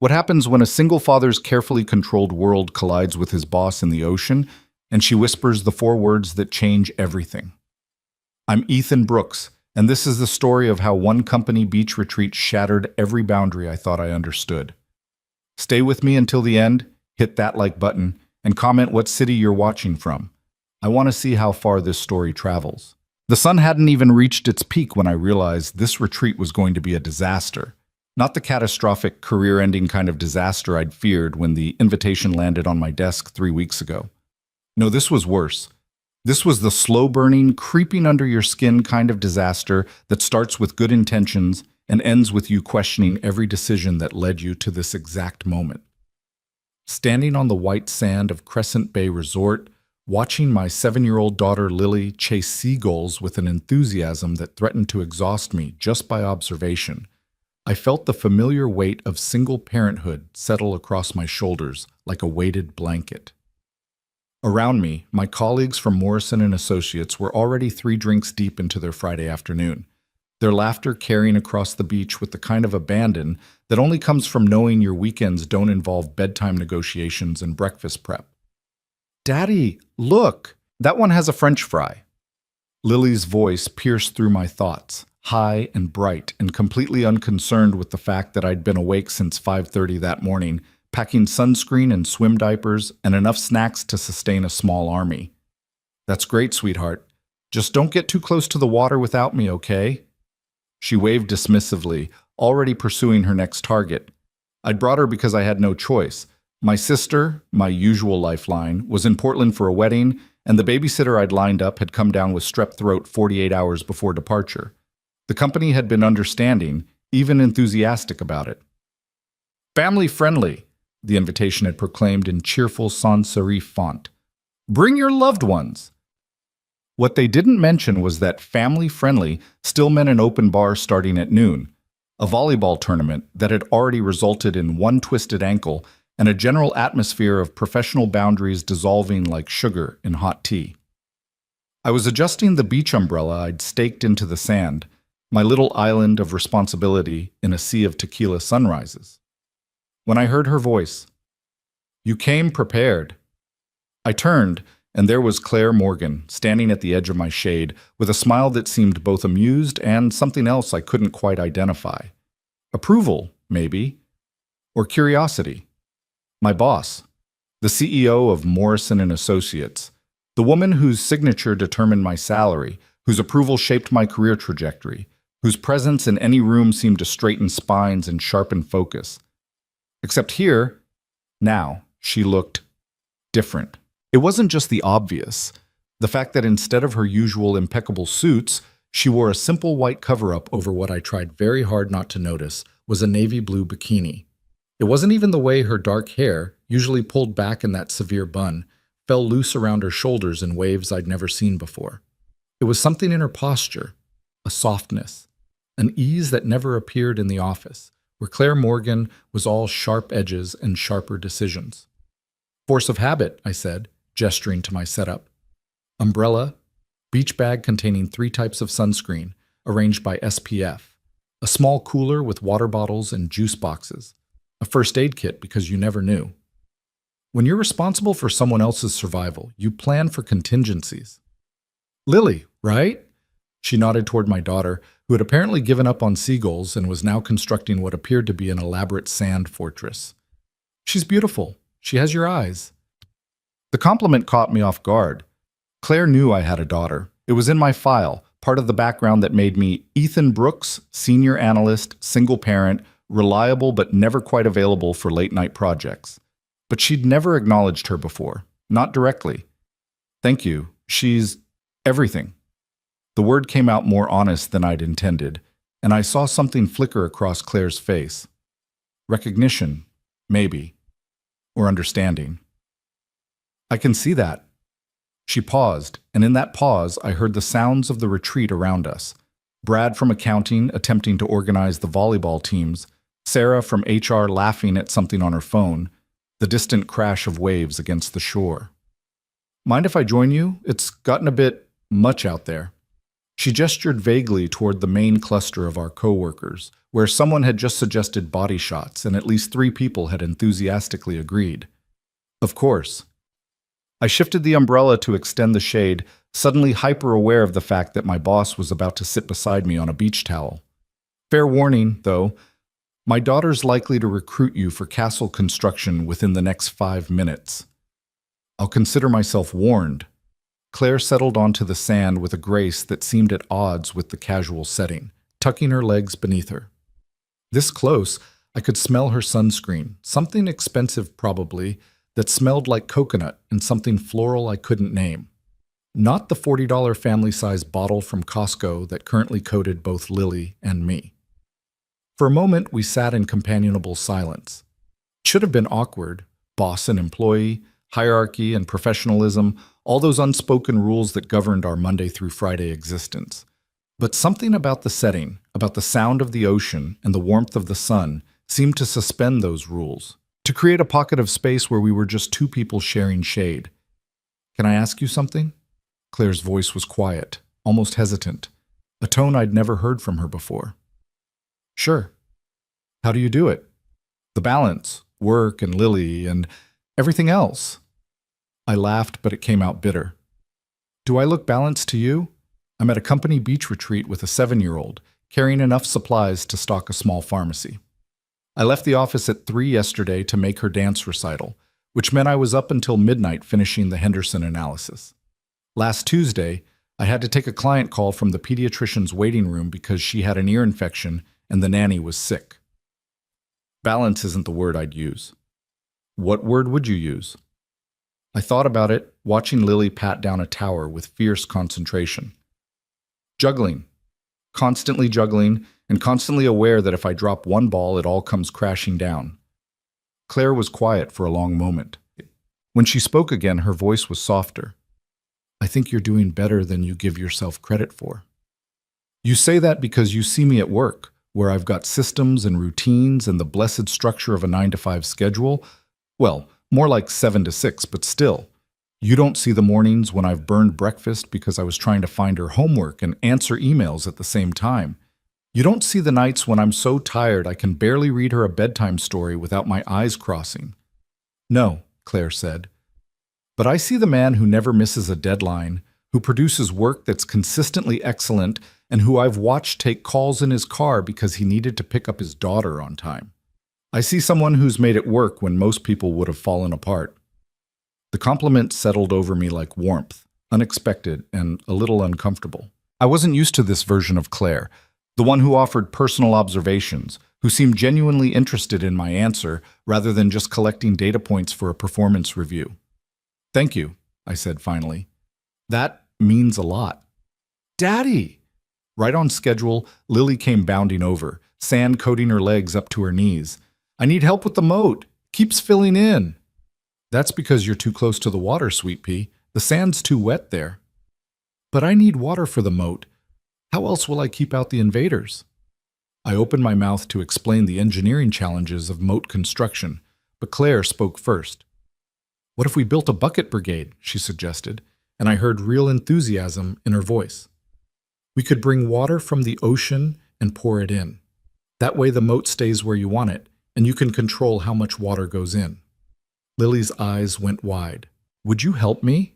What happens when a single father's carefully controlled world collides with his boss in the ocean, and she whispers the four words that change everything? I'm Ethan Brooks, and this is the story of how one company beach retreat shattered every boundary I thought I understood. Stay with me until the end, hit that like button, and comment what city you're watching from. I want to see how far this story travels. The sun hadn't even reached its peak when I realized this retreat was going to be a disaster. Not the catastrophic, career-ending kind of disaster I'd feared when the invitation landed on my desk 3 weeks ago. No, this was worse. This was the slow-burning, creeping under your skin kind of disaster that starts with good intentions and ends with you questioning every decision that led you to this exact moment. Standing on the white sand of Crescent Bay Resort, watching my 7-year-old daughter Lily chase seagulls with an enthusiasm that threatened to exhaust me just by observation, I felt the familiar weight of single parenthood settle across my shoulders like a weighted blanket. Around me, my colleagues from Morrison and Associates were already 3 drinks deep into their Friday afternoon, their laughter carrying across the beach with the kind of abandon that only comes from knowing your weekends don't involve bedtime negotiations and breakfast prep. "Daddy, look! That one has a French fry." Lily's voice pierced through my thoughts, high and bright and completely unconcerned with the fact that I'd been awake since 5:30 that morning, packing sunscreen and swim diapers and enough snacks to sustain a small army. "That's great, sweetheart. Just don't get too close to the water without me, okay?" She waved dismissively, already pursuing her next target. I'd brought her because I had no choice. My sister, my usual lifeline, was in Portland for a wedding, and the babysitter I'd lined up had come down with strep throat 48 hours before departure. The company had been understanding, even enthusiastic about it. "Family friendly," the invitation had proclaimed in cheerful sans serif font. "Bring your loved ones." What they didn't mention was that family friendly still meant an open bar starting at noon, a volleyball tournament that had already resulted in one twisted ankle and a general atmosphere of professional boundaries dissolving like sugar in hot tea. I was adjusting the beach umbrella I'd staked into the sand, my little island of responsibility in a sea of tequila sunrises, when I heard her voice. "You came prepared." I turned, and there was Claire Morgan, standing at the edge of my shade, with a smile that seemed both amused and something else I couldn't quite identify. Approval, maybe, or curiosity. My boss, the CEO of Morrison and Associates, the woman whose signature determined my salary, whose approval shaped my career trajectory, whose presence in any room seemed to straighten spines and sharpen focus. Except here, now, she looked different. It wasn't just the obvious. The fact that instead of her usual impeccable suits, she wore a simple white cover-up over what I tried very hard not to notice was a navy blue bikini. It wasn't even the way her dark hair, usually pulled back in that severe bun, fell loose around her shoulders in waves I'd never seen before. It was something in her posture, a softness, an ease that never appeared in the office, where Claire Morgan was all sharp edges and sharper decisions. "Force of habit," I said, gesturing to my setup. Umbrella, beach bag containing 3 types of sunscreen, arranged by SPF, a small cooler with water bottles and juice boxes, a first aid kit because you never knew. When you're responsible for someone else's survival, you plan for contingencies. "Lily, right?" She nodded toward my daughter, who had apparently given up on seagulls and was now constructing what appeared to be an elaborate sand fortress. "She's beautiful. She has your eyes." The compliment caught me off guard. Claire knew I had a daughter. It was in my file, part of the background that made me Ethan Brooks, senior analyst, single parent, reliable but never quite available for late-night projects. But she'd never acknowledged her before, not directly. "Thank you. She's everything." The word came out more honest than I'd intended, and I saw something flicker across Claire's face. Recognition, maybe, or understanding. "I can see that." She paused, and in that pause I heard the sounds of the retreat around us. Brad from accounting attempting to organize the volleyball teams, Sarah from HR laughing at something on her phone, the distant crash of waves against the shore. "Mind if I join you? It's gotten a bit much out there." She gestured vaguely toward the main cluster of our coworkers, where someone had just suggested body shots and at least 3 people had enthusiastically agreed. Of course. I shifted the umbrella to extend the shade, suddenly hyper-aware of the fact that my boss was about to sit beside me on a beach towel. Fair warning, though, my daughter's likely to recruit you for castle construction within the next 5 minutes. I'll consider myself warned. Claire settled onto the sand with a grace that seemed at odds with the casual setting, tucking her legs beneath her. This close, I could smell her sunscreen, something expensive probably, that smelled like coconut and something floral I couldn't name. Not the $40 family-size bottle from Costco that currently coated both Lily and me. For a moment, we sat in companionable silence. It should have been awkward, boss and employee, hierarchy and professionalism, all those unspoken rules that governed our Monday through Friday existence. But something about the setting, about the sound of the ocean and the warmth of the sun, seemed to suspend those rules, to create a pocket of space where we were just 2 people sharing shade. "Can I ask you something?" Claire's voice was quiet, almost hesitant, a tone I'd never heard from her before. "Sure. How do you do it? The balance, work and Lily and everything else." I laughed, but it came out bitter. "Do I look balanced to you? I'm at a company beach retreat with a 7-year-old, carrying enough supplies to stock a small pharmacy. I left the office at 3 yesterday to make her dance recital, which meant I was up until midnight finishing the Henderson analysis. Last Tuesday, I had to take a client call from the pediatrician's waiting room because she had an ear infection and the nanny was sick. Balance isn't the word I'd use. What word would you use?" I thought about it, watching Lily pat down a tower with fierce concentration. "Juggling. Constantly juggling, and constantly aware that if I drop one ball, it all comes crashing down." Claire was quiet for a long moment. When she spoke again, her voice was softer. "I think you're doing better than you give yourself credit for." "You say that because you see me at work, where I've got systems and routines and the blessed structure of a 9-to-5 schedule. Well, more like 7 to 6, but still. You don't see the mornings when I've burned breakfast because I was trying to find her homework and answer emails at the same time. You don't see the nights when I'm so tired I can barely read her a bedtime story without my eyes crossing." "No," Claire said. "But I see the man who never misses a deadline, who produces work that's consistently excellent, and who I've watched take calls in his car because he needed to pick up his daughter on time. I see someone who's made it work when most people would have fallen apart." The compliment settled over me like warmth, unexpected and a little uncomfortable. I wasn't used to this version of Claire, the one who offered personal observations, who seemed genuinely interested in my answer rather than just collecting data points for a performance review. "Thank you," I said finally. "That means a lot." "Daddy!" Right on schedule, Lily came bounding over, sand coating her legs up to her knees. "I need help with the moat. Keeps filling in." "That's because you're too close to the water, Sweet Pea. The sand's too wet there." "But I need water for the moat. How else will I keep out the invaders?" I opened my mouth to explain the engineering challenges of moat construction, but Claire spoke first. "What if we built a bucket brigade?" she suggested, and I heard real enthusiasm in her voice. "We could bring water from the ocean and pour it in. That way the moat stays where you want it, and you can control how much water goes in." Lily's eyes went wide. "Would you help me?"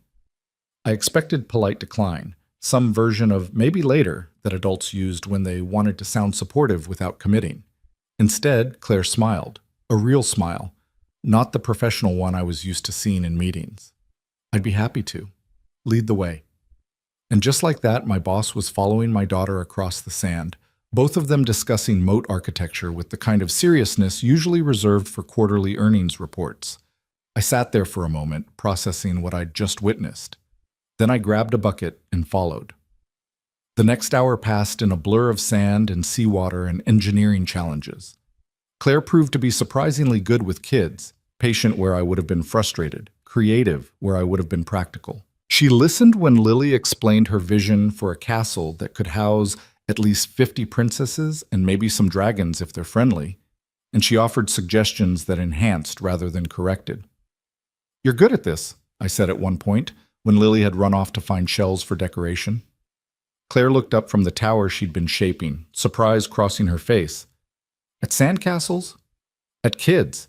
I expected polite decline, some version of maybe later that adults used when they wanted to sound supportive without committing. Instead, Claire smiled, a real smile, not the professional one I was used to seeing in meetings. "I'd be happy to. Lead the way." And just like that, my boss was following my daughter across the sand, both of them discussing moat architecture with the kind of seriousness usually reserved for quarterly earnings reports. I sat there for a moment, processing what I'd just witnessed. Then I grabbed a bucket and followed. The next hour passed in a blur of sand and seawater and engineering challenges. Claire proved to be surprisingly good with kids, patient where I would have been frustrated, creative where I would have been practical. She listened when Lily explained her vision for a castle that could house at least 50 princesses and maybe some dragons if they're friendly, and she offered suggestions that enhanced rather than corrected. "You're good at this," I said at one point, when Lily had run off to find shells for decoration. Claire looked up from the tower she'd been shaping, surprise crossing her face. At sandcastles? At kids?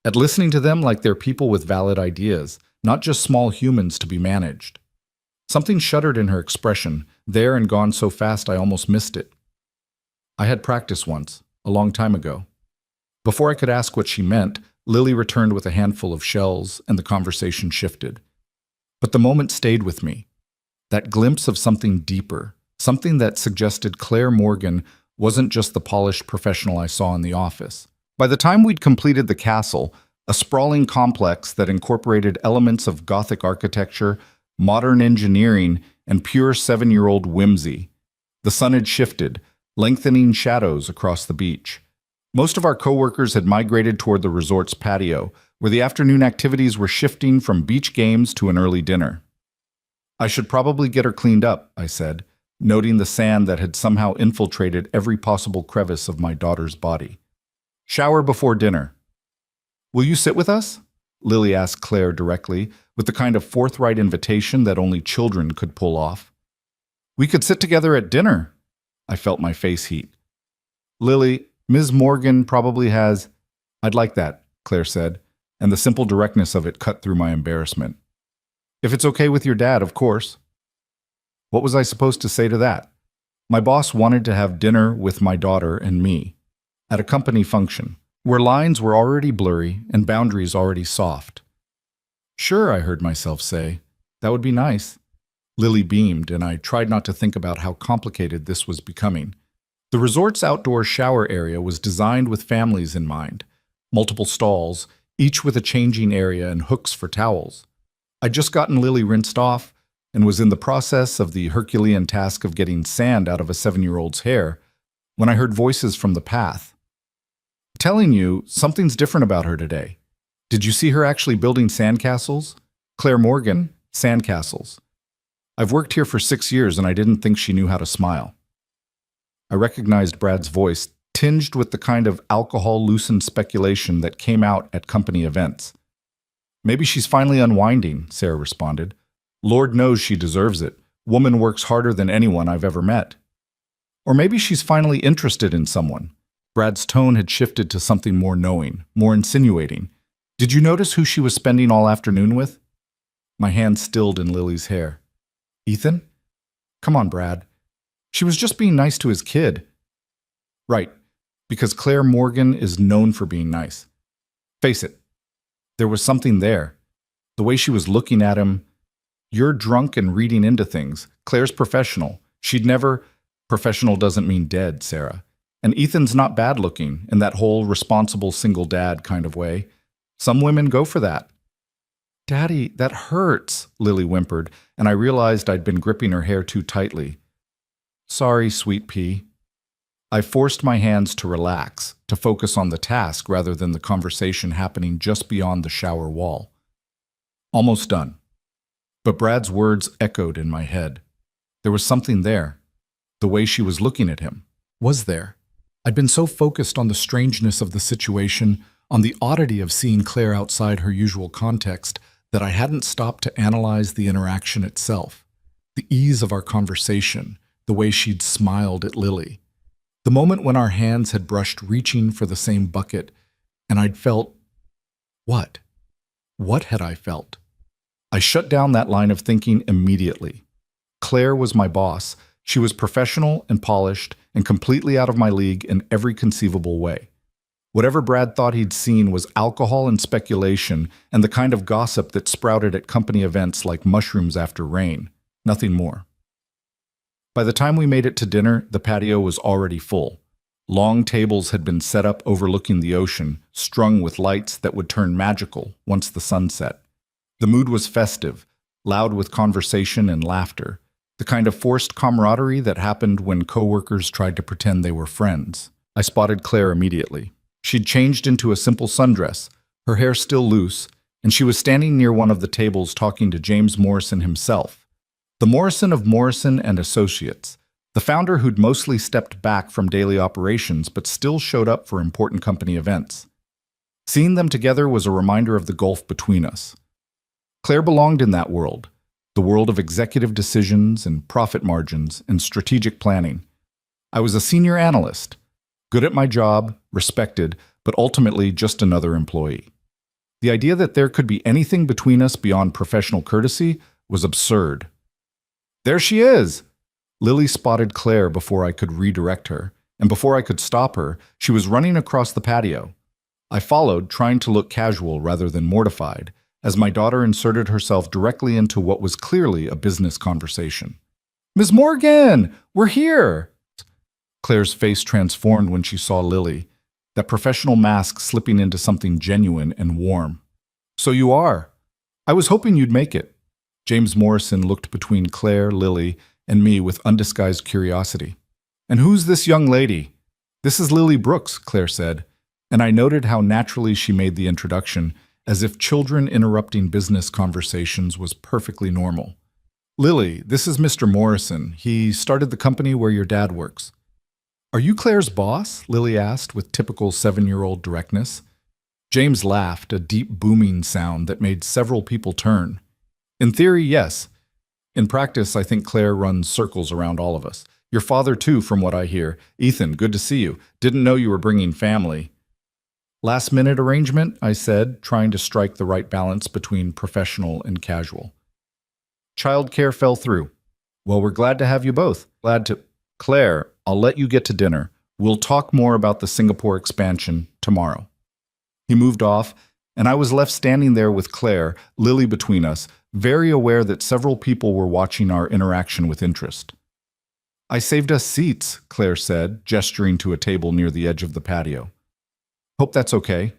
At listening to them like they're people with valid ideas, not just small humans to be managed. Something shuddered in her expression, there and gone so fast I almost missed it. I had practice once, a long time ago. Before I could ask what she meant, Lily returned with a handful of shells, and the conversation shifted. But the moment stayed with me. That glimpse of something deeper, something that suggested Claire Morgan wasn't just the polished professional I saw in the office. By the time we'd completed the castle, a sprawling complex that incorporated elements of Gothic architecture, modern engineering, and pure seven-year-old whimsy, the sun had shifted, lengthening shadows across the beach. Most of our coworkers had migrated toward the resort's patio, where the afternoon activities were shifting from beach games to an early dinner. I should probably get her cleaned up, I said, noting the sand that had somehow infiltrated every possible crevice of my daughter's body. Shower before dinner. Will you sit with us? Lily asked Claire directly, with the kind of forthright invitation that only children could pull off. We could sit together at dinner. I felt my face heat. Lily, Ms. Morgan probably has... I'd like that, Claire said, and the simple directness of it cut through my embarrassment. If it's okay with your dad, of course. What was I supposed to say to that? My boss wanted to have dinner with my daughter and me, at a company function, where lines were already blurry and boundaries already soft. Sure, I heard myself say. That would be nice. Lily beamed, and I tried not to think about how complicated this was becoming. The resort's outdoor shower area was designed with families in mind. Multiple stalls, each with a changing area and hooks for towels. I'd just gotten Lily rinsed off and was in the process of the Herculean task of getting sand out of a 7-year-old's hair when I heard voices from the path. Telling you, something's different about her today. Did you see her actually building sandcastles? Claire Morgan, sandcastles. I've worked here for 6 years and I didn't think she knew how to smile. I recognized Brad's voice, tinged with the kind of alcohol-loosened speculation that came out at company events. Maybe she's finally unwinding, Sarah responded. Lord knows she deserves it. Woman works harder than anyone I've ever met. Or maybe she's finally interested in someone. Brad's tone had shifted to something more knowing, more insinuating. Did you notice who she was spending all afternoon with? My hand stilled in Lily's hair. Ethan? Come on, Brad. She was just being nice to his kid. Right, because Claire Morgan is known for being nice. Face it, there was something there. The way she was looking at him. You're drunk and reading into things. Claire's professional. She'd never... Professional doesn't mean dead, Sarah. And Ethan's not bad looking in that whole responsible single dad kind of way. Some women go for that. Daddy, that hurts, Lily whimpered, and I realized I'd been gripping her hair too tightly. Sorry, sweet pea. I forced my hands to relax, to focus on the task rather than the conversation happening just beyond the shower wall. Almost done. But Brad's words echoed in my head. There was something there. The way she was looking at him was there. I'd been so focused on the strangeness of the situation, on the oddity of seeing Claire outside her usual context, that I hadn't stopped to analyze the interaction itself. The ease of our conversation, the way she'd smiled at Lily. The moment when our hands had brushed reaching for the same bucket, and I'd felt... What? What had I felt? I shut down that line of thinking immediately. Claire was my boss. She was professional and polished and completely out of my league in every conceivable way. Whatever Brad thought he'd seen was alcohol and speculation and the kind of gossip that sprouted at company events like mushrooms after rain. Nothing more. By the time we made it to dinner, the patio was already full. Long tables had been set up overlooking the ocean, strung with lights that would turn magical once the sun set. The mood was festive, loud with conversation and laughter, the kind of forced camaraderie that happened when coworkers tried to pretend they were friends. I spotted Claire immediately. She'd changed into a simple sundress, her hair still loose, and she was standing near one of the tables talking to James Morrison himself. The Morrison of Morrison and Associates, the founder who'd mostly stepped back from daily operations but still showed up for important company events. Seeing them together was a reminder of the gulf between us. Claire belonged in that world, the world of executive decisions and profit margins and strategic planning. I was a senior analyst, good at my job, respected, but ultimately just another employee. The idea that there could be anything between us beyond professional courtesy was absurd. There she is! Lily spotted Claire before I could redirect her, and before I could stop her, she was running across the patio. I followed, trying to look casual rather than mortified, as my daughter inserted herself directly into what was clearly a business conversation. "Miss Morgan, we're here!" Claire's face transformed when she saw Lily, that professional mask slipping into something genuine and warm. "So you are. I was hoping you'd make it." James Morrison looked between Claire, Lily, and me with undisguised curiosity. "And who's this young lady?" "This is Lily Brooks," Claire said, and I noted how naturally she made the introduction, as if children interrupting business conversations was perfectly normal. "Lily, this is Mr. Morrison. He started the company where your dad works." "Are you Claire's boss?" Lily asked with typical 7-year-old directness. James laughed, a deep booming sound that made several people turn. "In theory, yes. In practice, I think Claire runs circles around all of us. Your father, too, from what I hear. Ethan, good to see you. Didn't know you were bringing family." "Last-minute arrangement," I said, trying to strike the right balance between professional and casual. "Childcare fell through." "Well, we're glad to have you both. Glad to—" "Claire, I'll let you get to dinner. We'll talk more about the Singapore expansion tomorrow." He moved off, and I was left standing there with Claire, Lily between us, very aware that several people were watching our interaction with interest. "I saved us seats," Claire said, gesturing to a table near the edge of the patio. "Hope that's okay."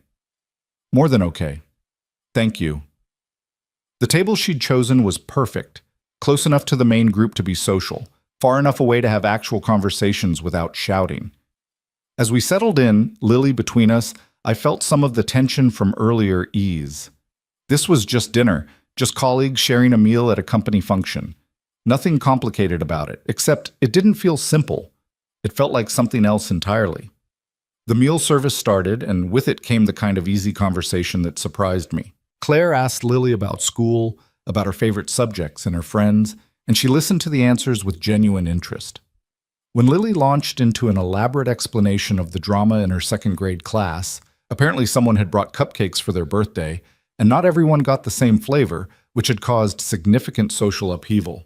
"More than okay. Thank you." The table she'd chosen was perfect, close enough to the main group to be social, far enough away to have actual conversations without shouting. As we settled in, Lily between us, I felt some of the tension from earlier ease. This was just dinner, just colleagues sharing a meal at a company function. Nothing complicated about it, except it didn't feel simple. It felt like something else entirely. The meal service started, and with it came the kind of easy conversation that surprised me. Claire asked Lily about school, about her favorite subjects and her friends, and she listened to the answers with genuine interest. When Lily launched into an elaborate explanation of the drama in her second-grade class, apparently someone had brought cupcakes for their birthday, and not everyone got the same flavor, which had caused significant social upheaval.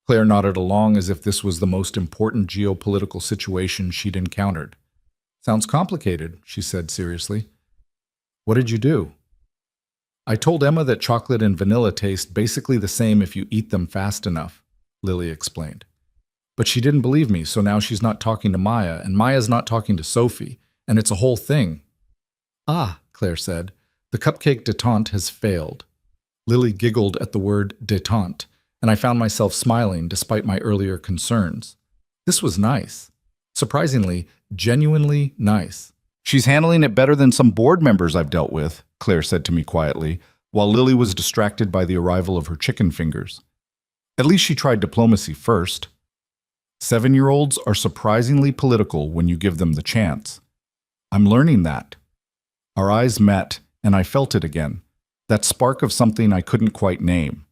Claire nodded along as if this was the most important geopolitical situation she'd encountered. "Sounds complicated," she said seriously. "What did you do?" "I told Emma that chocolate and vanilla taste basically the same if you eat them fast enough," Lily explained. "But she didn't believe me, so now she's not talking to Maya, and Maya's not talking to Sophie, and it's a whole thing." "Ah," Claire said, "the cupcake détente has failed." Lily giggled at the word détente, and I found myself smiling despite my earlier concerns. This was nice. Surprisingly, genuinely nice. "She's handling it better than some board members I've dealt with," Claire said to me quietly, while Lily was distracted by the arrival of her chicken fingers. "At least she tried diplomacy first." 7-year-olds are surprisingly political when you give them the chance. I'm learning that. Our eyes met, and I felt it again. That spark of something I couldn't quite name.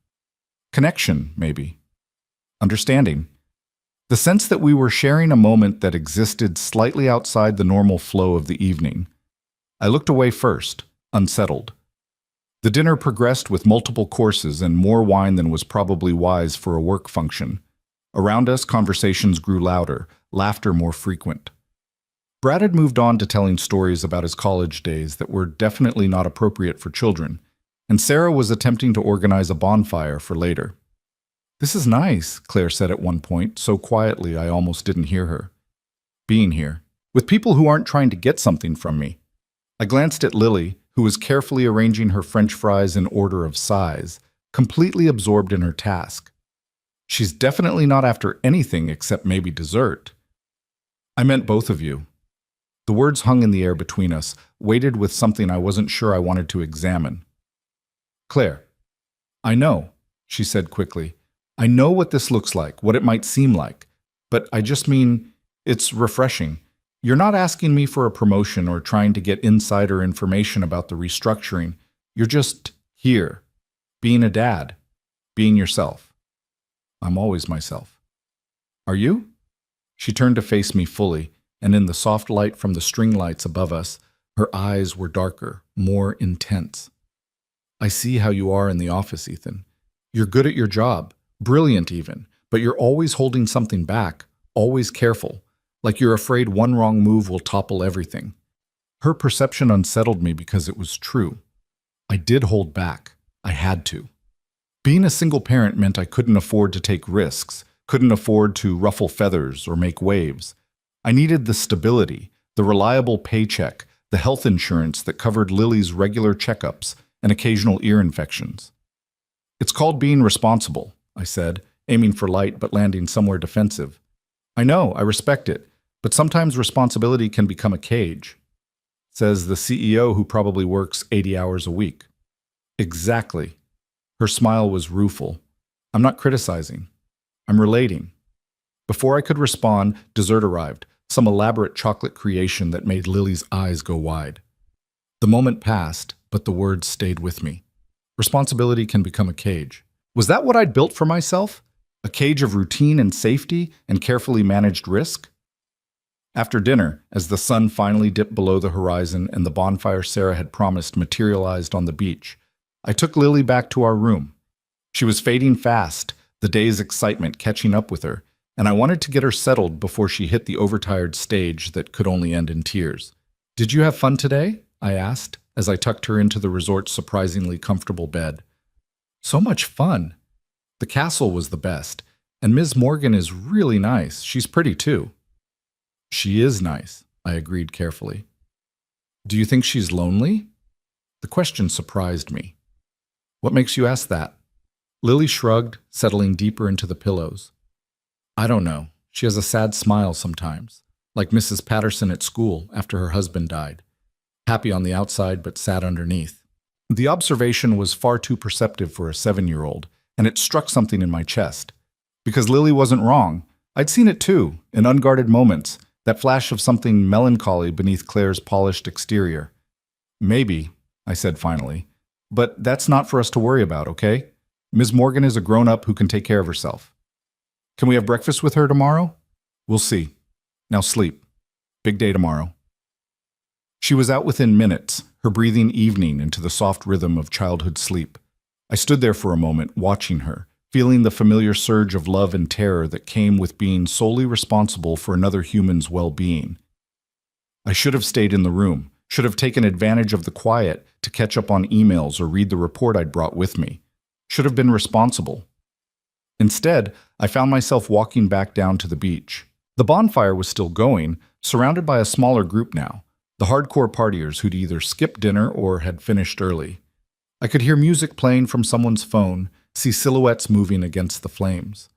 Connection, maybe. Understanding. The sense that we were sharing a moment that existed slightly outside the normal flow of the evening. I looked away first, unsettled. The dinner progressed with multiple courses and more wine than was probably wise for a work function. Around us, conversations grew louder, laughter more frequent. Brad had moved on to telling stories about his college days that were definitely not appropriate for children, and Sarah was attempting to organize a bonfire for later. "This is nice," Claire said at one point, so quietly I almost didn't hear her. "Being here, with people who aren't trying to get something from me." I glanced at Lily, who was carefully arranging her French fries in order of size, completely absorbed in her task. She's definitely not after anything except maybe dessert. "I meant both of you." The words hung in the air between us, weighted with something I wasn't sure I wanted to examine. "Claire, I know," she said quickly. "I know what this looks like, what it might seem like. But I just mean, it's refreshing. You're not asking me for a promotion or trying to get insider information about the restructuring. You're just here, being a dad, being yourself." I'm always myself. Are you? She turned to face me fully, and in the soft light from the string lights above us, her eyes were darker, more intense. I see how you are in the office, Ethan. You're good at your job, brilliant even, but you're always holding something back, always careful, like you're afraid one wrong move will topple everything. Her perception unsettled me because it was true. I did hold back. I had to. Being a single parent meant I couldn't afford to take risks, couldn't afford to ruffle feathers or make waves. I needed the stability, the reliable paycheck, the health insurance that covered Lily's regular checkups and occasional ear infections. It's called being responsible, I said, aiming for light but landing somewhere defensive. I know, I respect it, but sometimes responsibility can become a cage, says the CEO who probably works 80 hours a week. Exactly. Her smile was rueful. I'm not criticizing. I'm relating. Before I could respond, dessert arrived, some elaborate chocolate creation that made Lily's eyes go wide. The moment passed, but the words stayed with me. Responsibility can become a cage. Was that what I'd built for myself? A cage of routine and safety and carefully managed risk? After dinner, as the sun finally dipped below the horizon and the bonfire Sarah had promised materialized on the beach, I took Lily back to our room. She was fading fast, the day's excitement catching up with her, and I wanted to get her settled before she hit the overtired stage that could only end in tears. Did you have fun today? I asked, as I tucked her into the resort's surprisingly comfortable bed. So much fun. The castle was the best, and Ms. Morgan is really nice. She's pretty too. She is nice, I agreed carefully. Do you think she's lonely? The question surprised me. What makes you ask that? Lily shrugged, settling deeper into the pillows. I don't know. She has a sad smile sometimes, like Mrs. Patterson at school after her husband died. Happy on the outside, but sad underneath. The observation was far too perceptive for a 7-year-old, and it struck something in my chest. Because Lily wasn't wrong. I'd seen it too, in unguarded moments, that flash of something melancholy beneath Claire's polished exterior. Maybe, I said finally, but that's not for us to worry about, okay? Ms. Morgan is a grown-up who can take care of herself. Can we have breakfast with her tomorrow? We'll see. Now sleep. Big day tomorrow. She was out within minutes, her breathing evening into the soft rhythm of childhood sleep. I stood there for a moment, watching her, feeling the familiar surge of love and terror that came with being solely responsible for another human's well-being. I should have stayed in the room, should have taken advantage of the quiet to catch up on emails or read the report I'd brought with me. Should have been responsible. Instead, I found myself walking back down to the beach. The bonfire was still going, surrounded by a smaller group now, the hardcore partiers who'd either skipped dinner or had finished early. I could hear music playing from someone's phone, see silhouettes moving against the flames.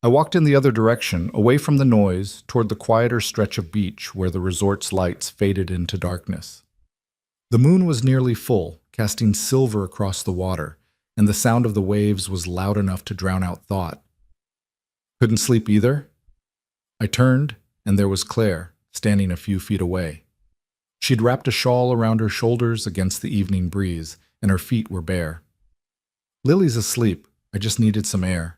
I walked in the other direction, away from the noise, toward the quieter stretch of beach where the resort's lights faded into darkness. The moon was nearly full, casting silver across the water, and the sound of the waves was loud enough to drown out thought. Couldn't sleep either? I turned, and there was Claire, standing a few feet away. She'd wrapped a shawl around her shoulders against the evening breeze, and her feet were bare. Lily's asleep. I just needed some air.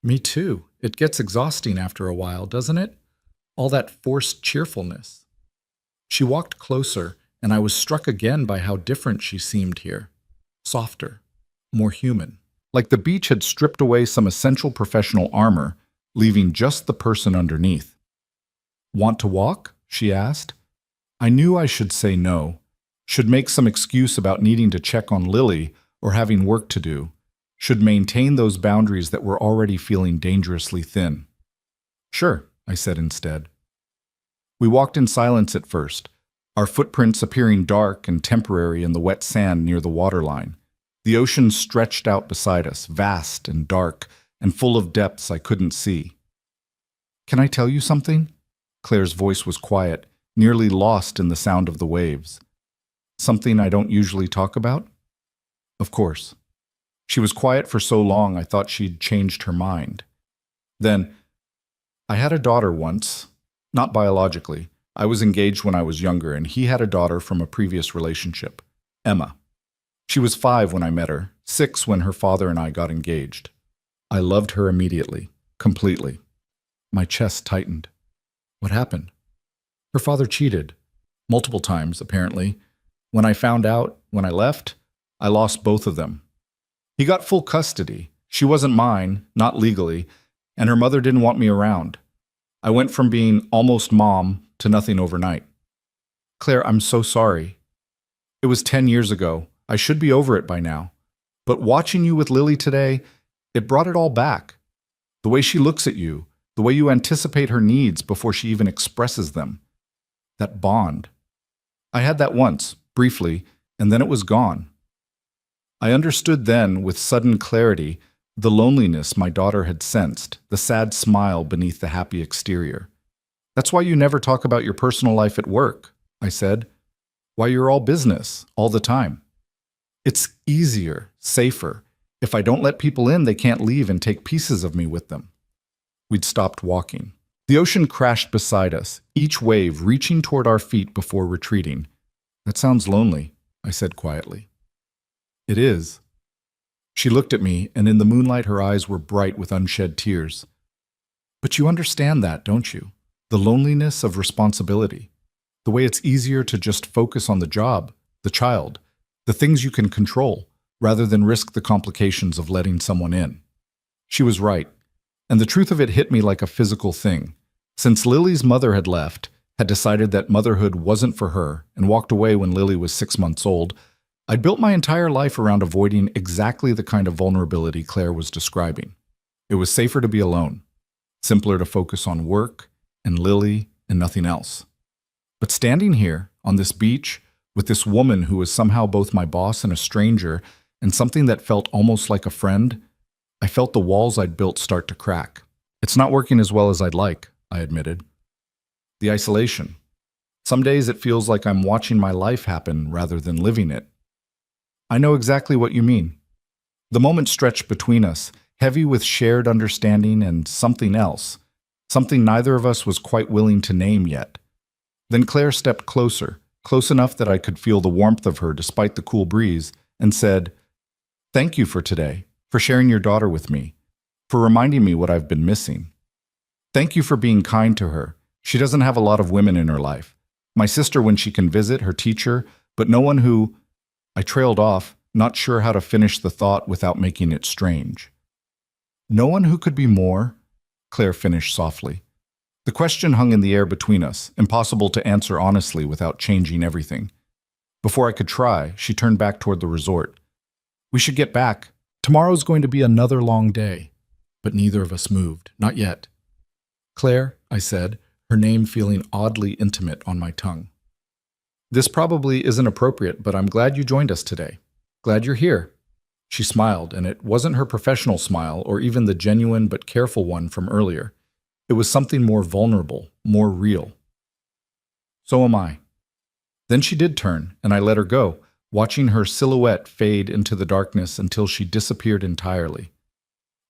Me too. It gets exhausting after a while, doesn't it? All that forced cheerfulness. She walked closer, and I was struck again by how different she seemed here. Softer, more human. Like the beach had stripped away some essential professional armor, leaving just the person underneath. Want to walk? She asked. I knew I should say no, should make some excuse about needing to check on Lily or having work to do, should maintain those boundaries that were already feeling dangerously thin. Sure, I said instead. We walked in silence at first, our footprints appearing dark and temporary in the wet sand near the waterline. The ocean stretched out beside us, vast and dark, and full of depths I couldn't see. Can I tell you something? Claire's voice was quiet, nearly lost in the sound of the waves. Something I don't usually talk about? Of course. She was quiet for so long I thought she'd changed her mind. Then, I had a daughter once, not biologically. I was engaged when I was younger, and he had a daughter from a previous relationship, Emma. She was 5 when I met her, 6 when her father and I got engaged. I loved her immediately, completely. My chest tightened. What happened? Her father cheated. Multiple times, apparently. When I found out, when I left, I lost both of them. He got full custody. She wasn't mine, not legally, and her mother didn't want me around. I went from being almost mom to nothing overnight. Claire, I'm so sorry. It was 10 years ago. I should be over it by now. But watching you with Lily today, it brought it all back. The way she looks at you, the way you anticipate her needs before she even expresses them. That bond. I had that once, briefly, and then it was gone. I understood then, with sudden clarity, the loneliness my daughter had sensed, the sad smile beneath the happy exterior. That's why you never talk about your personal life at work, I said. Why you're all business, all the time. It's easier, safer. If I don't let people in, they can't leave and take pieces of me with them. We'd stopped walking. The ocean crashed beside us, each wave reaching toward our feet before retreating. That sounds lonely, I said quietly. It is. She looked at me, and in the moonlight her eyes were bright with unshed tears. But you understand that, don't you? The loneliness of responsibility. The way it's easier to just focus on the job, the child, the things you can control, rather than risk the complications of letting someone in. She was right, and the truth of it hit me like a physical thing. Since Lily's mother had left, had decided that motherhood wasn't for her, and walked away when Lily was 6 months old, I'd built my entire life around avoiding exactly the kind of vulnerability Claire was describing. It was safer to be alone, simpler to focus on work and Lily and nothing else. But standing here, on this beach, with this woman who was somehow both my boss and a stranger, and something that felt almost like a friend, I felt the walls I'd built start to crack. It's not working as well as I'd like, I admitted. The isolation. Some days it feels like I'm watching my life happen rather than living it. I know exactly what you mean. The moment stretched between us, heavy with shared understanding and something else, something neither of us was quite willing to name yet. Then Claire stepped closer, close enough that I could feel the warmth of her despite the cool breeze, and said, "Thank you for today, for sharing your daughter with me, for reminding me what I've been missing. Thank you for being kind to her. She doesn't have a lot of women in her life. My sister when she can visit, her teacher, but no one who—" I trailed off, not sure how to finish the thought without making it strange. "No one who could be more?" Claire finished softly. The question hung in the air between us, impossible to answer honestly without changing everything. Before I could try, she turned back toward the resort. "We should get back. Tomorrow's going to be another long day." But neither of us moved, not yet. "Claire," I said, her name feeling oddly intimate on my tongue. "This probably isn't appropriate, but I'm glad you joined us today. Glad you're here." She smiled, and it wasn't her professional smile or even the genuine but careful one from earlier. It was something more vulnerable, more real. "So am I." Then she did turn, and I let her go, watching her silhouette fade into the darkness until she disappeared entirely.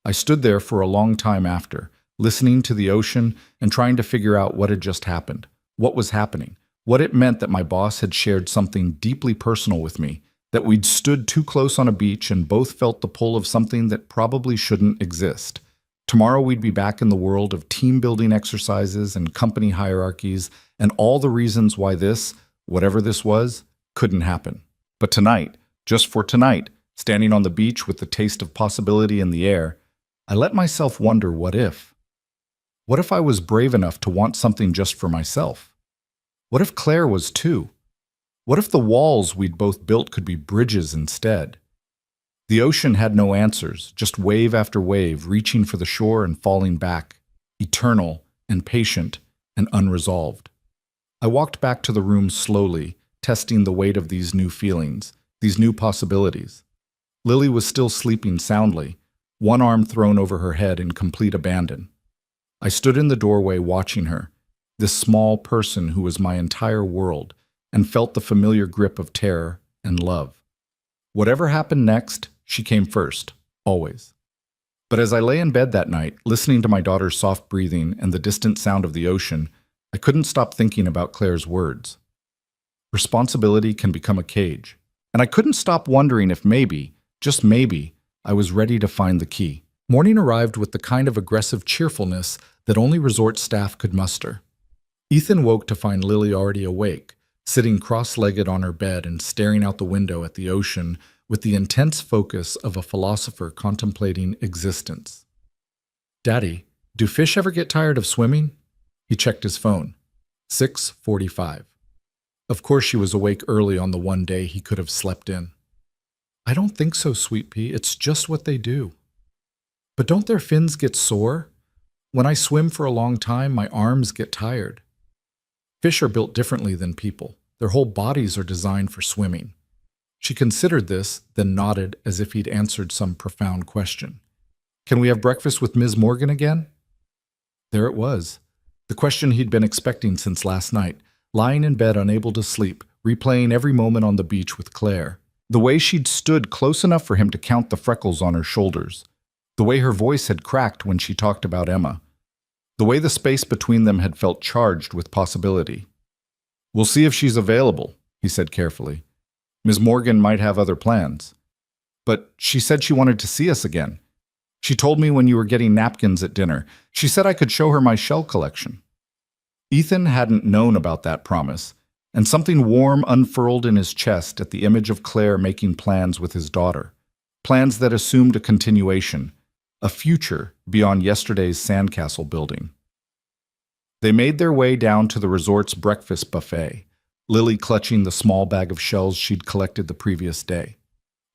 I stood there for a long time after, listening to the ocean and trying to figure out what had just happened, what was happening, what it meant that my boss had shared something deeply personal with me, that we'd stood too close on a beach and both felt the pull of something that probably shouldn't exist. Tomorrow we'd be back in the world of team-building exercises and company hierarchies and all the reasons why this, whatever this was, couldn't happen. But tonight, just for tonight, standing on the beach with the taste of possibility in the air, I let myself wonder what if. What if I was brave enough to want something just for myself? What if Claire was too? What if the walls we'd both built could be bridges instead? The ocean had no answers, just wave after wave reaching for the shore and falling back, eternal and patient and unresolved. I walked back to the room slowly, testing the weight of these new feelings, these new possibilities. Lily was still sleeping soundly, one arm thrown over her head in complete abandon. I stood in the doorway watching her, this small person who was my entire world, and felt the familiar grip of terror and love. Whatever happened next, she came first, always. But as I lay in bed that night, listening to my daughter's soft breathing and the distant sound of the ocean, I couldn't stop thinking about Claire's words. Responsibility can become a cage, and I couldn't stop wondering if maybe, just maybe, I was ready to find the key. Morning arrived with the kind of aggressive cheerfulness that only resort staff could muster. Ethan woke to find Lily already awake, sitting cross-legged on her bed and staring out the window at the ocean with the intense focus of a philosopher contemplating existence. "Daddy, do fish ever get tired of swimming?" He checked his phone. 6:45. Of course she was awake early on the one day he could have slept in. "I don't think so, Sweet Pea. It's just what they do." "But don't their fins get sore? When I swim for a long time, my arms get tired." "Fish are built differently than people. Their whole bodies are designed for swimming." She considered this, then nodded as if he'd answered some profound question. "Can we have breakfast with Ms. Morgan again?" There it was. The question he'd been expecting since last night, lying in bed unable to sleep, replaying every moment on the beach with Claire. The way she'd stood close enough for him to count the freckles on her shoulders. The way her voice had cracked when she talked about Emma. The way the space between them had felt charged with possibility. "We'll see if she's available," he said carefully. "Ms. Morgan might have other plans. But she said she wanted to see us again. She told me when you were getting napkins at dinner. She said I could show her my shell collection." Ethan hadn't known about that promise, and something warm unfurled in his chest at the image of Claire making plans with his daughter. Plans that assumed a continuation, a future beyond yesterday's sandcastle building. They made their way down to the resort's breakfast buffet, Lily clutching the small bag of shells she'd collected the previous day.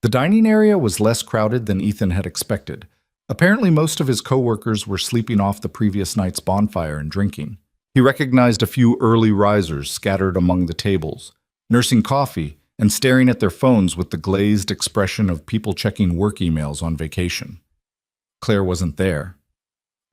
The dining area was less crowded than Ethan had expected. Apparently most of his co-workers were sleeping off the previous night's bonfire and drinking. He recognized a few early risers scattered among the tables, nursing coffee and staring at their phones with the glazed expression of people checking work emails on vacation. Claire wasn't there.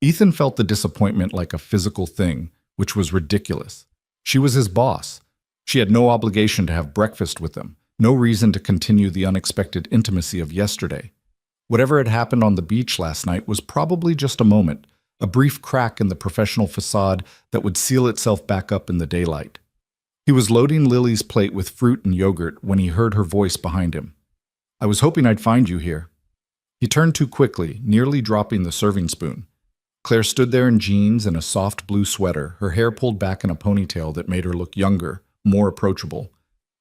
Ethan felt the disappointment like a physical thing, which was ridiculous. She was his boss. She had no obligation to have breakfast with him, no reason to continue the unexpected intimacy of yesterday. Whatever had happened on the beach last night was probably just a moment, a brief crack in the professional facade that would seal itself back up in the daylight. He was loading Lily's plate with fruit and yogurt when he heard her voice behind him. "I was hoping I'd find you here." He turned too quickly, nearly dropping the serving spoon. Claire stood there in jeans and a soft blue sweater, her hair pulled back in a ponytail that made her look younger, more approachable.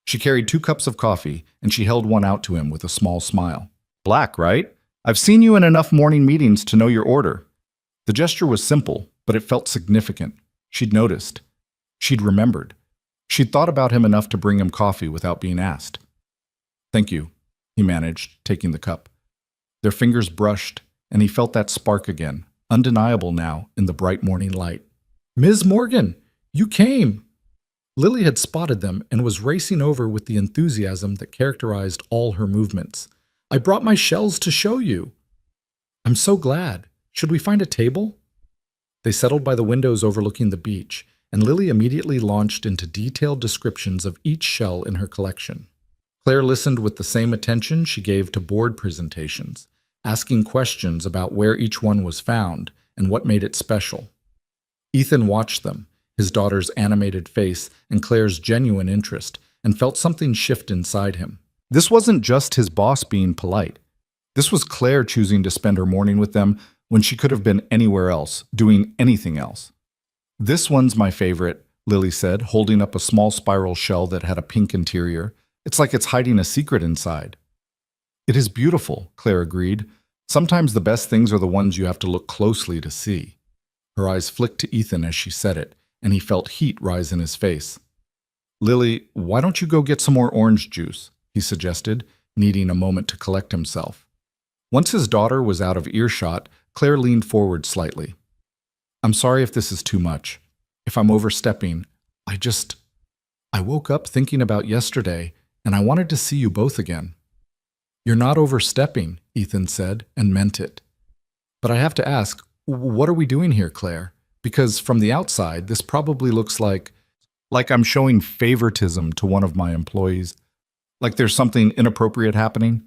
She carried 2 cups of coffee, and she held one out to him with a small smile. "Black, right? I've seen you in enough morning meetings to know your order." The gesture was simple, but it felt significant. She'd noticed. She'd remembered. She'd thought about him enough to bring him coffee without being asked. "Thank you," he managed, taking the cup. Their fingers brushed, and he felt that spark again, undeniable now in the bright morning light. "Ms. Morgan, you came!" Lily had spotted them and was racing over with the enthusiasm that characterized all her movements. "I brought my shells to show you." "I'm so glad. Should we find a table?" They settled by the windows overlooking the beach, and Lily immediately launched into detailed descriptions of each shell in her collection. Claire listened with the same attention she gave to board presentations, asking questions about where each one was found and what made it special. Ethan watched them, his daughter's animated face and Claire's genuine interest, and felt something shift inside him. This wasn't just his boss being polite. This was Claire choosing to spend her morning with them when she could have been anywhere else, doing anything else. "This one's my favorite," Lily said, holding up a small spiral shell that had a pink interior. "It's like it's hiding a secret inside." "It is beautiful," Claire agreed. "Sometimes the best things are the ones you have to look closely to see." Her eyes flicked to Ethan as she said it, and he felt heat rise in his face. "Lily, why don't you go get some more orange juice?" he suggested, needing a moment to collect himself. Once his daughter was out of earshot, Claire leaned forward slightly. "I'm sorry if this is too much. If I'm overstepping, I woke up thinking about yesterday, and I wanted to see you both again." "You're not overstepping," Ethan said, and meant it. "But I have to ask, what are we doing here, Claire? Because from the outside, this probably looks like I'm showing favoritism to one of my employees. Like there's something inappropriate happening."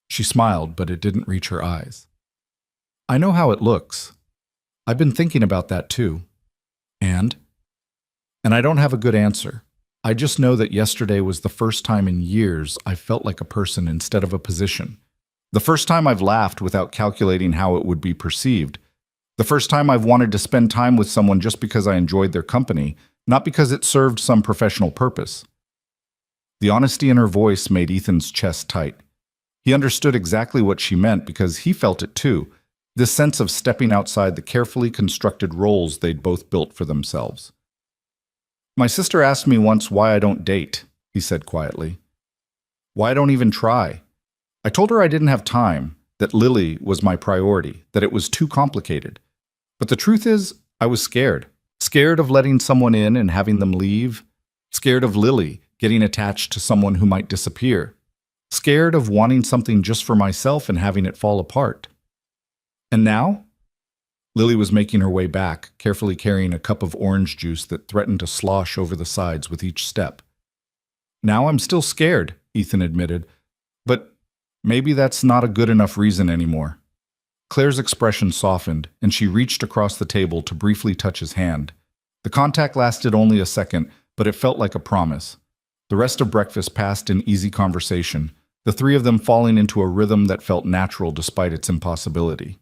She smiled, but it didn't reach her eyes. "I know how it looks. I've been thinking about that too. And I don't have a good answer. I just know that yesterday was the first time in years I felt like a person instead of a position. The first time I've laughed without calculating how it would be perceived. The first time I've wanted to spend time with someone just because I enjoyed their company, not because it served some professional purpose. The honesty in her voice made Ethan's chest tight. He understood exactly what she meant because he felt it too, this sense of stepping outside the carefully constructed roles they'd both built for themselves. My sister asked me once why I don't date, he said quietly. Why I don't even try. I told her I didn't have time, that Lily was my priority, that it was too complicated. But the truth is, I was scared. Scared of letting someone in and having them leave. Scared of Lily getting attached to someone who might disappear. Scared of wanting something just for myself and having it fall apart. And now? Lily was making her way back, carefully carrying a cup of orange juice that threatened to slosh over the sides with each step. Now I'm still scared, Ethan admitted, but maybe that's not a good enough reason anymore. Claire's expression softened, and she reached across the table to briefly touch his hand. The contact lasted only a second, but it felt like a promise. The rest of breakfast passed in easy conversation, the three of them falling into a rhythm that felt natural despite its impossibility.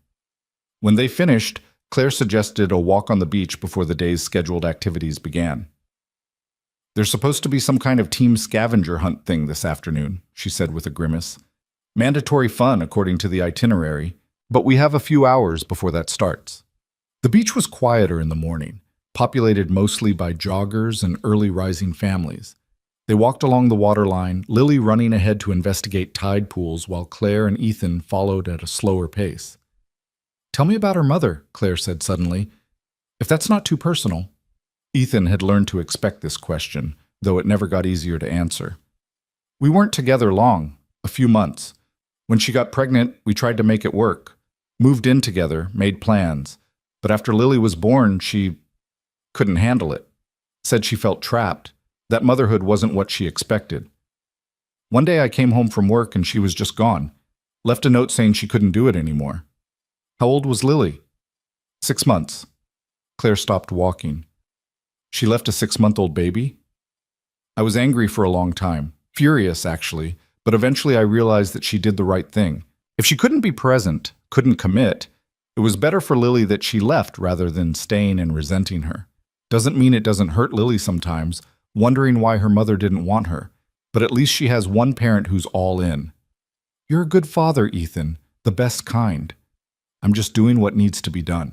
When they finished, Claire suggested a walk on the beach before the day's scheduled activities began. There's supposed to be some kind of team scavenger hunt thing this afternoon, she said with a grimace. Mandatory fun according to the itinerary, but we have a few hours before that starts. The beach was quieter in the morning, populated mostly by joggers and early rising families. They walked along the waterline, Lily running ahead to investigate tide pools while Claire and Ethan followed at a slower pace. Tell me about her mother, Claire said suddenly. If that's not too personal. Ethan had learned to expect this question, though it never got easier to answer. We weren't together long, a few months. When she got pregnant, we tried to make it work. Moved in together, made plans. But after Lily was born, she couldn't handle it. Said she felt trapped, that motherhood wasn't what she expected. One day I came home from work and she was just gone. Left a note saying she couldn't do it anymore. How old was Lily? 6 months. Claire stopped walking. She left a 6-month-old baby? I was angry for a long time, furious actually, but eventually I realized that she did the right thing. If she couldn't be present, couldn't commit, it was better for Lily that she left rather than staying and resenting her. Doesn't mean it doesn't hurt Lily sometimes, wondering why her mother didn't want her, but at least she has one parent who's all in. You're a good father, Ethan, the best kind. I'm just doing what needs to be done.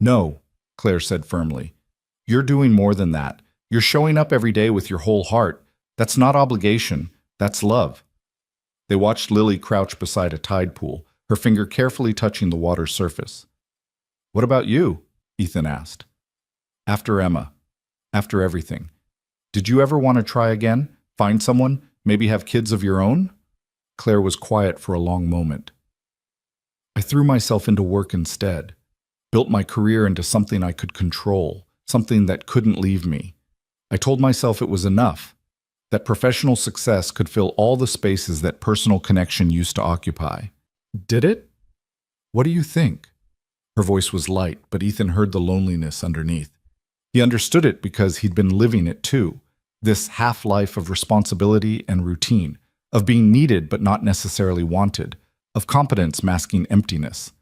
No, Claire said firmly. You're doing more than that. You're showing up every day with your whole heart. That's not obligation, that's love. They watched Lily crouch beside a tide pool, her finger carefully touching the water's surface. What about you? Ethan asked. After Emma. After everything. Did you ever want to try again? Find someone? Maybe have kids of your own? Claire was quiet for a long moment. I threw myself into work instead. Built my career into something I could control, something that couldn't leave me. I told myself it was enough, that professional success could fill all the spaces that personal connection used to occupy. Did it? What do you think? Her voice was light, but Ethan heard the loneliness underneath. He understood it because he'd been living it too, this half-life of responsibility and routine, of being needed but not necessarily wanted, of competence masking emptiness.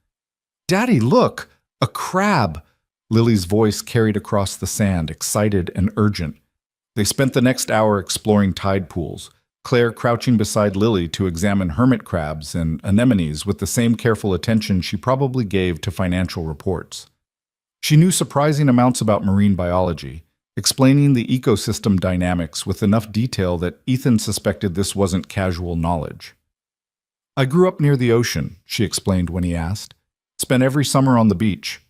Daddy, look! A crab! Lily's voice carried across the sand, excited and urgent. They spent the next hour exploring tide pools, Claire crouching beside Lily to examine hermit crabs and anemones with the same careful attention she probably gave to financial reports. She knew surprising amounts about marine biology, explaining the ecosystem dynamics with enough detail that Ethan suspected this wasn't casual knowledge. I grew up near the ocean, she explained when he asked. Spent every summer on the beach.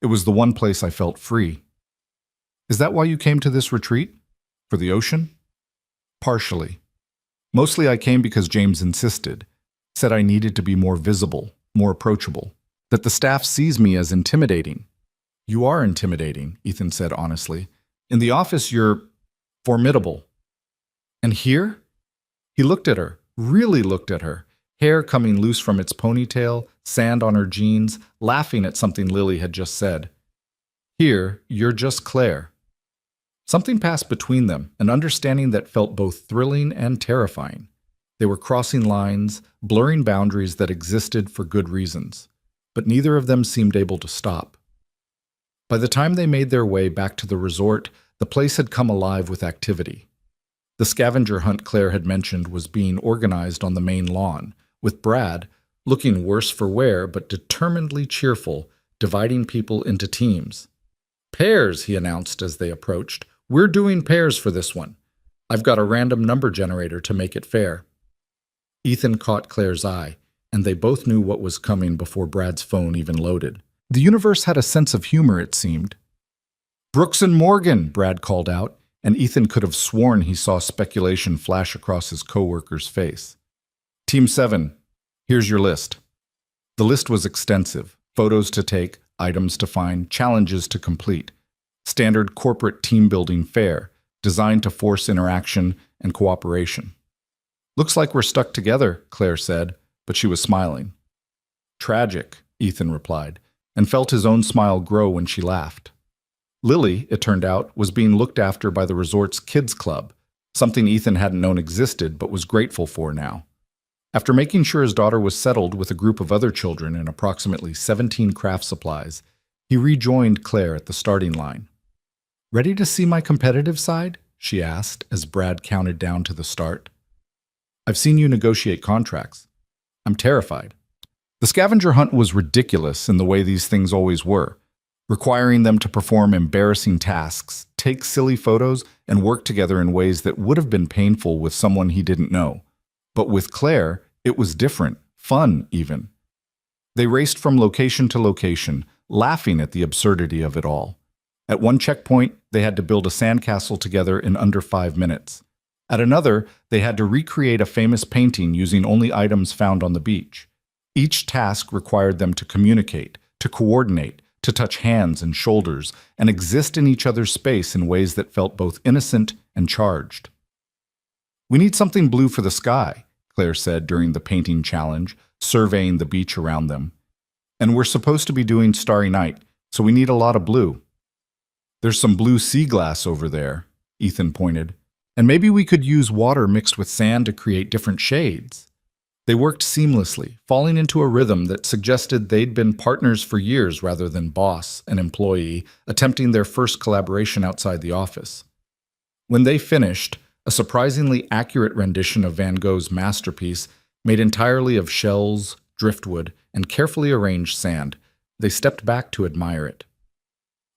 It was the one place I felt free. Is that why you came to this retreat? For the ocean? Partially. Mostly I came because James insisted, said I needed to be more visible, more approachable, that the staff sees me as intimidating. You are intimidating, Ethan said honestly. In the office, you're formidable. And here? He looked at her, really looked at her, hair coming loose from its ponytail, sand on her jeans, laughing at something Lily had just said. Here, you're just Claire. Something passed between them, an understanding that felt both thrilling and terrifying. They were crossing lines, blurring boundaries that existed for good reasons, but neither of them seemed able to stop. By the time they made their way back to the resort, the place had come alive with activity. The scavenger hunt Claire had mentioned was being organized on the main lawn, with Brad, looking worse for wear but determinedly cheerful, dividing people into teams. "Pairs," he announced as they approached. "We're doing pairs for this one. I've got a random number generator to make it fair." Ethan caught Claire's eye, and they both knew what was coming before Brad's phone even loaded. The universe had a sense of humor, it seemed. "Brooks and Morgan," Brad called out, and Ethan could have sworn he saw speculation flash across his coworker's face. "Team 7, here's your list." The list was extensive. Photos to take, items to find, challenges to complete. Standard corporate team-building fare, designed to force interaction and cooperation. "Looks like we're stuck together," Claire said, but she was smiling. "Tragic," Ethan replied, and felt his own smile grow when she laughed. Lily, it turned out, was being looked after by the resort's kids club, something Ethan hadn't known existed but was grateful for now. After making sure his daughter was settled with a group of other children and approximately 17 craft supplies, he rejoined Claire at the starting line. "Ready to see my competitive side?" she asked as Brad counted down to the start. "I've seen you negotiate contracts. I'm terrified." The scavenger hunt was ridiculous in the way these things always were, requiring them to perform embarrassing tasks, take silly photos, and work together in ways that would have been painful with someone he didn't know. But with Claire, it was different, fun even. They raced from location to location, laughing at the absurdity of it all. At one checkpoint, they had to build a sandcastle together in under 5 minutes. At another, they had to recreate a famous painting using only items found on the beach. Each task required them to communicate, to coordinate, to touch hands and shoulders, and exist in each other's space in ways that felt both innocent and charged. "We need something blue for the sky," Claire said during the painting challenge, surveying the beach around them. "And we're supposed to be doing Starry Night, so we need a lot of blue." "There's some blue sea glass over there," Ethan pointed. "And maybe we could use water mixed with sand to create different shades." They worked seamlessly, falling into a rhythm that suggested they'd been partners for years rather than boss and employee, attempting their first collaboration outside the office. When they finished, a surprisingly accurate rendition of Van Gogh's masterpiece, made entirely of shells, driftwood, and carefully arranged sand, they stepped back to admire it.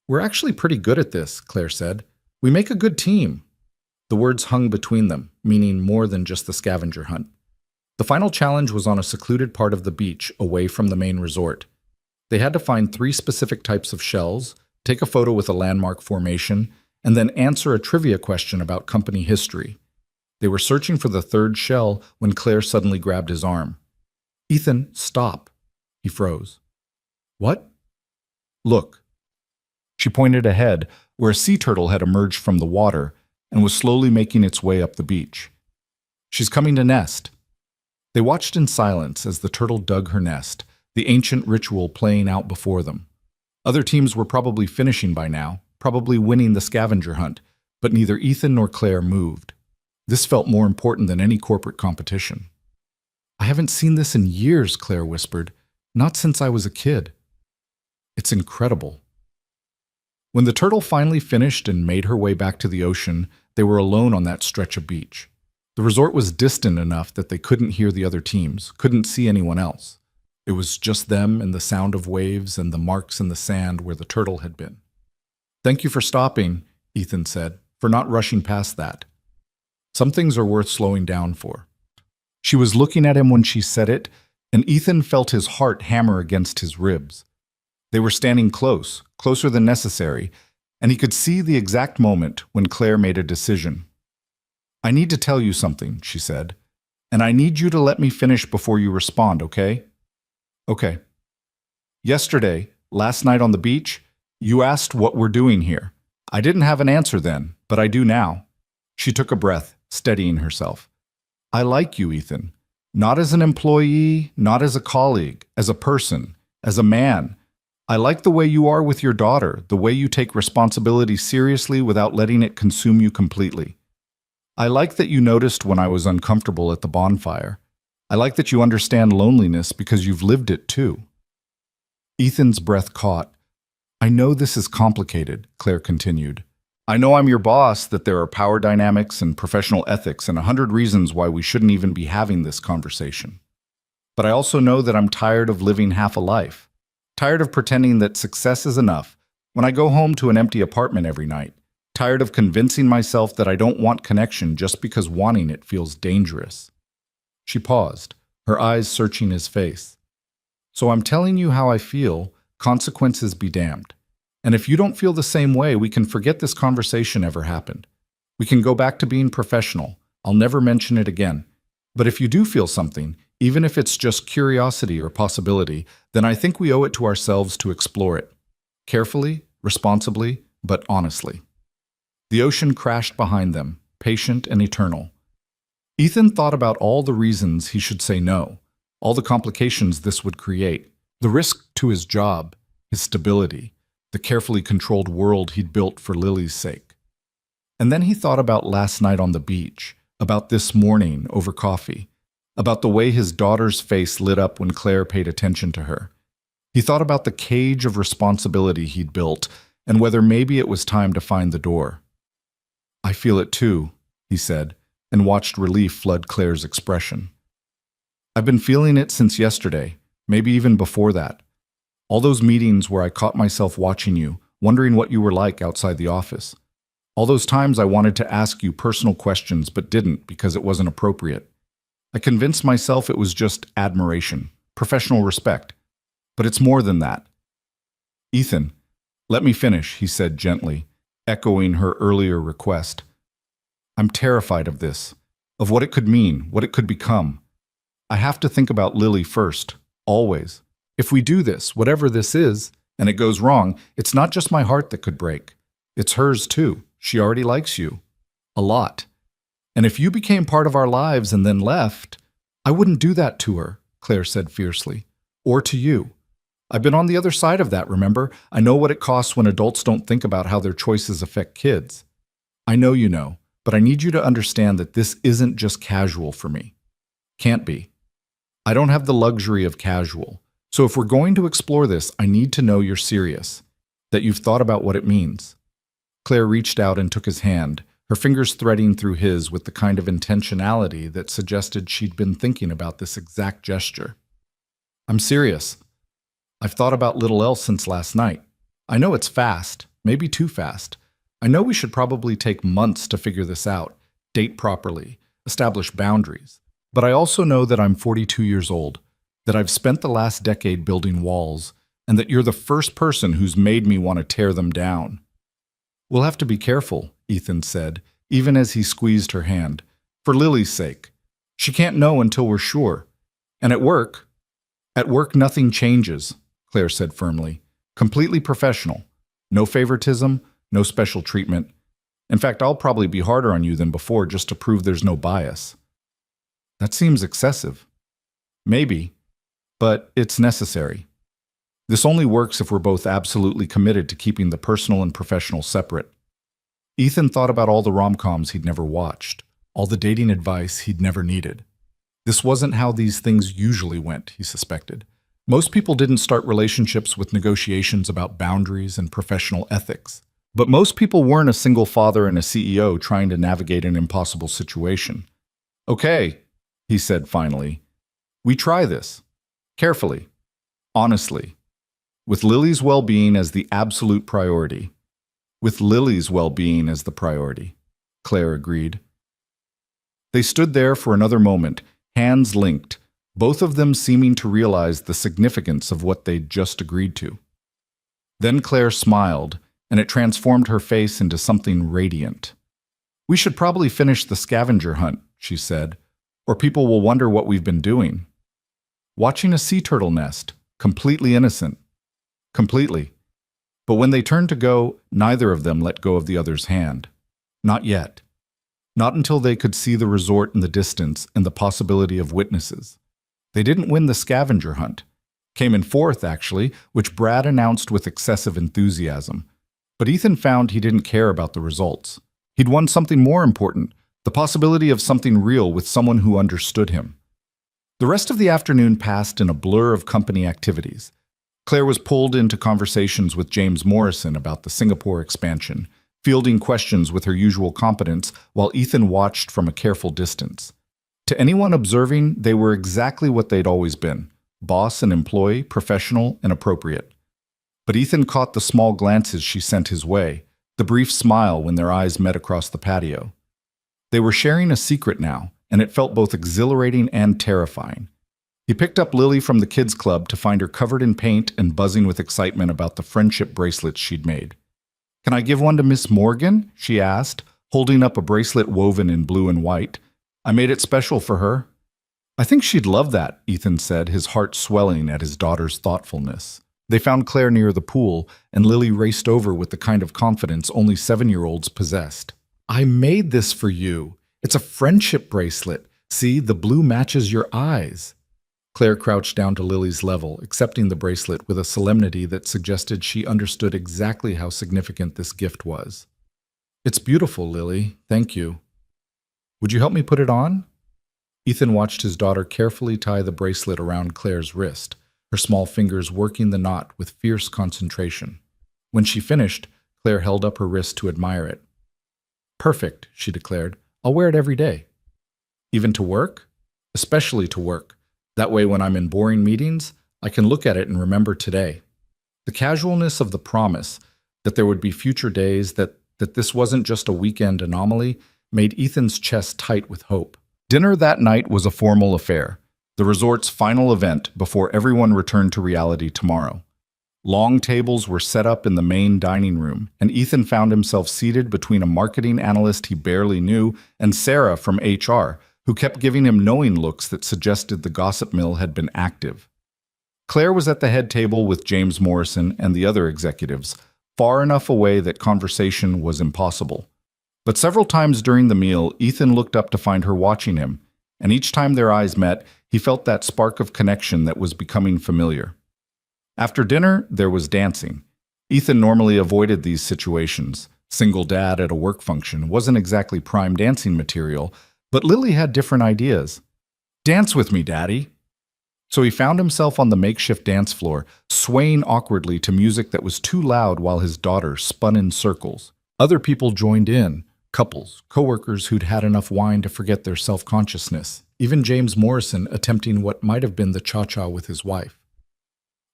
"We're actually pretty good at this," Claire said. "We make a good team." The words hung between them, meaning more than just the scavenger hunt. The final challenge was on a secluded part of the beach, away from the main resort. They had to find 3 specific types of shells, take a photo with a landmark formation, and then answer a trivia question about company history. They were searching for the 3rd shell when Claire suddenly grabbed his arm. "Ethan, stop." He froze. "What?" "Look." She pointed ahead, where a sea turtle had emerged from the water and was slowly making its way up the beach. "She's coming to nest." They watched in silence as the turtle dug her nest, the ancient ritual playing out before them. Other teams were probably finishing by now, probably winning the scavenger hunt, but neither Ethan nor Claire moved. This felt more important than any corporate competition. "I haven't seen this in years," Claire whispered. "Not since I was a kid." "It's incredible." When the turtle finally finished and made her way back to the ocean, they were alone on that stretch of beach. The resort was distant enough that they couldn't hear the other teams, couldn't see anyone else. It was just them and the sound of waves and the marks in the sand where the turtle had been. "Thank you for stopping," Ethan said, "for not rushing past that. Some things are worth slowing down for." She was looking at him when she said it, and Ethan felt his heart hammer against his ribs. They were standing close, closer than necessary, and he could see the exact moment when Claire made a decision. "I need to tell you something," she said, "and I need you to let me finish before you respond, okay?" "Okay." "Yesterday, last night on the beach, you asked what we're doing here. I didn't have an answer then, but I do now." She took a breath, steadying herself. "I like you, Ethan. Not as an employee, not as a colleague, as a person, as a man. I like the way you are with your daughter, the way you take responsibility seriously without letting it consume you completely." I like that you noticed when I was uncomfortable at the bonfire. I like that you understand loneliness because you've lived it too. Ethan's breath caught. I know this is complicated, Claire continued. I know I'm your boss, that there are power dynamics and professional ethics and 100 reasons why we shouldn't even be having this conversation. But I also know that I'm tired of living half a life. Tired of pretending that success is enough when I go home to an empty apartment every night. Tired of convincing myself that I don't want connection just because wanting it feels dangerous. She paused, her eyes searching his face. So I'm telling you how I feel, consequences be damned. And if you don't feel the same way, we can forget this conversation ever happened. We can go back to being professional. I'll never mention it again. But if you do feel something, even if it's just curiosity or possibility, then I think we owe it to ourselves to explore it. Carefully, responsibly, but honestly. The ocean crashed behind them, patient and eternal. Ethan thought about all the reasons he should say no, all the complications this would create, the risk to his job, his stability, the carefully controlled world he'd built for Lily's sake. And then he thought about last night on the beach, about this morning over coffee, about the way his daughter's face lit up when Claire paid attention to her. He thought about the cage of responsibility he'd built and whether maybe it was time to find the door. I feel it too, he said, and watched relief flood Claire's expression. I've been feeling it since yesterday, maybe even before that. All those meetings where I caught myself watching you, wondering what you were like outside the office. All those times I wanted to ask you personal questions but didn't because it wasn't appropriate. I convinced myself it was just admiration, professional respect. But it's more than that. Ethan, let me finish, he said gently, echoing her earlier request. I'm terrified of this, of what it could mean, what it could become. I have to think about Lily first, always. If we do this, whatever this is, and it goes wrong, it's not just my heart that could break. It's hers too. She already likes you. A lot. And if you became part of our lives and then left, I wouldn't do that to her, Claire said fiercely. Or to you. I've been on the other side of that, remember? I know what it costs when adults don't think about how their choices affect kids. I know you know, but I need you to understand that this isn't just casual for me. Can't be. I don't have the luxury of casual. So if we're going to explore this, I need to know you're serious, that you've thought about what it means. Claire reached out and took his hand, her fingers threading through his with the kind of intentionality that suggested she'd been thinking about this exact gesture. I'm serious. I've thought about little else since last night. I know it's fast, maybe too fast. I know we should probably take months to figure this out, date properly, establish boundaries. But I also know that I'm 42 years old, that I've spent the last decade building walls, and that you're the first person who's made me want to tear them down. We'll have to be careful, Ethan said, even as he squeezed her hand, for Lily's sake. She can't know until we're sure. And at work nothing changes, Claire said firmly. Completely professional. No favoritism, no special treatment. In fact, I'll probably be harder on you than before just to prove there's no bias. That seems excessive. Maybe, but it's necessary. This only works if we're both absolutely committed to keeping the personal and professional separate. Ethan thought about all the rom-coms he'd never watched, all the dating advice he'd never needed. This wasn't how these things usually went, he suspected. Most people didn't start relationships with negotiations about boundaries and professional ethics. But most people weren't a single father and a CEO trying to navigate an impossible situation. Okay, he said finally. We try this. Carefully. Honestly. With Lily's well-being as the absolute priority. With Lily's well-being as the priority, Claire agreed. They stood there for another moment, hands linked, both of them seeming to realize the significance of what they'd just agreed to. Then Claire smiled, and it transformed her face into something radiant. We should probably finish the scavenger hunt, she said, or people will wonder what we've been doing. Watching a sea turtle nest, completely innocent. Completely. But when they turned to go, neither of them let go of the other's hand. Not yet. Not until they could see the resort in the distance and the possibility of witnesses. They didn't win the scavenger hunt. Came in fourth, actually, which Brad announced with excessive enthusiasm. But Ethan found he didn't care about the results. He'd won something more important, the possibility of something real with someone who understood him. The rest of the afternoon passed in a blur of company activities. Claire was pulled into conversations with James Morrison about the Singapore expansion, fielding questions with her usual competence while Ethan watched from a careful distance. To anyone observing, they were exactly what they'd always been: boss and employee, professional and appropriate. But Ethan caught the small glances she sent his way, the brief smile when their eyes met across the patio. They were sharing a secret now, and it felt both exhilarating and terrifying. He picked up Lily from the kids' club to find her covered in paint and buzzing with excitement about the friendship bracelets she'd made. "Can I give one to Miss Morgan?" she asked, holding up a bracelet woven in blue and white. "I made it special for her." "I think she'd love that," Ethan said, his heart swelling at his daughter's thoughtfulness. They found Claire near the pool, and Lily raced over with the kind of confidence only 7-year-olds possessed. "I made this for you. It's a friendship bracelet. See, the blue matches your eyes." Claire crouched down to Lily's level, accepting the bracelet with a solemnity that suggested she understood exactly how significant this gift was. "It's beautiful, Lily. Thank you. Would you help me put it on?" Ethan watched his daughter carefully tie the bracelet around Claire's wrist, her small fingers working the knot with fierce concentration. When she finished, Claire held up her wrist to admire it. "Perfect," she declared. "I'll wear it every day." "Even to work?" "Especially to work. That way when I'm in boring meetings, I can look at it and remember today." The casualness of the promise that there would be future days, that this wasn't just a weekend anomaly, made Ethan's chest tight with hope. Dinner that night was a formal affair, the resort's final event before everyone returned to reality tomorrow. Long tables were set up in the main dining room, and Ethan found himself seated between a marketing analyst he barely knew and Sarah from HR, who kept giving him knowing looks that suggested the gossip mill had been active. Claire was at the head table with James Morrison and the other executives, far enough away that conversation was impossible. But several times during the meal, Ethan looked up to find her watching him, and each time their eyes met, he felt that spark of connection that was becoming familiar. After dinner, there was dancing. Ethan normally avoided these situations. Single dad at a work function wasn't exactly prime dancing material, but Lily had different ideas. "Dance with me, Daddy." So he found himself on the makeshift dance floor, swaying awkwardly to music that was too loud while his daughter spun in circles. Other people joined in, couples, coworkers who'd had enough wine to forget their self-consciousness, even James Morrison attempting what might have been the cha-cha with his wife.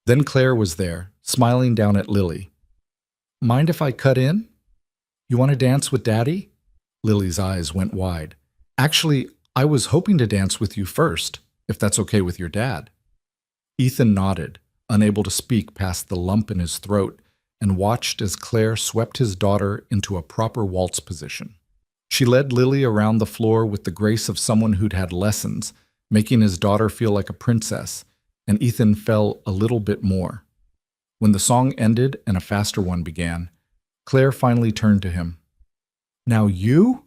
Then Claire was there, smiling down at Lily. "Mind if I cut in? You want to dance with Daddy?" Lily's eyes went wide. "Actually, I was hoping to dance with you first, if that's okay with your dad." Ethan nodded, unable to speak past the lump in his throat, and watched as Claire swept his daughter into a proper waltz position. She led Lily around the floor with the grace of someone who'd had lessons, making his daughter feel like a princess, and Ethan fell a little bit more. When the song ended and a faster one began, Claire finally turned to him. "Now you?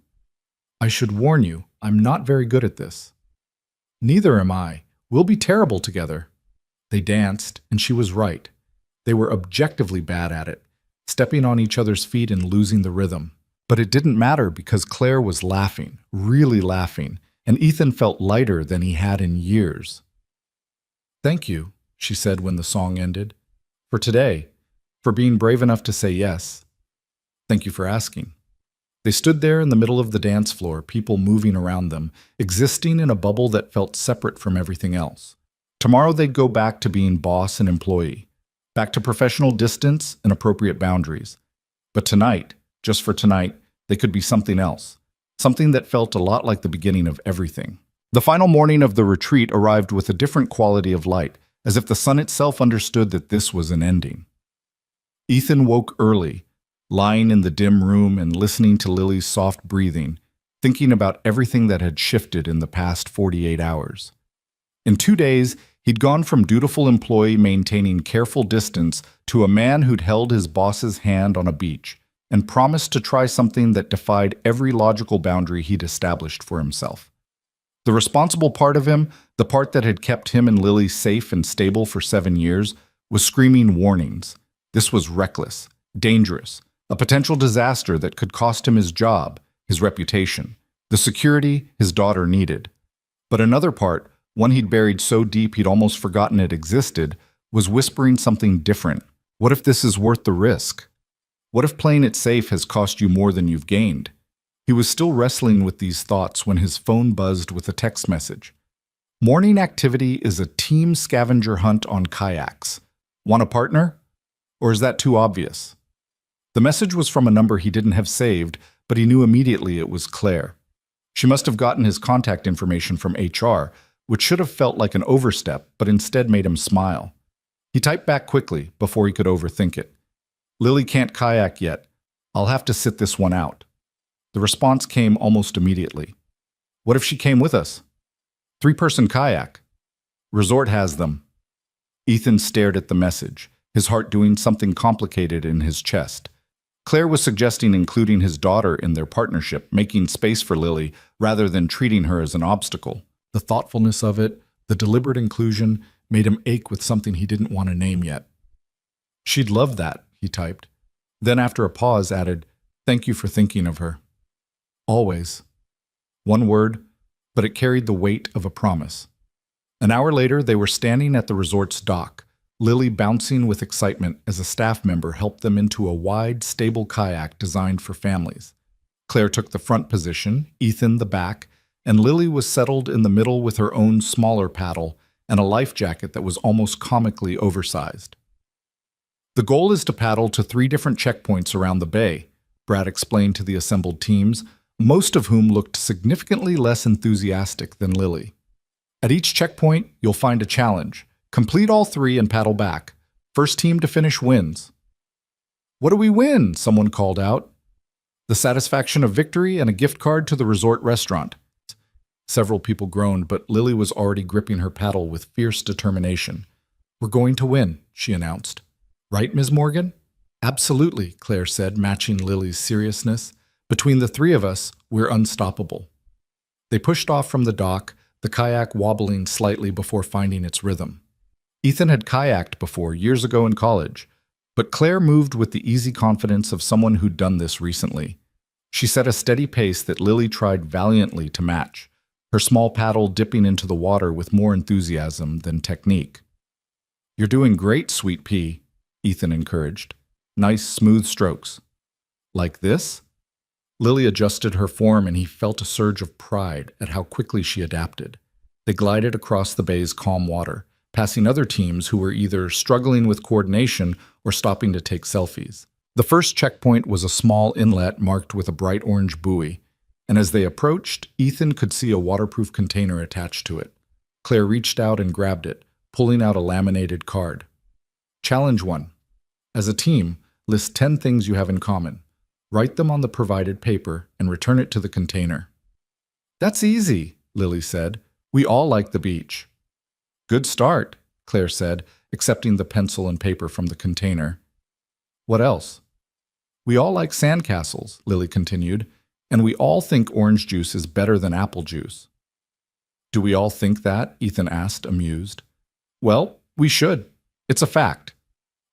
I should warn you, I'm not very good at this." "Neither am I. We'll be terrible together." They danced, and she was right. They were objectively bad at it, stepping on each other's feet and losing the rhythm. But it didn't matter because Claire was laughing, really laughing, and Ethan felt lighter than he had in years. "Thank you," she said when the song ended. "For today, for being brave enough to say yes. Thank you for asking." They stood there in the middle of the dance floor, people moving around them, existing in a bubble that felt separate from everything else. Tomorrow they'd go back to being boss and employee, back to professional distance and appropriate boundaries. But tonight, just for tonight, they could be something else, something that felt a lot like the beginning of everything. The final morning of the retreat arrived with a different quality of light, as if the sun itself understood that this was an ending. Ethan woke early, lying in the dim room and listening to Lily's soft breathing, thinking about everything that had shifted in the past 48 hours. In 2 days, he'd gone from dutiful employee maintaining careful distance to a man who'd held his boss's hand on a beach and promised to try something that defied every logical boundary he'd established for himself. The responsible part of him, the part that had kept him and Lily safe and stable for 7 years, was screaming warnings. This was reckless, dangerous, a potential disaster that could cost him his job, his reputation, the security his daughter needed. But another part, one he'd buried so deep he'd almost forgotten it existed, was whispering something different. What if this is worth the risk? What if playing it safe has cost you more than you've gained? He was still wrestling with these thoughts when his phone buzzed with a text message. Morning activity is a team scavenger hunt on kayaks. Want a partner? Or is that too obvious? The message was from a number he didn't have saved, but he knew immediately it was Claire. She must have gotten his contact information from HR, which should have felt like an overstep, but instead made him smile. He typed back quickly before he could overthink it. Lily can't kayak yet. I'll have to sit this one out. The response came almost immediately. What if she came with us? 3-person kayak. Resort has them. Ethan stared at the message, his heart doing something complicated in his chest. Claire was suggesting including his daughter in their partnership, making space for Lily rather than treating her as an obstacle. The thoughtfulness of it, the deliberate inclusion, made him ache with something he didn't want to name yet. She'd love that, he typed. Then after a pause added, thank you for thinking of her. Always. One word, but it carried the weight of a promise. An hour later, they were standing at the resort's dock, Lily bouncing with excitement as a staff member helped them into a wide, stable kayak designed for families. Claire took the front position, Ethan the back, and Lily was settled in the middle with her own smaller paddle and a life jacket that was almost comically oversized. The goal is to paddle to 3 different checkpoints around the bay, Brad explained to the assembled teams, most of whom looked significantly less enthusiastic than Lily. At each checkpoint, you'll find a challenge. Complete all 3 and paddle back. First team to finish wins. What do we win? Someone called out. The satisfaction of victory and a gift card to the resort restaurant. Several people groaned, but Lily was already gripping her paddle with fierce determination. We're going to win, she announced. Right, Ms. Morgan? Absolutely, Claire said, matching Lily's seriousness. Between the 3 of us, we're unstoppable. They pushed off from the dock, the kayak wobbling slightly before finding its rhythm. Ethan had kayaked before, years ago in college, but Claire moved with the easy confidence of someone who'd done this recently. She set a steady pace that Lily tried valiantly to match, her small paddle dipping into the water with more enthusiasm than technique. You're doing great, sweet pea, Ethan encouraged. Nice, smooth strokes. Like this? Lily adjusted her form and he felt a surge of pride at how quickly she adapted. They glided across the bay's calm water, passing other teams who were either struggling with coordination or stopping to take selfies. The first checkpoint was a small inlet marked with a bright orange buoy, and as they approached, Ethan could see a waterproof container attached to it. Claire reached out and grabbed it, pulling out a laminated card. Challenge 1. As a team, list 10 things you have in common. Write them on the provided paper and return it to the container. That's easy, Lily said. We all like the beach. Good start, Claire said, accepting the pencil and paper from the container. What else? We all like sandcastles, Lily continued, and we all think orange juice is better than apple juice. Do we all think that? Ethan asked, amused. Well, we should. It's a fact.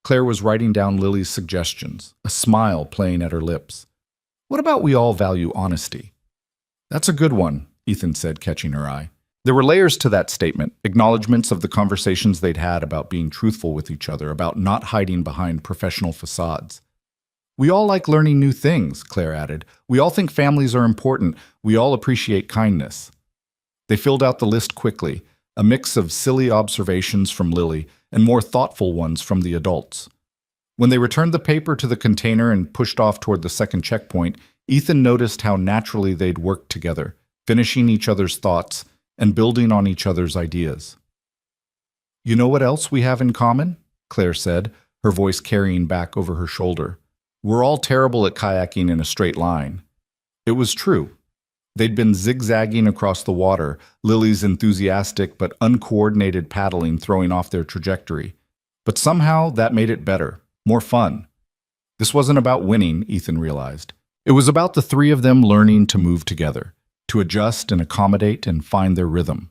Claire was writing down Lily's suggestions, a smile playing at her lips. What about we all value honesty? That's a good one, Ethan said, catching her eye. There were layers to that statement, acknowledgments of the conversations they'd had about being truthful with each other, about not hiding behind professional facades. We all like learning new things, Claire added. We all think families are important. We all appreciate kindness. They filled out the list quickly, a mix of silly observations from Lily and more thoughtful ones from the adults. When they returned the paper to the container and pushed off toward the second checkpoint, Ethan noticed how naturally they'd worked together, finishing each other's thoughts and building on each other's ideas. You know what else we have in common? Claire said, her voice carrying back over her shoulder. We're all terrible at kayaking in a straight line. It was true. They'd been zigzagging across the water, Lily's enthusiastic but uncoordinated paddling throwing off their trajectory. But somehow that made it better, more fun. This wasn't about winning, Ethan realized. It was about the 3 of them learning to move together, to adjust and accommodate and find their rhythm.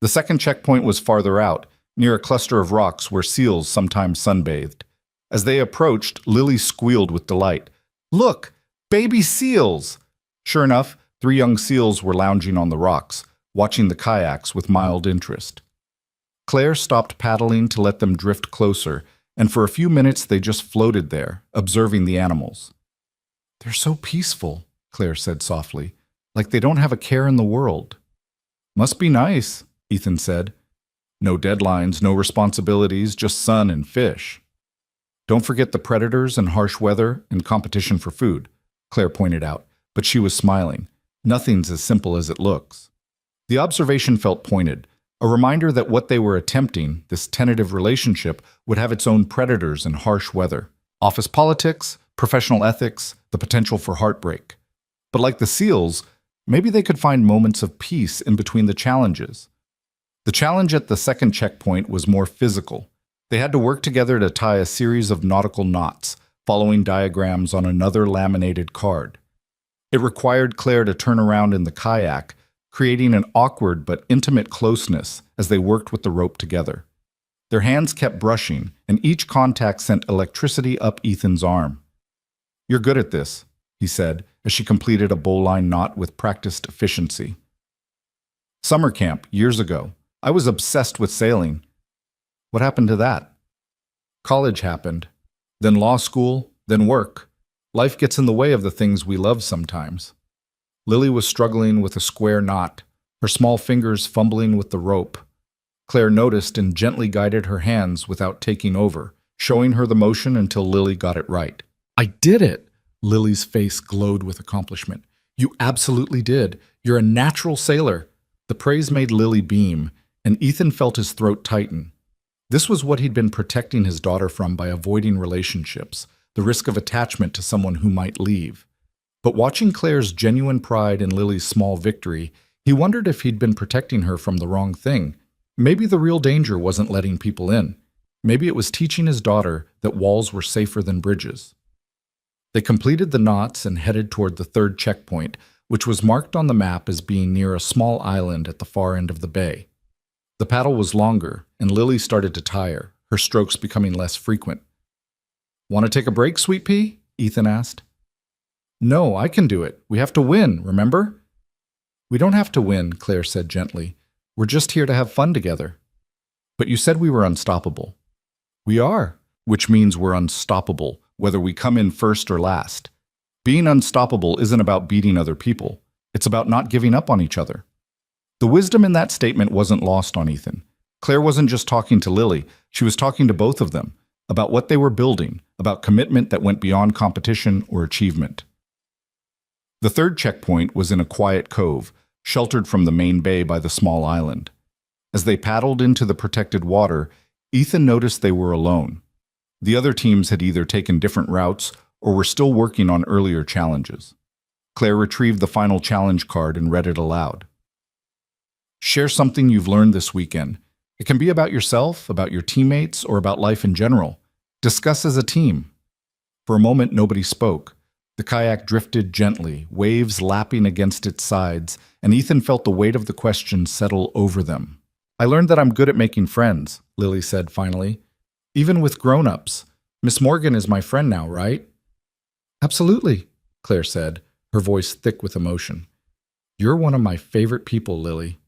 The second checkpoint was farther out, near a cluster of rocks where seals sometimes sunbathed. As they approached, Lily squealed with delight. Look, baby seals! Sure enough, 3 young seals were lounging on the rocks, watching the kayaks with mild interest. Claire stopped paddling to let them drift closer, and for a few minutes they just floated there, observing the animals. "They're so peaceful," Claire said softly, "like they don't have a care in the world." "Must be nice," Ethan said. "No deadlines, no responsibilities, just sun and fish." "Don't forget the predators and harsh weather and competition for food," Claire pointed out, but she was smiling. "Nothing's as simple as it looks." The observation felt pointed, a reminder that what they were attempting, this tentative relationship, would have its own predators and harsh weather. Office politics, professional ethics, the potential for heartbreak. But like the seals, maybe they could find moments of peace in between the challenges. The challenge at the second checkpoint was more physical. They had to work together to tie a series of nautical knots, following diagrams on another laminated card. It required Claire to turn around in the kayak, creating an awkward but intimate closeness as they worked with the rope together. Their hands kept brushing, and each contact sent electricity up Ethan's arm. "You're good at this," he said, as she completed a bowline knot with practiced efficiency. "Summer camp, years ago. I was obsessed with sailing." "What happened to that?" "College happened. Then law school, then work. Life gets in the way of the things we love sometimes." Lily was struggling with a square knot, her small fingers fumbling with the rope. Claire noticed and gently guided her hands without taking over, showing her the motion until Lily got it right. "I did it!" Lily's face glowed with accomplishment. "You absolutely did. You're a natural sailor." The praise made Lily beam, and Ethan felt his throat tighten. This was what he'd been protecting his daughter from by avoiding relationships, the risk of attachment to someone who might leave. But watching Claire's genuine pride in Lily's small victory, he wondered if he'd been protecting her from the wrong thing. Maybe the real danger wasn't letting people in. Maybe it was teaching his daughter that walls were safer than bridges. They completed the knots and headed toward the third checkpoint, which was marked on the map as being near a small island at the far end of the bay. The paddle was longer, and Lily started to tire, her strokes becoming less frequent. "Want to take a break, Sweet Pea?" Ethan asked. "No, I can do it. We have to win, remember?" "We don't have to win," Claire said gently. "We're just here to have fun together." "But you said we were unstoppable." "We are, which means we're unstoppable, whether we come in first or last. Being unstoppable isn't about beating other people. It's about not giving up on each other." The wisdom in that statement wasn't lost on Ethan. Claire wasn't just talking to Lily, she was talking to both of them, about what they were building, about commitment that went beyond competition or achievement. The third checkpoint was in a quiet cove, sheltered from the main bay by the small island. As they paddled into the protected water, Ethan noticed they were alone. The other teams had either taken different routes or were still working on earlier challenges. Claire retrieved the final challenge card and read it aloud. "Share something you've learned this weekend. It can be about yourself, about your teammates, or about life in general. Discuss as a team." For a moment, nobody spoke. The kayak drifted gently, waves lapping against its sides, and Ethan felt the weight of the question settle over them. "I learned that I'm good at making friends," Lily said finally. "Even with grown-ups. Miss Morgan is my friend now, right?" "Absolutely," Claire said, her voice thick with emotion. "You're one of my favorite people, Lily."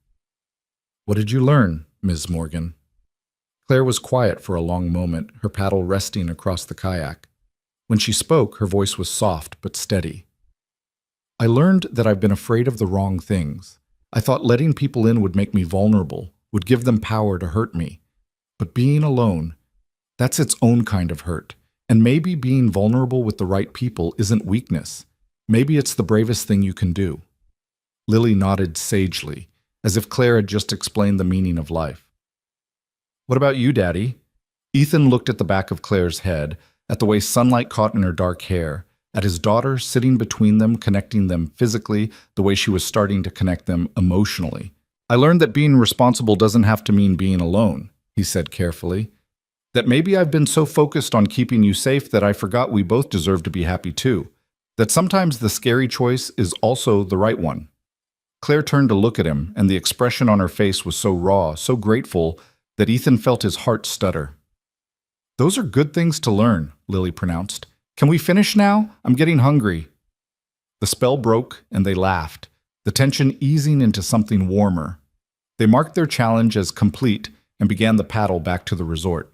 "What did you learn, Ms. Morgan?" Claire was quiet for a long moment, her paddle resting across the kayak. When she spoke, her voice was soft but steady. "I learned that I've been afraid of the wrong things. I thought letting people in would make me vulnerable, would give them power to hurt me. But being alone, that's its own kind of hurt. And maybe being vulnerable with the right people isn't weakness. Maybe it's the bravest thing you can do." Lily nodded sagely, as if Claire had just explained the meaning of life. "What about you, Daddy?" Ethan looked at the back of Claire's head, at the way sunlight caught in her dark hair, at his daughter sitting between them, connecting them physically, the way she was starting to connect them emotionally. "I learned that being responsible doesn't have to mean being alone," he said carefully. "That maybe I've been so focused on keeping you safe that I forgot we both deserve to be happy too. That sometimes the scary choice is also the right one." Claire turned to look at him, and the expression on her face was so raw, so grateful, that Ethan felt his heart stutter. "Those are good things to learn," Lily pronounced. "Can we finish now? I'm getting hungry." The spell broke, and they laughed, the tension easing into something warmer. They marked their challenge as complete and began the paddle back to the resort.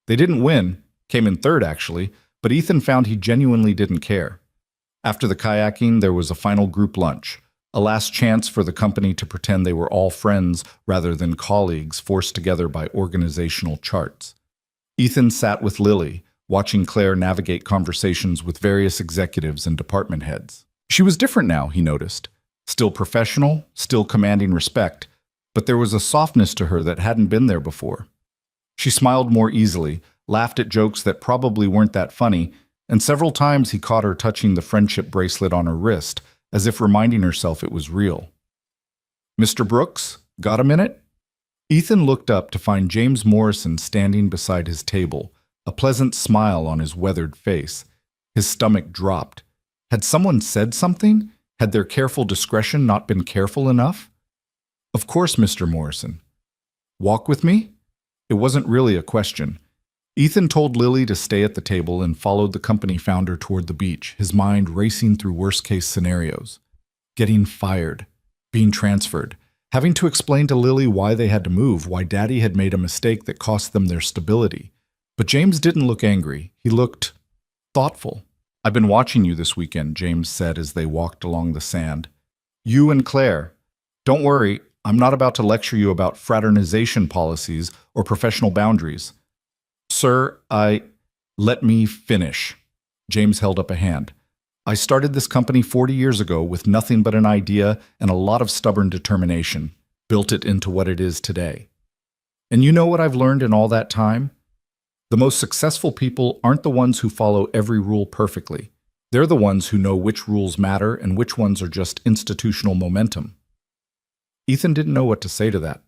They didn't win, came in third actually, but Ethan found he genuinely didn't care. After the kayaking, there was a final group lunch, a last chance for the company to pretend they were all friends rather than colleagues forced together by organizational charts. Ethan sat with Lily, watching Claire navigate conversations with various executives and department heads. She was different now, he noticed. Still professional, still commanding respect, but there was a softness to her that hadn't been there before. She smiled more easily, laughed at jokes that probably weren't that funny, and several times he caught her touching the friendship bracelet on her wrist, as if reminding herself it was real. "Mr. Brooks, got a minute?" Ethan looked up to find James Morrison standing beside his table, a pleasant smile on his weathered face. His stomach dropped. Had someone said something? Had their careful discretion not been careful enough? "Of course, Mr. Morrison." "Walk with me?" It wasn't really a question. Ethan told Lily to stay at the table and followed the company founder toward the beach, his mind racing through worst-case scenarios. Getting fired, being transferred, having to explain to Lily why they had to move, why Daddy had made a mistake that cost them their stability. But James didn't look angry. He looked thoughtful. "I've been watching you this weekend," James said as they walked along the sand. "You and Claire. Don't worry, I'm not about to lecture you about fraternization policies or professional boundaries. Sir, Let me finish." James held up a hand. "I started this company 40 years ago with nothing but an idea and a lot of stubborn determination, built it into what it is today. And you know what I've learned in all that time? The most successful people aren't the ones who follow every rule perfectly. They're the ones who know which rules matter and which ones are just institutional momentum." Ethan didn't know what to say to that.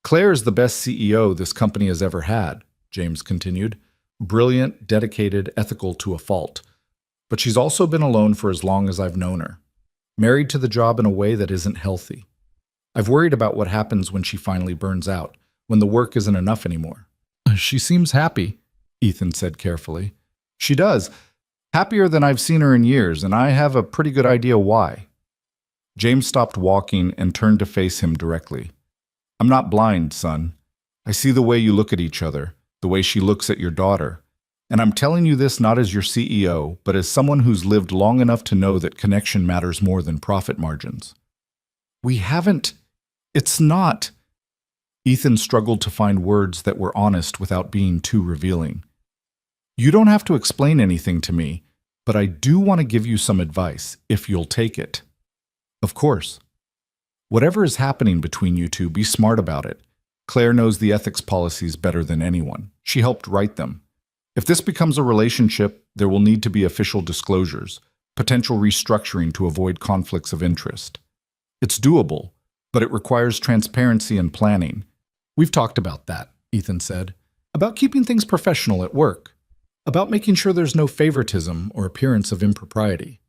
"Claire is the best CEO this company has ever had," James continued. "Brilliant, dedicated, ethical to a fault. But she's also been alone for as long as I've known her. Married to the job in a way that isn't healthy. I've worried about what happens when she finally burns out, when the work isn't enough anymore." "She seems happy," Ethan said carefully. "She does. Happier than I've seen her in years, and I have a pretty good idea why." James stopped walking and turned to face him directly. "I'm not blind, son. I see the way you look at each other, the way she looks at your daughter. And I'm telling you this not as your CEO, but as someone who's lived long enough to know that connection matters more than profit margins." "We haven't. It's not." Ethan struggled to find words that were honest without being too revealing. "You don't have to explain anything to me, but I do want to give you some advice, if you'll take it." "Of course." "Whatever is happening between you two, be smart about it. Claire knows the ethics policies better than anyone. She helped write them. If this becomes a relationship, there will need to be official disclosures, potential restructuring to avoid conflicts of interest. It's doable, but it requires transparency and planning." "We've talked about that," Ethan said. "About keeping things professional at work. About making sure there's no favoritism or appearance of impropriety."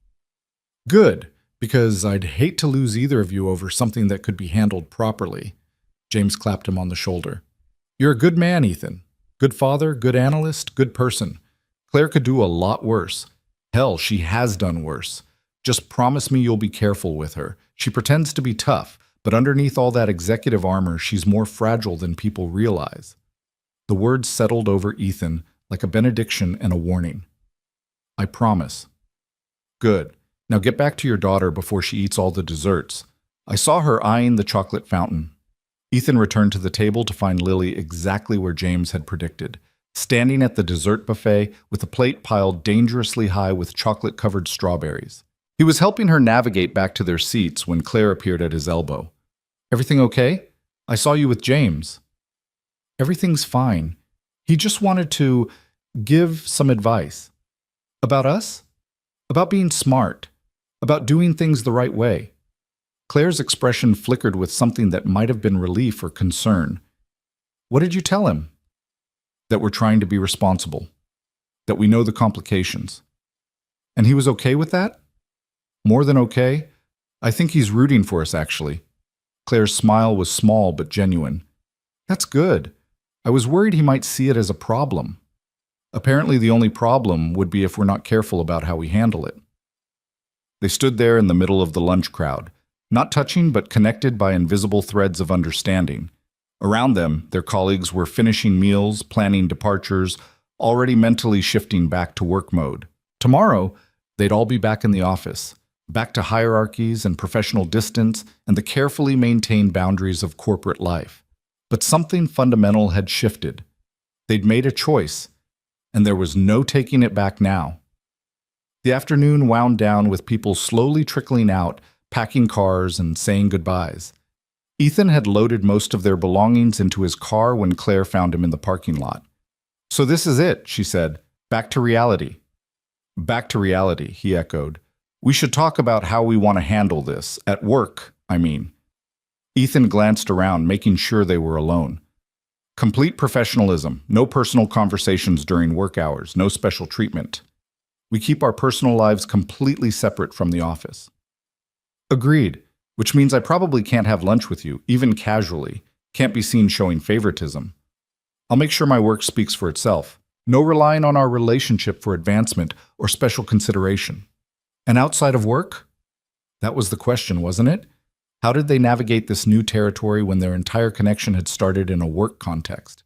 "Good, because I'd hate to lose either of you over something that could be handled properly." James clapped him on the shoulder. "You're a good man, Ethan. Good father, good analyst, good person. Claire could do a lot worse. Hell, she has done worse. Just promise me you'll be careful with her. She pretends to be tough, but underneath all that executive armor, she's more fragile than people realize." The words settled over Ethan like a benediction and a warning. "I promise." "Good. Now get back to your daughter before she eats all the desserts. I saw her eyeing the chocolate fountain." Ethan returned to the table to find Lily exactly where James had predicted, standing at the dessert buffet with a plate piled dangerously high with chocolate-covered strawberries. He was helping her navigate back to their seats when Claire appeared at his elbow. "Everything okay? I saw you with James." "Everything's fine. He just wanted to give some advice." "About us?" "About being smart. About doing things the right way." Claire's expression flickered with something that might have been relief or concern. "What did you tell him?" "That we're trying to be responsible. That we know the complications." "And he was okay with that?" "More than okay. I think he's rooting for us, actually." Claire's smile was small but genuine. "That's good. I was worried he might see it as a problem. Apparently the only problem would be if we're not careful about how we handle it." They stood there in the middle of the lunch crowd, not touching but connected by invisible threads of understanding. Around them, their colleagues were finishing meals, planning departures, already mentally shifting back to work mode. Tomorrow, they'd all be back in the office, back to hierarchies and professional distance and the carefully maintained boundaries of corporate life. But something fundamental had shifted. They'd made a choice, and there was no taking it back now. The afternoon wound down with people slowly trickling out, packing cars and saying goodbyes. Ethan had loaded most of their belongings into his car when Claire found him in the parking lot. "So this is it," she said. "Back to reality." "Back to reality," he echoed. "We should talk about how we want to handle this. At work, I mean." Ethan glanced around, making sure they were alone. "Complete professionalism. No personal conversations during work hours. No special treatment. We keep our personal lives completely separate from the office." "Agreed. Which means I probably can't have lunch with you, even casually. Can't be seen showing favoritism. I'll make sure my work speaks for itself. No relying on our relationship for advancement or special consideration." And outside of work? That was the question, wasn't it? How did they navigate this new territory when their entire connection had started in a work context?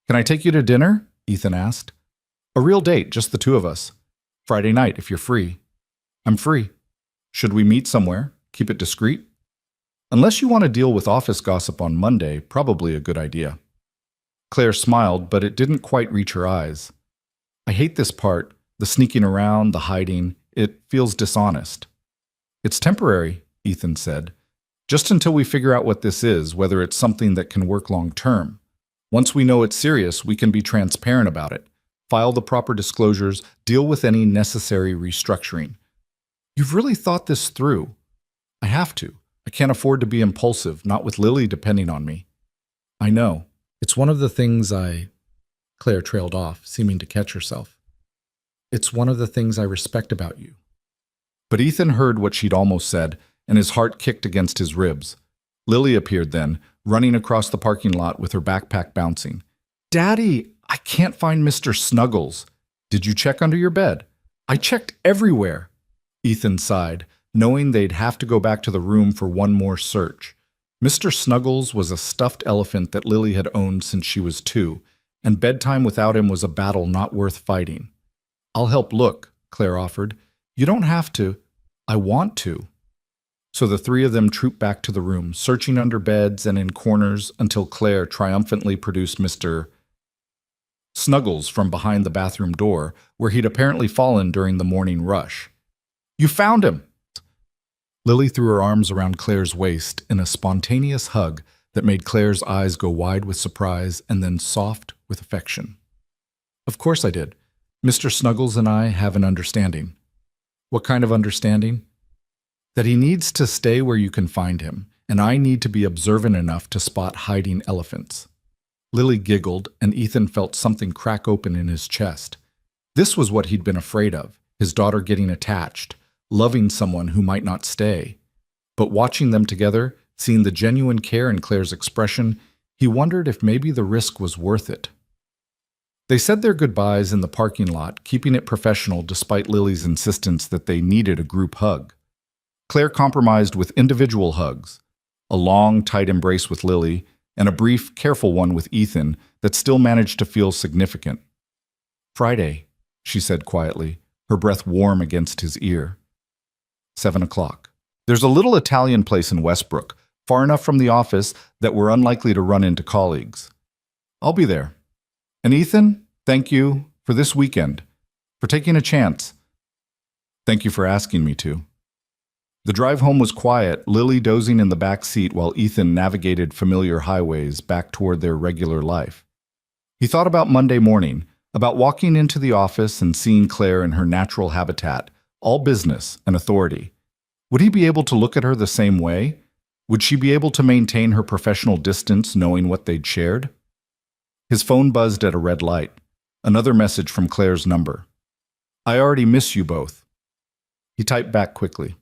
"Can I take you to dinner?" Ethan asked. "A real date, just the two of us. Friday night, if you're free." "I'm free." "Should we meet somewhere? Keep it discreet?" "Unless you want to deal with office gossip on Monday, probably a good idea." Claire smiled, but it didn't quite reach her eyes. "I hate this part, the sneaking around, the hiding. It feels dishonest." "It's temporary," Ethan said. "Just until we figure out what this is, whether it's something that can work long term. Once we know it's serious, we can be transparent about it, file the proper disclosures, deal with any necessary restructuring." "You've really thought this through." "I have to. I can't afford to be impulsive, not with Lily depending on me." "I know. It's one of the things Claire trailed off, seeming to catch herself. "It's one of the things I respect about you." But Ethan heard what she'd almost said, and his heart kicked against his ribs. Lily appeared then, running across the parking lot with her backpack bouncing. "Daddy, I can't find Mr. Snuggles." "Did you check under your bed?" "I checked everywhere." Ethan sighed, knowing they'd have to go back to the room for one more search. Mr. Snuggles was a stuffed elephant that Lily had owned since she was 2, and bedtime without him was a battle not worth fighting. "I'll help look," Claire offered. "You don't have to." "I want to." So the three of them trooped back to the room, searching under beds and in corners until Claire triumphantly produced Mr. Snuggles from behind the bathroom door, where he'd apparently fallen during the morning rush. "You found him!" Lily threw her arms around Claire's waist in a spontaneous hug that made Claire's eyes go wide with surprise and then soft with affection. "Of course I did. Mr. Snuggles and I have an understanding." "What kind of understanding?" "That he needs to stay where you can find him, and I need to be observant enough to spot hiding elephants." Lily giggled, and Ethan felt something crack open in his chest. This was what he'd been afraid of, his daughter getting attached, loving someone who might not stay. But watching them together, seeing the genuine care in Claire's expression, he wondered if maybe the risk was worth it. They said their goodbyes in the parking lot, keeping it professional despite Lily's insistence that they needed a group hug. Claire compromised with individual hugs, a long, tight embrace with Lily, and a brief, careful one with Ethan that still managed to feel significant. "Friday," she said quietly, her breath warm against his ear. 7 o'clock. "There's a little Italian place in Westbrook, far enough from the office that we're unlikely to run into colleagues. I'll be there. And Ethan, thank you for this weekend, for taking a chance." "Thank you for asking me to." The drive home was quiet, Lily dozing in the back seat while Ethan navigated familiar highways back toward their regular life. He thought about Monday morning, about walking into the office and seeing Claire in her natural habitat, all business and authority. Would he be able to look at her the same way? Would she be able to maintain her professional distance knowing what they'd shared? His phone buzzed at a red light. Another message from Claire's number. "I already miss you both." He typed back quickly.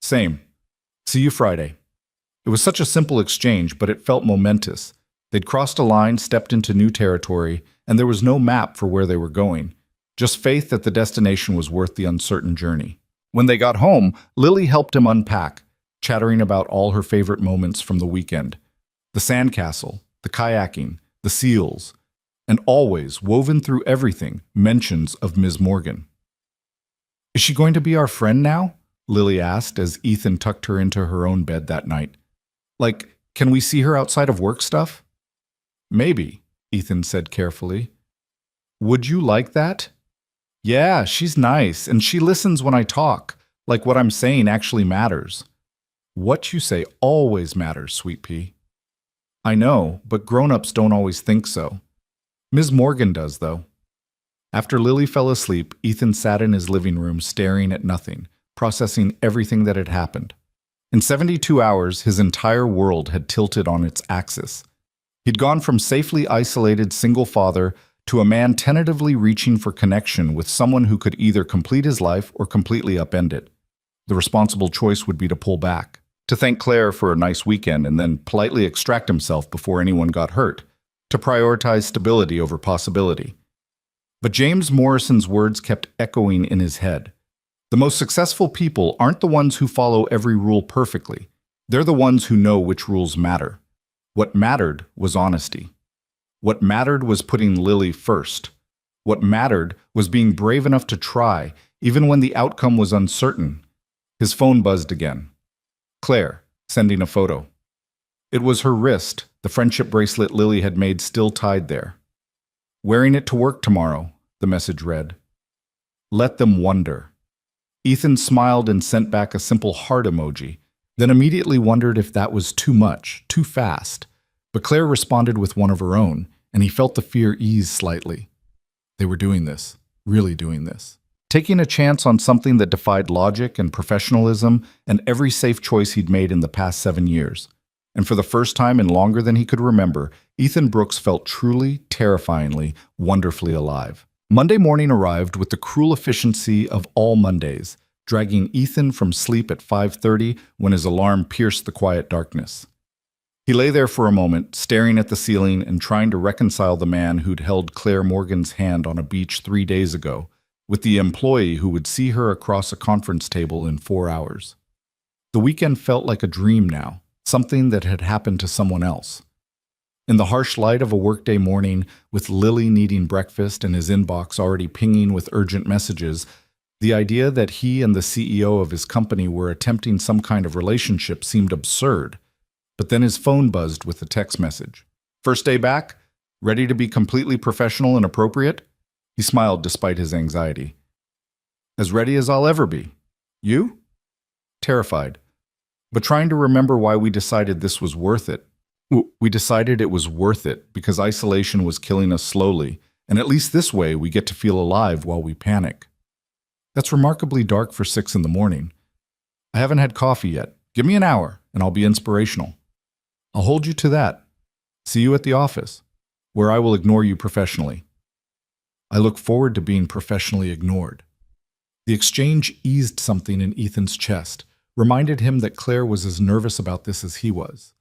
"Same. See you Friday." It was such a simple exchange, but it felt momentous. They'd crossed a line, stepped into new territory, and there was no map for where they were going. Just faith that the destination was worth the uncertain journey. When they got home, Lily helped him unpack. chattering about all her favorite moments from the weekend. The sandcastle, the kayaking, the seals, and always, woven through everything, mentions of Ms. Morgan. "Is she going to be our friend now?" Lily asked as Ethan tucked her into her own bed that night. "Like, can we see her outside of work stuff?" "Maybe," Ethan said carefully. "Would you like that?" "Yeah, she's nice, and she listens when I talk, like what I'm saying actually matters." "What you say always matters, Sweet Pea." "I know, but grown-ups don't always think so. Ms. Morgan does, though." After Lily fell asleep, Ethan sat in his living room staring at nothing, processing everything that had happened. In 72 hours, his entire world had tilted on its axis. He'd gone from safely isolated single father to a man tentatively reaching for connection with someone who could either complete his life or completely upend it. The responsible choice would be to pull back, to thank Claire for a nice weekend and then politely extract himself before anyone got hurt, to prioritize stability over possibility. But James Morrison's words kept echoing in his head. The most successful people aren't the ones who follow every rule perfectly. They're the ones who know which rules matter. What mattered was honesty. What mattered was putting Lily first. What mattered was being brave enough to try, even when the outcome was uncertain. His phone buzzed again. Claire, sending a photo. It was her wrist, the friendship bracelet Lily had made still tied there. "Wearing it to work tomorrow," the message read. "Let them wonder." Ethan smiled and sent back a simple heart emoji, then immediately wondered if that was too much, too fast. But Claire responded with one of her own, and he felt the fear ease slightly. They were doing this, really doing this. Taking a chance on something that defied logic and professionalism and every safe choice he'd made in the past 7 years. And for the first time in longer than he could remember, Ethan Brooks felt truly, terrifyingly, wonderfully alive. Monday morning arrived with the cruel efficiency of all Mondays, dragging Ethan from sleep at 5:30 when his alarm pierced the quiet darkness. He lay there for a moment, staring at the ceiling and trying to reconcile the man who'd held Claire Morgan's hand on a beach 3 days ago with the employee who would see her across a conference table in 4 hours. The weekend felt like a dream now, something that had happened to someone else. In the harsh light of a workday morning, with Lily needing breakfast and his inbox already pinging with urgent messages, the idea that he and the CEO of his company were attempting some kind of relationship seemed absurd. But then his phone buzzed with a text message. "First day back? Ready to be completely professional and appropriate?" He smiled despite his anxiety. "As ready as I'll ever be. You?" Terrified, but trying to remember why we decided this was worth it. We decided it was worth it because isolation was killing us slowly, and at least this way we get to feel alive while we panic. That's remarkably dark for 6 in the morning. "I haven't had coffee yet. Give me an hour, and I'll be inspirational." "I'll hold you to that. See you at the office, where I will ignore you professionally." "I look forward to being professionally ignored." The exchange eased something in Ethan's chest, reminded him that Claire was as nervous about this as he was.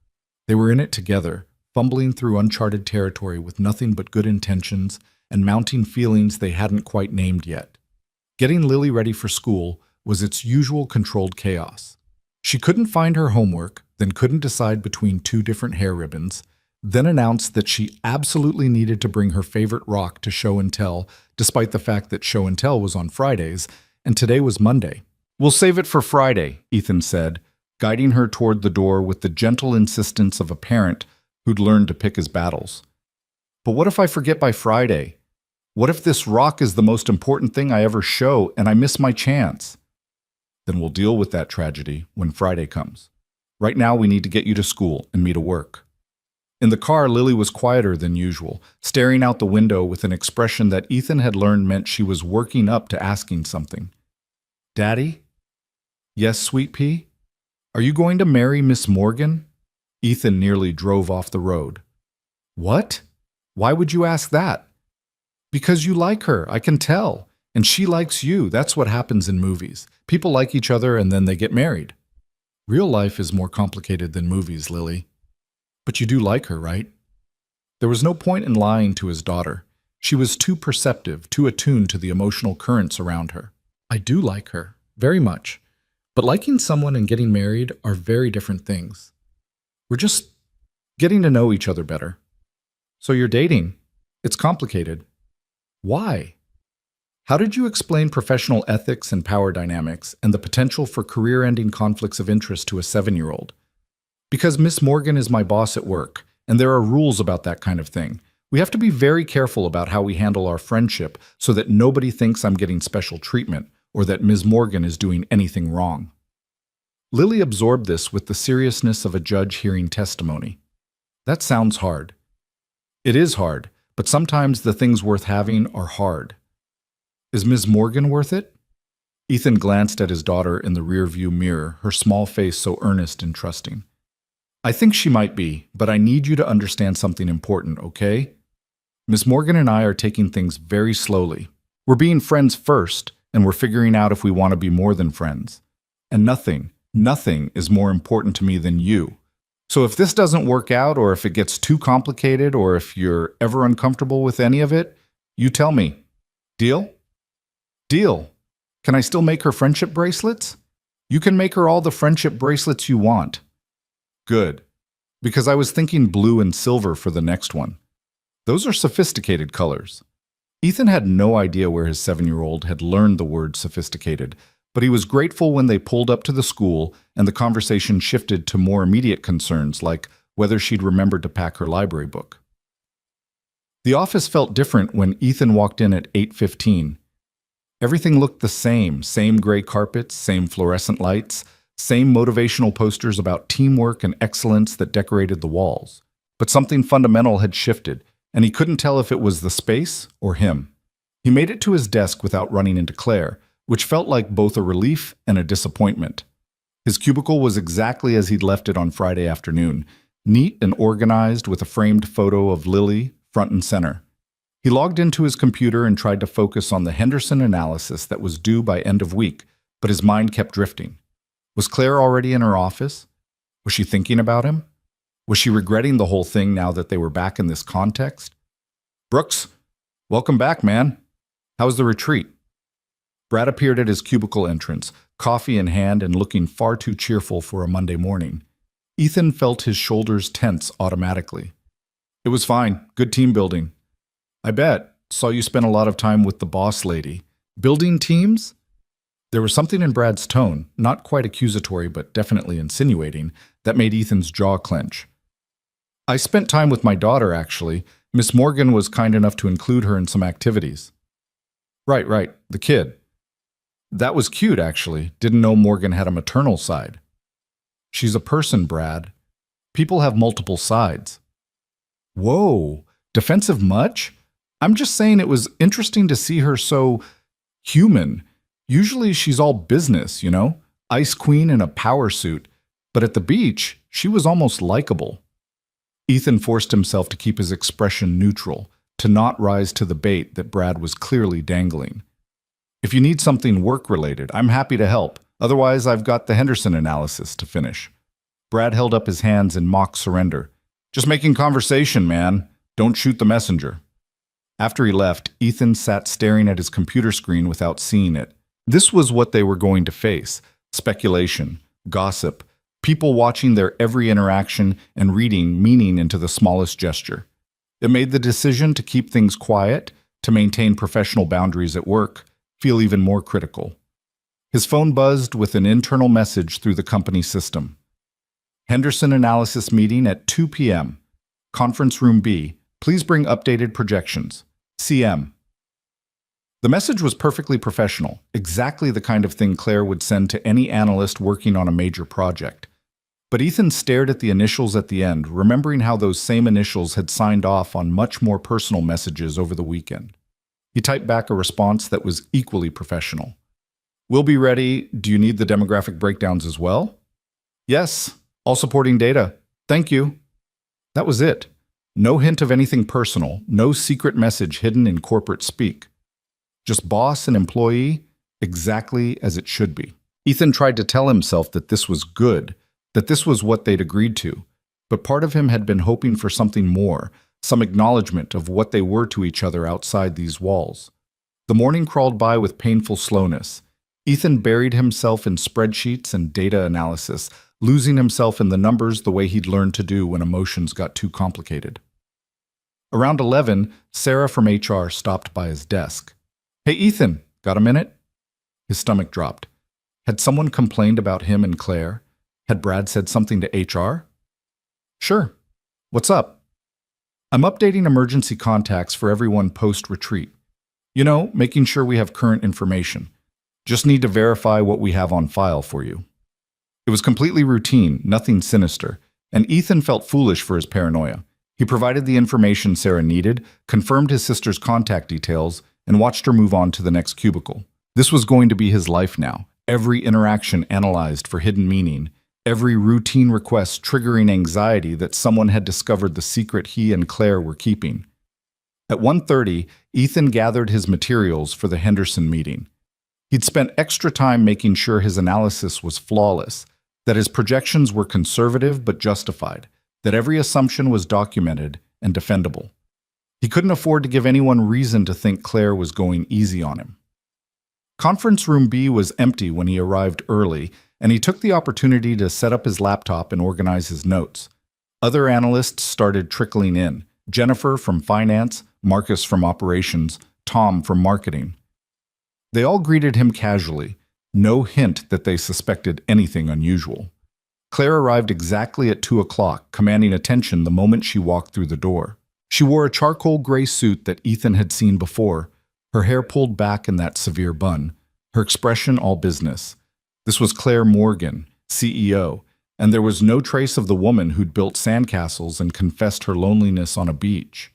They were in it together, fumbling through uncharted territory with nothing but good intentions and mounting feelings they hadn't quite named yet. Getting Lily ready for school was its usual controlled chaos. She couldn't find her homework, then couldn't decide between 2 different hair ribbons, then announced that she absolutely needed to bring her favorite rock to show and tell, despite the fact that show and tell was on Fridays, and today was Monday. "We'll save it for Friday," Ethan said, guiding her toward the door with the gentle insistence of a parent who'd learned to pick his battles. "But what if I forget by Friday? What if this rock is the most important thing I ever show and I miss my chance?" "Then we'll deal with that tragedy when Friday comes. Right now we need to get you to school and me to work." In the car, Lily was quieter than usual, staring out the window with an expression that Ethan had learned meant she was working up to asking something. "Daddy?" "Yes, Sweet Pea? Are you going to marry Miss Morgan?" Ethan nearly drove off the road. "What? Why would you ask that?" "Because you like her, I can tell. And she likes you. That's what happens in movies. People like each other and then they get married." "Real life is more complicated than movies, Lily." "But you do like her, right?" There was no point in lying to his daughter. She was too perceptive, too attuned to the emotional currents around her. "I do like her, very much. But liking someone and getting married are very different things. We're just getting to know each other better. So you're dating. It's complicated. Why? How did you explain professional ethics and power dynamics and the potential for career-ending conflicts of interest to a 7-year-old? Because Miss Morgan is my boss at work, and there are rules about that kind of thing. We have to be very careful about how we handle our friendship so that nobody thinks I'm getting special treatment or that Ms. Morgan is doing anything wrong. Lily absorbed this with the seriousness of a judge hearing testimony. That sounds hard. It is hard, but sometimes the things worth having are hard. Is Ms. Morgan worth it? Ethan glanced at his daughter in the rearview mirror, her small face so earnest and trusting. I think she might be, but I need you to understand something important, okay? Ms. Morgan and I are taking things very slowly. We're being friends first, and we're figuring out if we want to be more than friends. And nothing is more important to me than you. So if this doesn't work out, or if it gets too complicated, or if you're ever uncomfortable with any of it, you tell me. Deal? Deal. Can I still make her friendship bracelets? You can make her all the friendship bracelets you want. Good. Because I was thinking blue and silver for the next one. Those are sophisticated colors. Ethan had no idea where his 7-year-old had learned the word sophisticated, but he was grateful when they pulled up to the school and the conversation shifted to more immediate concerns like whether she'd remembered to pack her library book. The office felt different when Ethan walked in at 8:15. Everything looked the same gray carpets, same fluorescent lights, same motivational posters about teamwork and excellence that decorated the walls. But something fundamental had shifted, and he couldn't tell if it was the space or him. He made it to his desk without running into Claire, which felt like both a relief and a disappointment. His cubicle was exactly as he'd left it on Friday afternoon, neat and organized with a framed photo of Lily front and center. He logged into his computer and tried to focus on the Henderson analysis that was due by end of week, but his mind kept drifting. Was Claire already in her office? Was she thinking about him? Was she regretting the whole thing now that they were back in this context? Brooks, welcome back, man. How's the retreat? Brad appeared at his cubicle entrance, coffee in hand and looking far too cheerful for a Monday morning. Ethan felt his shoulders tense automatically. It was fine. Good team building. I bet. Saw you spent a lot of time with the boss lady. Building teams? There was something in Brad's tone, not quite accusatory but definitely insinuating, that made Ethan's jaw clench. I spent time with my daughter, actually. Miss Morgan was kind enough to include her in some activities. Right, the kid. That was cute, actually. Didn't know Morgan had a maternal side. She's a person, Brad. People have multiple sides. Whoa, defensive much? I'm just saying it was interesting to see her so human. Usually she's all business, you know? Ice queen in a power suit. But at the beach, she was almost likable. Ethan forced himself to keep his expression neutral, to not rise to the bait that Brad was clearly dangling. If you need something work-related, I'm happy to help. Otherwise, I've got the Henderson analysis to finish. Brad held up his hands in mock surrender. Just making conversation, man. Don't shoot the messenger. After he left, Ethan sat staring at his computer screen without seeing it. This was what they were going to face: speculation, gossip, people watching their every interaction and reading meaning into the smallest gesture. It made the decision to keep things quiet, to maintain professional boundaries at work, feel even more critical. His phone buzzed with an internal message through the company system. Henderson analysis meeting at 2 p.m. Conference room B. Please bring updated projections. CM. The message was perfectly professional, exactly the kind of thing Claire would send to any analyst working on a major project. But Ethan stared at the initials at the end, remembering how those same initials had signed off on much more personal messages over the weekend. He typed back a response that was equally professional. We'll be ready. Do you need the demographic breakdowns as well? Yes, all supporting data. Thank you. That was it. No hint of anything personal, no secret message hidden in corporate speak. Just boss and employee, exactly as it should be. Ethan tried to tell himself that this was good, that this was what they'd agreed to, but part of him had been hoping for something more, some acknowledgement of what they were to each other outside these walls. The morning crawled by with painful slowness. Ethan buried himself in spreadsheets and data analysis, losing himself in the numbers the way he'd learned to do when emotions got too complicated. Around 11, Sarah from HR stopped by his desk. "Hey, Ethan, got a minute?" His stomach dropped. Had someone complained about him and Claire? Had Brad said something to HR? "Sure. What's up?" "I'm updating emergency contacts for everyone post-retreat. You know, making sure we have current information. Just need to verify what we have on file for you." It was completely routine, nothing sinister, and Ethan felt foolish for his paranoia. He provided the information Sarah needed, confirmed his sister's contact details, and watched her move on to the next cubicle. This was going to be his life now, every interaction analyzed for hidden meaning, every routine request triggering anxiety that someone had discovered the secret he and Claire were keeping. At 1:30, Ethan gathered his materials for the Henderson meeting. He'd spent extra time making sure his analysis was flawless, that his projections were conservative but justified, that every assumption was documented and defendable. He couldn't afford to give anyone reason to think Claire was going easy on him. Conference room B was empty when he arrived early, and he took the opportunity to set up his laptop and organize his notes. Other analysts started trickling in: Jennifer from finance, Marcus from operations, Tom from marketing. They all greeted him casually, no hint that they suspected anything unusual. Claire arrived exactly at 2 o'clock, commanding attention the moment she walked through the door. She wore a charcoal gray suit that Ethan had seen before, her hair pulled back in that severe bun, her expression all business. This was Claire Morgan, CEO, and there was no trace of the woman who'd built sandcastles and confessed her loneliness on a beach.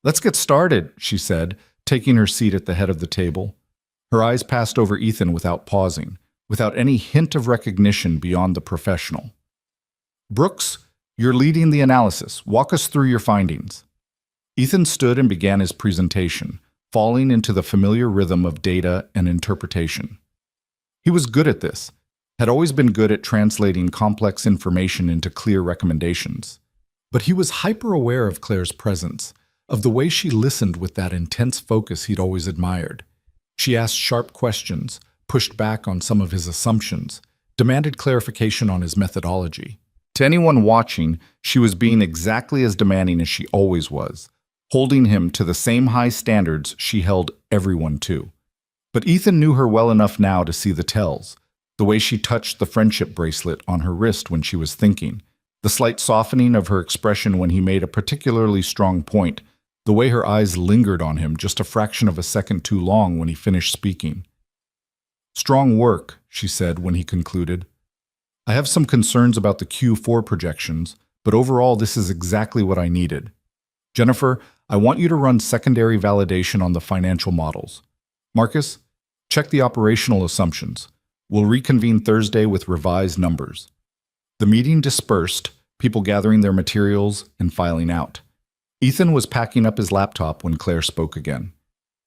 "Let's get started," she said, taking her seat at the head of the table. Her eyes passed over Ethan without pausing, without any hint of recognition beyond the professional. "Brooks, you're leading the analysis. Walk us through your findings." Ethan stood and began his presentation, falling into the familiar rhythm of data and interpretation. He was good at this, had always been good at translating complex information into clear recommendations. But he was hyper-aware of Claire's presence, of the way she listened with that intense focus he'd always admired. She asked sharp questions, pushed back on some of his assumptions, demanded clarification on his methodology. To anyone watching, she was being exactly as demanding as she always was, holding him to the same high standards she held everyone to. But Ethan knew her well enough now to see the tells, the way she touched the friendship bracelet on her wrist when she was thinking, the slight softening of her expression when he made a particularly strong point, the way her eyes lingered on him just a fraction of a second too long when he finished speaking. "Strong work," she said when he concluded. "I have some concerns about the Q4 projections, but overall this is exactly what I needed. Jennifer, I want you to run secondary validation on the financial models. Marcus, check the operational assumptions. We'll reconvene Thursday with revised numbers." The meeting dispersed, people gathering their materials and filing out. Ethan was packing up his laptop when Claire spoke again.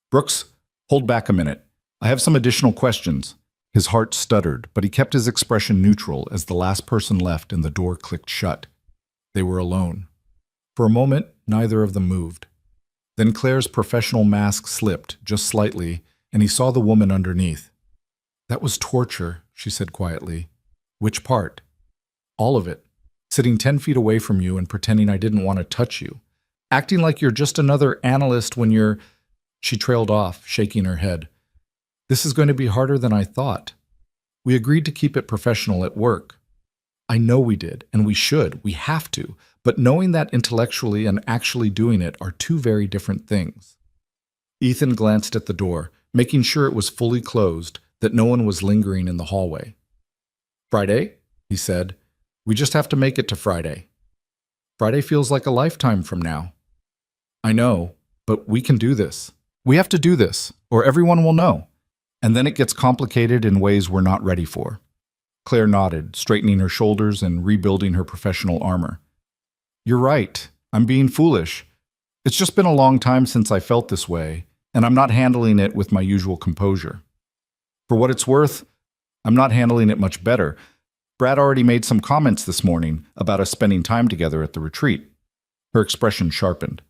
"Brooks, hold back a minute. I have some additional questions." His heart stuttered, but he kept his expression neutral as the last person left and the door clicked shut. They were alone. For a moment, neither of them moved. Then Claire's professional mask slipped, just slightly, and he saw the woman underneath. "That was torture," she said quietly. "Which part?" "All of it. Sitting 10 feet away from you and pretending I didn't want to touch you. Acting like you're just another analyst when you're—" She trailed off, shaking her head. "This is going to be harder than I thought. We agreed to keep it professional at work. I know we did, and we should. We have to. But knowing that intellectually and actually doing it are two very different things." Ethan glanced at the door, making sure it was fully closed, that no one was lingering in the hallway. "Friday?" he said. "We just have to make it to Friday." "Friday feels like a lifetime from now." "I know, but we can do this. We have to do this, or everyone will know. And then it gets complicated in ways we're not ready for." Claire nodded, straightening her shoulders and rebuilding her professional armor. "You're right. I'm being foolish. It's just been a long time since I felt this way, and I'm not handling it with my usual composure. For what it's worth, I'm not handling it much better. Brad already made some comments this morning about us spending time together at the retreat." Her expression sharpened.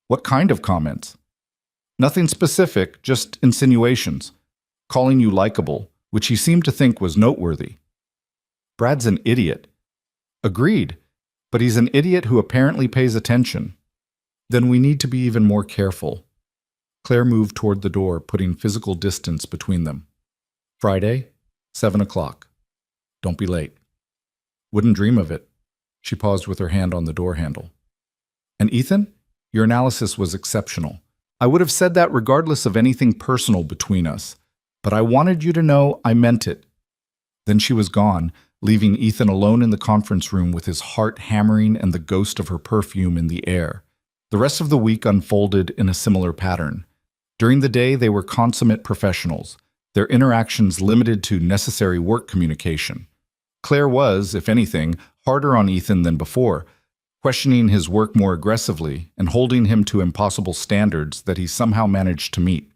"What kind of comments?" "Nothing specific, just insinuations. Calling you likable, which he seemed to think was noteworthy. Brad's an idiot. Agreed, but he's an idiot who apparently pays attention. Then we need to be even more careful. Claire moved toward the door, putting physical distance between them. Friday, 7 o'clock. Don't be late. Wouldn't dream of it. She paused with her hand on the door handle. And Ethan, your analysis was exceptional. I would have said that regardless of anything personal between us, but I wanted you to know I meant it. Then she was gone, leaving Ethan alone in the conference room with his heart hammering and the ghost of her perfume in the air. The rest of the week unfolded in a similar pattern. During the day, they were consummate professionals, their interactions limited to necessary work communication. Claire was, if anything, harder on Ethan than before, questioning his work more aggressively and holding him to impossible standards that he somehow managed to meet.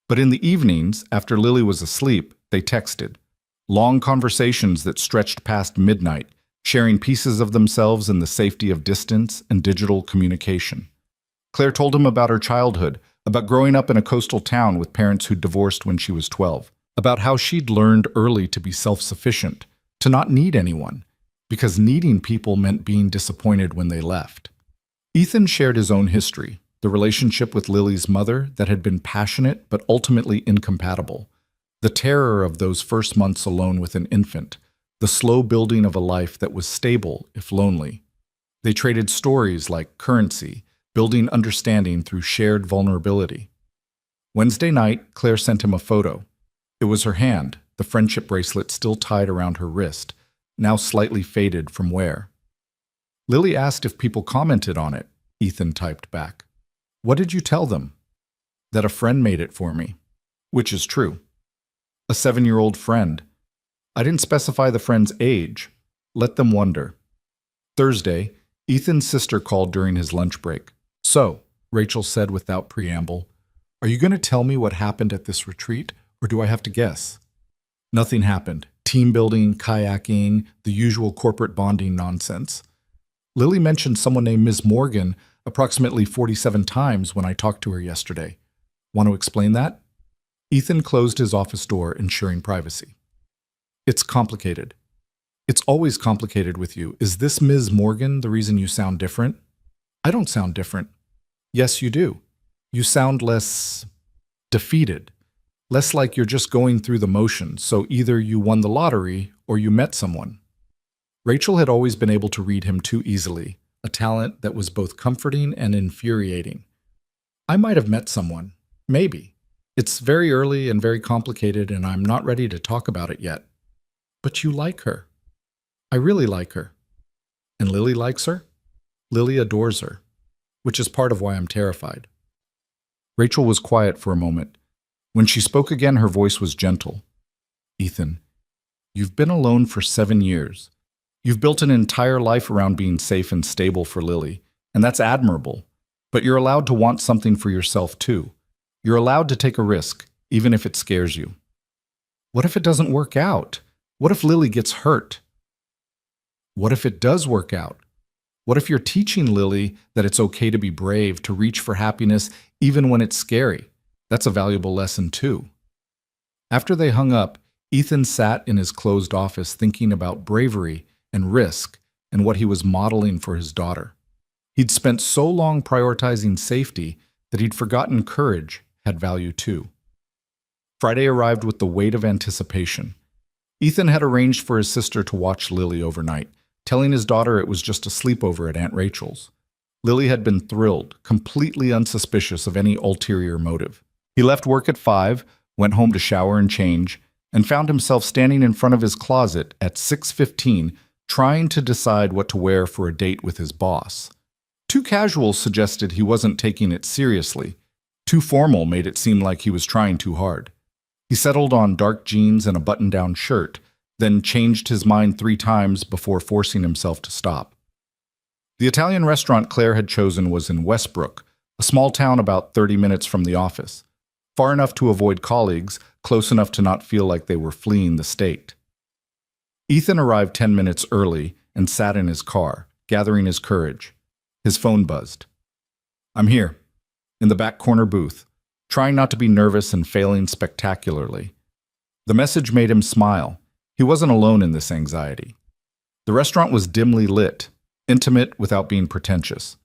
But in the evenings, after Lily was asleep, they texted. Long conversations that stretched past midnight, sharing pieces of themselves in the safety of distance and digital communication. Claire told him about her childhood, about growing up in a coastal town with parents who'd divorced when she was 12, about how she'd learned early to be self-sufficient, to not need anyone, because needing people meant being disappointed when they left. Ethan shared his own history, the relationship with Lily's mother that had been passionate but ultimately incompatible, the terror of those first months alone with an infant, the slow building of a life that was stable if lonely. They traded stories like currency, building understanding through shared vulnerability. Wednesday night, Claire sent him a photo. It was her hand, the friendship bracelet still tied around her wrist, now slightly faded from wear. Lily asked if people commented on it, Ethan typed back. What did you tell them? That a friend made it for me. Which is true. A 7-year-old friend. I didn't specify the friend's age. Let them wonder. Thursday, Ethan's sister called during his lunch break. So, Rachel said without preamble, are you going to tell me what happened at this retreat, or do I have to guess? Nothing happened. Team building, kayaking, the usual corporate bonding nonsense. Lily mentioned someone named Ms. Morgan approximately 47 times when I talked to her yesterday. Want to explain that? Ethan closed his office door, ensuring privacy. It's complicated. It's always complicated with you. Is this Ms. Morgan the reason you sound different? I don't sound different. Yes, you do. You sound less defeated. Less like you're just going through the motions, so either you won the lottery or you met someone. Rachel had always been able to read him too easily, a talent that was both comforting and infuriating. I might have met someone. Maybe. It's very early and very complicated, and I'm not ready to talk about it yet. But you like her. I really like her. And Lily likes her? Lily adores her, which is part of why I'm terrified. Rachel was quiet for a moment. When she spoke again, her voice was gentle. Ethan, you've been alone for 7 years. You've built an entire life around being safe and stable for Lily, and that's admirable. But you're allowed to want something for yourself too. You're allowed to take a risk, even if it scares you. What if it doesn't work out? What if Lily gets hurt? What if it does work out? What if you're teaching Lily that it's okay to be brave, to reach for happiness even when it's scary? That's a valuable lesson too. After they hung up, Ethan sat in his closed office thinking about bravery and risk and what he was modeling for his daughter. He'd spent so long prioritizing safety that he'd forgotten courage had value too. Friday arrived with the weight of anticipation. Ethan had arranged for his sister to watch Lily overnight, telling his daughter it was just a sleepover at Aunt Rachel's. Lily had been thrilled, completely unsuspicious of any ulterior motive. He left work at 5, went home to shower and change, and found himself standing in front of his closet at 6:15, trying to decide what to wear for a date with his boss. Too casual suggested he wasn't taking it seriously. Too formal made it seem like he was trying too hard. He settled on dark jeans and a button-down shirt, then changed his mind 3 times before forcing himself to stop. The Italian restaurant Claire had chosen was in Westbrook, a small town about 30 minutes from the office. Far enough to avoid colleagues, close enough to not feel like they were fleeing the state. Ethan arrived 10 minutes early and sat in his car, gathering his courage. His phone buzzed. I'm here, in the back corner booth, trying not to be nervous and failing spectacularly. The message made him smile. He wasn't alone in this anxiety. The restaurant was dimly lit, intimate without being pretentious.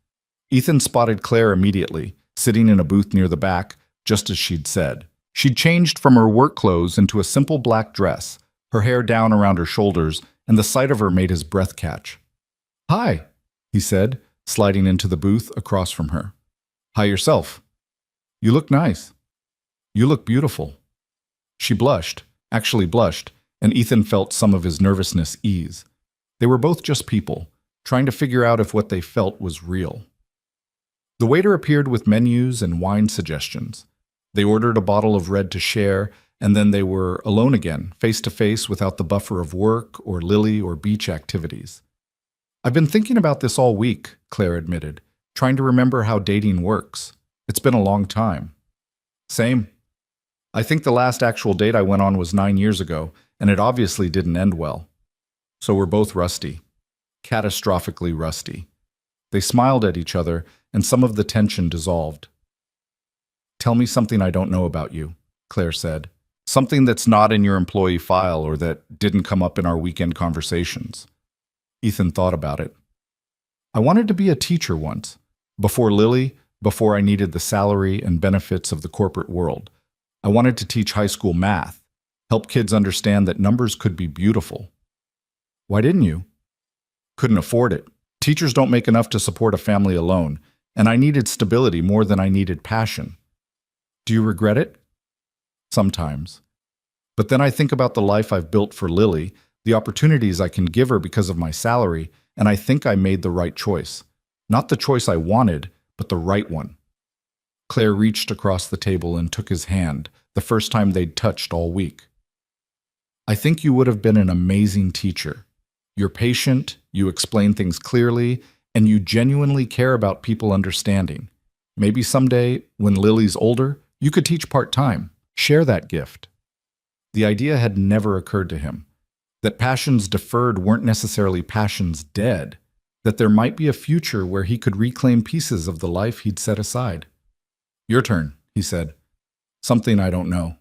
Ethan spotted Claire immediately, sitting in a booth near the back, just as she'd said. She'd changed from her work clothes into a simple black dress, her hair down around her shoulders, and the sight of her made his breath catch. "Hi," he said, sliding into the booth across from her. "Hi yourself. You look nice. You look beautiful." She blushed, actually blushed, and Ethan felt some of his nervousness ease. They were both just people, trying to figure out if what they felt was real. The waiter appeared with menus and wine suggestions. They ordered a bottle of red to share, and then they were alone again, face to face without the buffer of work or Lily or beach activities. "I've been thinking about this all week," Claire admitted, trying to remember how dating works. "It's been a long time." "Same. I think the last actual date I went on was 9 years ago, and it obviously didn't end well. So we're both rusty. Catastrophically rusty." They smiled at each other, and some of the tension dissolved. "Tell me something I don't know about you," Claire said. "Something that's not in your employee file or that didn't come up in our weekend conversations." Ethan thought about it. "I wanted to be a teacher once. Before Lily, before I needed the salary and benefits of the corporate world. I wanted to teach high school math, help kids understand that numbers could be beautiful." "Why didn't you?" "Couldn't afford it. Teachers don't make enough to support a family alone, and I needed stability more than I needed passion." "Do you regret it?" "Sometimes. But then I think about the life I've built for Lily, the opportunities I can give her because of my salary, and I think I made the right choice. Not the choice I wanted, but the right one." Claire reached across the table and took his hand, the first time they'd touched all week. "I think you would have been an amazing teacher. You're patient, you explain things clearly, and you genuinely care about people understanding. Maybe someday, when Lily's older, you could teach part-time. Share that gift." The idea had never occurred to him, that passions deferred weren't necessarily passions dead, that there might be a future where he could reclaim pieces of the life he'd set aside. "Your turn," he said. "Something I don't know."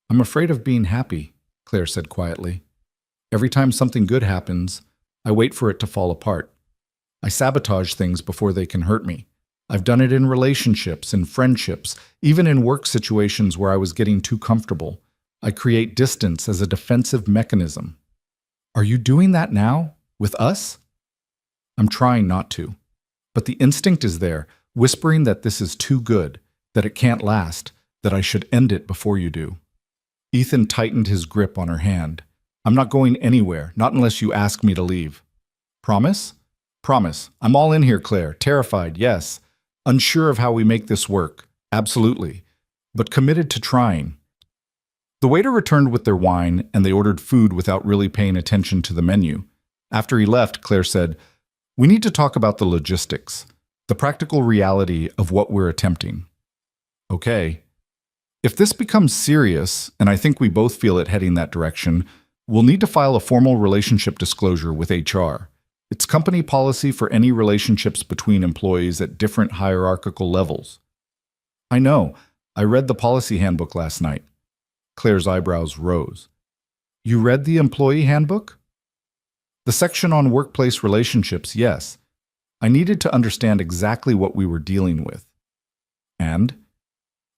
"I'm afraid of being happy," Claire said quietly. "Every time something good happens, I wait for it to fall apart. I sabotage things before they can hurt me. I've done it in relationships, in friendships, even in work situations where I was getting too comfortable. I create distance as a defensive mechanism." "Are you doing that now? With us?" "I'm trying not to. But the instinct is there, whispering that this is too good, that it can't last, that I should end it before you do." Ethan tightened his grip on her hand. "I'm not going anywhere, not unless you ask me to leave." "Promise?" "Promise. I'm all in here, Claire. Terrified, yes. Unsure of how we make this work. Absolutely. But committed to trying." The waiter returned with their wine, and they ordered food without really paying attention to the menu. After he left, Claire said, "We need to talk about the logistics, the practical reality of what we're attempting." "Okay. If this becomes serious, and I think we both feel it heading that direction, we'll need to file a formal relationship disclosure with HR. It's company policy for any relationships between employees at different hierarchical levels." "I know. I read the policy handbook last night." Claire's eyebrows rose. "You read the employee handbook?" "The section on workplace relationships, yes. I needed to understand exactly what we were dealing with." "And?"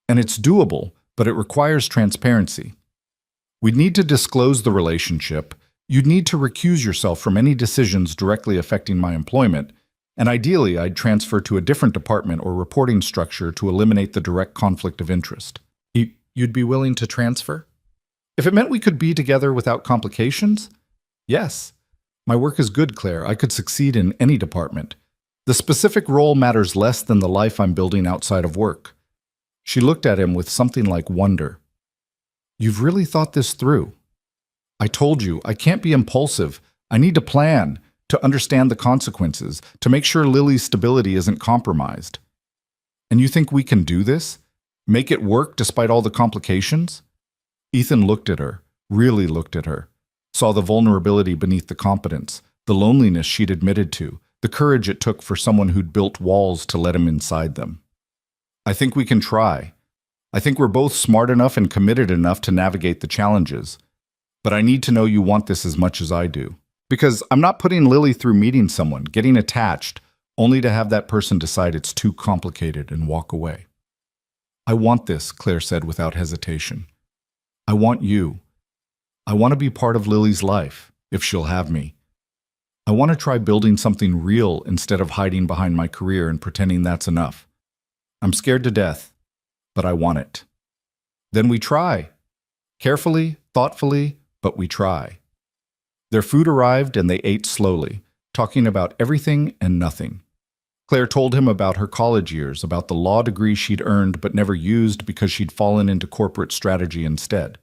"And it's doable, but it requires transparency. We'd need to disclose the relationship. You'd need to recuse yourself from any decisions directly affecting my employment, and ideally I'd transfer to a different department or reporting structure to eliminate the direct conflict of interest." You'd be willing to transfer?" "If it meant we could be together without complications? Yes. My work is good, Claire. I could succeed in any department. The specific role matters less than the life I'm building outside of work." She looked at him with something like wonder. "You've really thought this through?" "I told you, I can't be impulsive. I need to plan, to understand the consequences, to make sure Lily's stability isn't compromised." "And you think we can do this? Make it work despite all the complications?" Ethan looked at her, really looked at her, saw the vulnerability beneath the competence, the loneliness she'd admitted to, the courage it took for someone who'd built walls to let him inside them. "I think we can try. I think we're both smart enough and committed enough to navigate the challenges. But I need to know you want this as much as I do. Because I'm not putting Lily through meeting someone, getting attached, only to have that person decide it's too complicated and walk away. I want this, Claire said without hesitation. I want you. I want to be part of Lily's life, if she'll have me. I want to try building something real instead of hiding behind my career and pretending that's enough. I'm scared to death, but I want it. Then we try. Carefully, thoughtfully, but we try. Their food arrived and they ate slowly, talking about everything and nothing. Claire told him about her college years, about the law degree she'd earned but never used because she'd fallen into corporate strategy instead.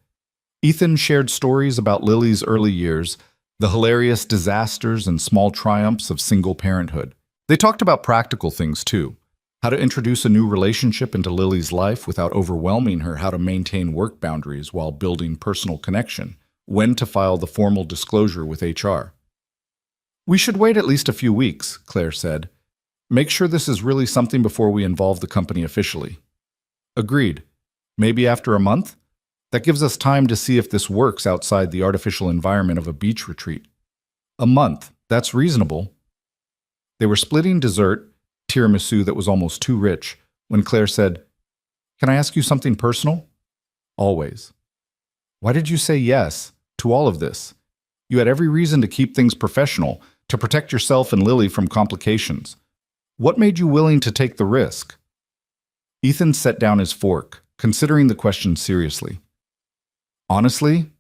Ethan shared stories about Lily's early years, the hilarious disasters and small triumphs of single parenthood. They talked about practical things too, how to introduce a new relationship into Lily's life without overwhelming her, how to maintain work boundaries while building personal connection, when to file the formal disclosure with HR. We should wait at least a few weeks, Claire said. Make sure this is really something before we involve the company officially. Agreed. Maybe after a month? That gives us time to see if this works outside the artificial environment of a beach retreat. A month, that's reasonable. They were splitting dessert, tiramisu that was almost too rich, when Claire said, "Can I ask you something personal?" "Always." "Why did you say yes to all of this? You had every reason to keep things professional, to protect yourself and Lily from complications. What made you willing to take the risk?" Ethan set down his fork, considering the question seriously. "Honestly,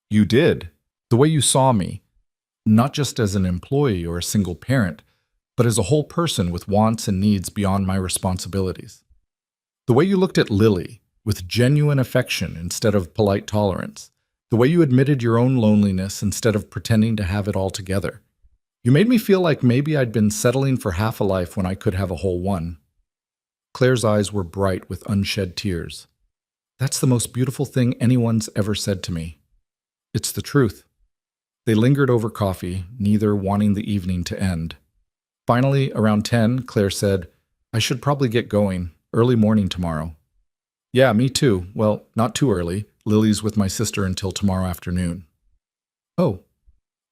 you did. The way you saw me, not just as an employee or a single parent, but as a whole person with wants and needs beyond my responsibilities. The way you looked at Lily, with genuine affection instead of polite tolerance. The way you admitted your own loneliness instead of pretending to have it all together. You made me feel like maybe I'd been settling for half a life when I could have a whole one." Claire's eyes were bright with unshed tears. "That's the most beautiful thing anyone's ever said to me. It's the truth." They lingered over coffee, neither wanting the evening to end. Finally, around 10, Claire said, "I should probably get going. Early morning tomorrow." "Yeah, me too. Well, not too early. Lily's with my sister until tomorrow afternoon." "Oh."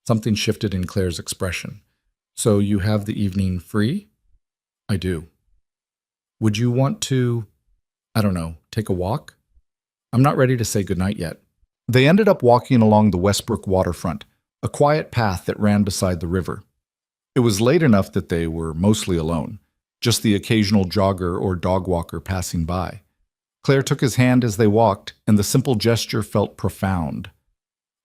Something shifted in Claire's expression. "So you have the evening free?" "I do." "Would you want to, I don't know, take a walk?" "I'm not ready to say goodnight yet." They ended up walking along the Westbrook waterfront, a quiet path that ran beside the river. It was late enough that they were mostly alone, just the occasional jogger or dog walker passing by. Claire took his hand as they walked, and the simple gesture felt profound.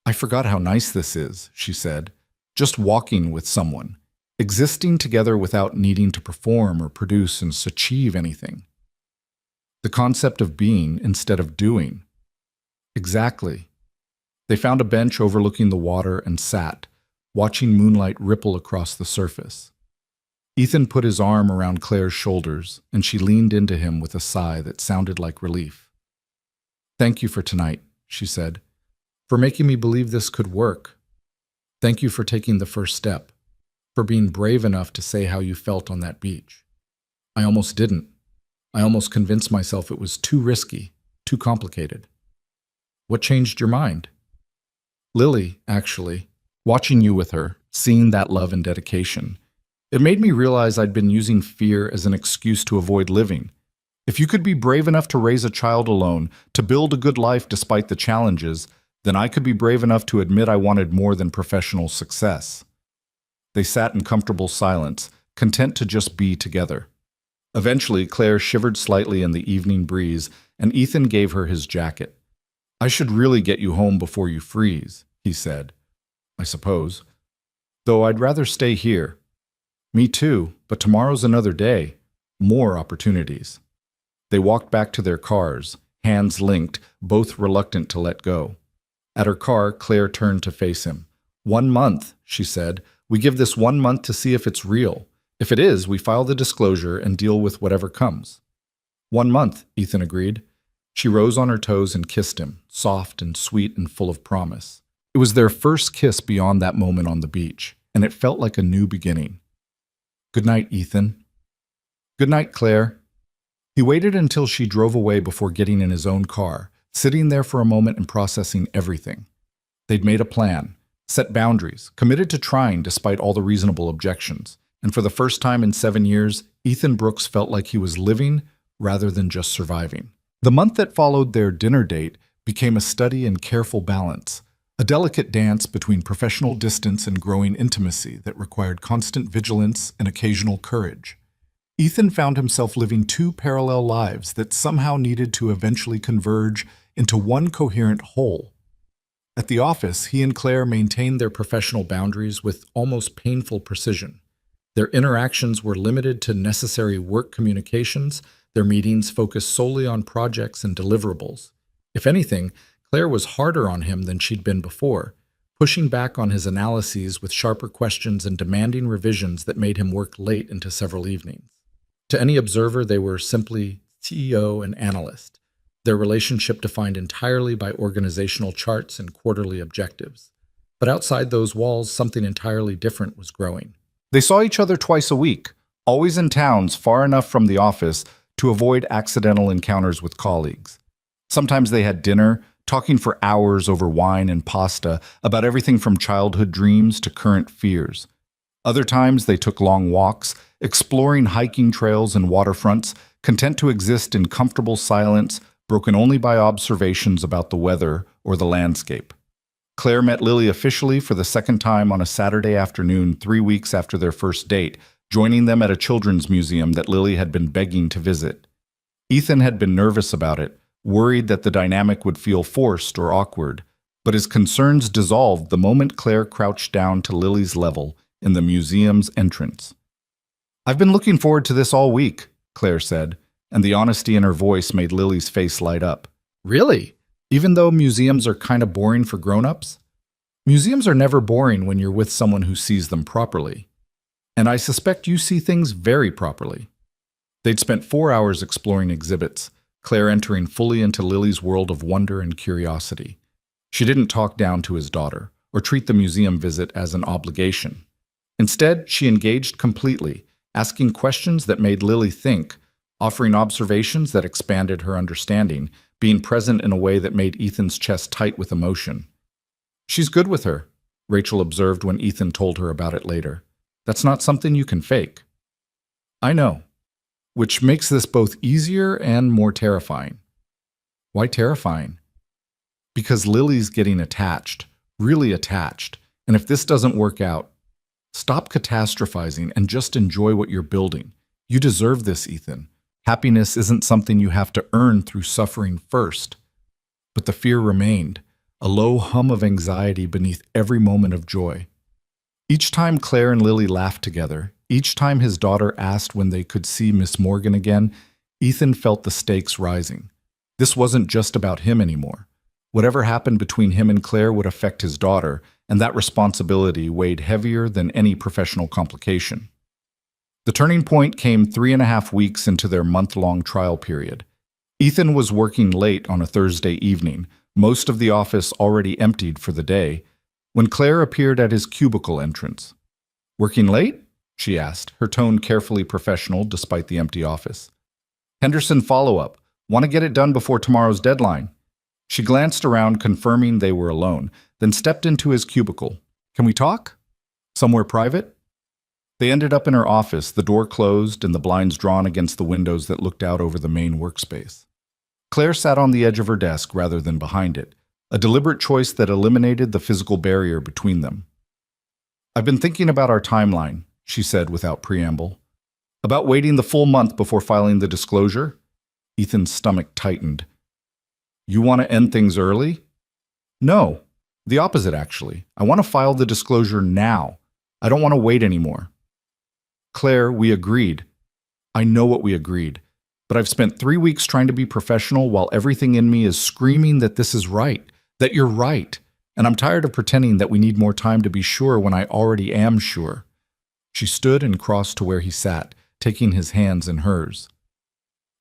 "I forgot how nice this is," she said, "just walking with someone, existing together without needing to perform or produce and achieve anything. The concept of being instead of doing." Exactly. They found a bench overlooking the water and sat, watching moonlight ripple across the surface. Ethan put his arm around Claire's shoulders, and she leaned into him with a sigh that sounded like relief. "Thank you for tonight," she said, "for making me believe this could work. Thank you for taking the first step, for being brave enough to say how you felt on that beach. I almost didn't. I almost convinced myself it was too risky, too complicated." "What changed your mind?" "Lily, actually. Watching you with her, seeing that love and dedication. It made me realize I'd been using fear as an excuse to avoid living. If you could be brave enough to raise a child alone, to build a good life despite the challenges, then I could be brave enough to admit I wanted more than professional success." They sat in comfortable silence, content to just be together. Eventually, Claire shivered slightly in the evening breeze, and Ethan gave her his jacket. "I should really get you home before you freeze," he said. "I suppose. Though I'd rather stay here." "Me too, but tomorrow's another day. More opportunities." They walked back to their cars, hands linked, both reluctant to let go. At her car, Claire turned to face him. "1 month," she said. "We give this 1 month to see if it's real. If it is, we file the disclosure and deal with whatever comes." 1 month, Ethan agreed. She rose on her toes and kissed him, soft and sweet and full of promise. It was their first kiss beyond that moment on the beach, and it felt like a new beginning. "Good night, Ethan." "Good night, Claire." He waited until she drove away before getting in his own car, sitting there for a moment and processing everything. They'd made a plan, set boundaries, committed to trying despite all the reasonable objections. And for the first time in 7 years, Ethan Brooks felt like he was living rather than just surviving. The month that followed their dinner date became a study in careful balance, a delicate dance between professional distance and growing intimacy that required constant vigilance and occasional courage. Ethan found himself living two parallel lives that somehow needed to eventually converge into one coherent whole. At the office, he and Claire maintained their professional boundaries with almost painful precision. Their interactions were limited to necessary work communications. Their meetings focused solely on projects and deliverables. If anything, Claire was harder on him than she'd been before, pushing back on his analyses with sharper questions and demanding revisions that made him work late into several evenings. To any observer, they were simply CEO and analyst, their relationship defined entirely by organizational charts and quarterly objectives. But outside those walls, something entirely different was growing. They saw each other twice a week, always in towns far enough from the office to avoid accidental encounters with colleagues. Sometimes they had dinner, talking for hours over wine and pasta about everything from childhood dreams to current fears. Other times they took long walks, exploring hiking trails and waterfronts, content to exist in comfortable silence, broken only by observations about the weather or the landscape. Claire met Lily officially for the second time on a Saturday afternoon 3 weeks after their first date, joining them at a children's museum that Lily had been begging to visit. Ethan had been nervous about it, worried that the dynamic would feel forced or awkward, but his concerns dissolved the moment Claire crouched down to Lily's level in the museum's entrance. "I've been looking forward to this all week," Claire said, and the honesty in her voice made Lily's face light up. "Really? Even though museums are kind of boring for grown-ups?" "Museums are never boring when you're with someone who sees them properly. And I suspect you see things very properly." They'd spent 4 hours exploring exhibits, Claire entering fully into Lily's world of wonder and curiosity. She didn't talk down to his daughter or treat the museum visit as an obligation. Instead, she engaged completely, asking questions that made Lily think, offering observations that expanded her understanding, being present in a way that made Ethan's chest tight with emotion. "She's good with her," Rachel observed when Ethan told her about it later. "That's not something you can fake." "I know," which makes this both easier and more terrifying. Why terrifying? Because Lily's getting attached, really attached, and if this doesn't work out, stop catastrophizing and just enjoy what you're building. You deserve this, Ethan. Happiness isn't something you have to earn through suffering first. But the fear remained, a low hum of anxiety beneath every moment of joy. Each time Claire and Lily laughed together, each time his daughter asked when they could see Miss Morgan again, Ethan felt the stakes rising. This wasn't just about him anymore. Whatever happened between him and Claire would affect his daughter, and that responsibility weighed heavier than any professional complication. The turning point came 3.5 weeks into their month-long trial period. Ethan was working late on a Thursday evening, most of the office already emptied for the day, when Claire appeared at his cubicle entrance. "Working late?" she asked, her tone carefully professional despite the empty office. "Henderson follow-up. Want to get it done before tomorrow's deadline." She glanced around, confirming they were alone, then stepped into his cubicle. "Can we talk? Somewhere private?" They ended up in her office, the door closed and the blinds drawn against the windows that looked out over the main workspace. Claire sat on the edge of her desk rather than behind it, a deliberate choice that eliminated the physical barrier between them. "I've been thinking about our timeline," she said without preamble. "About waiting the full month before filing the disclosure?" Ethan's stomach tightened. "You want to end things early?" "No, the opposite actually. I want to file the disclosure now. I don't want to wait anymore." "Claire, we agreed." "I know what we agreed, but I've spent 3 weeks trying to be professional while everything in me is screaming that this is right, that you're right, and I'm tired of pretending that we need more time to be sure when I already am sure." She stood and crossed to where he sat, taking his hands in hers.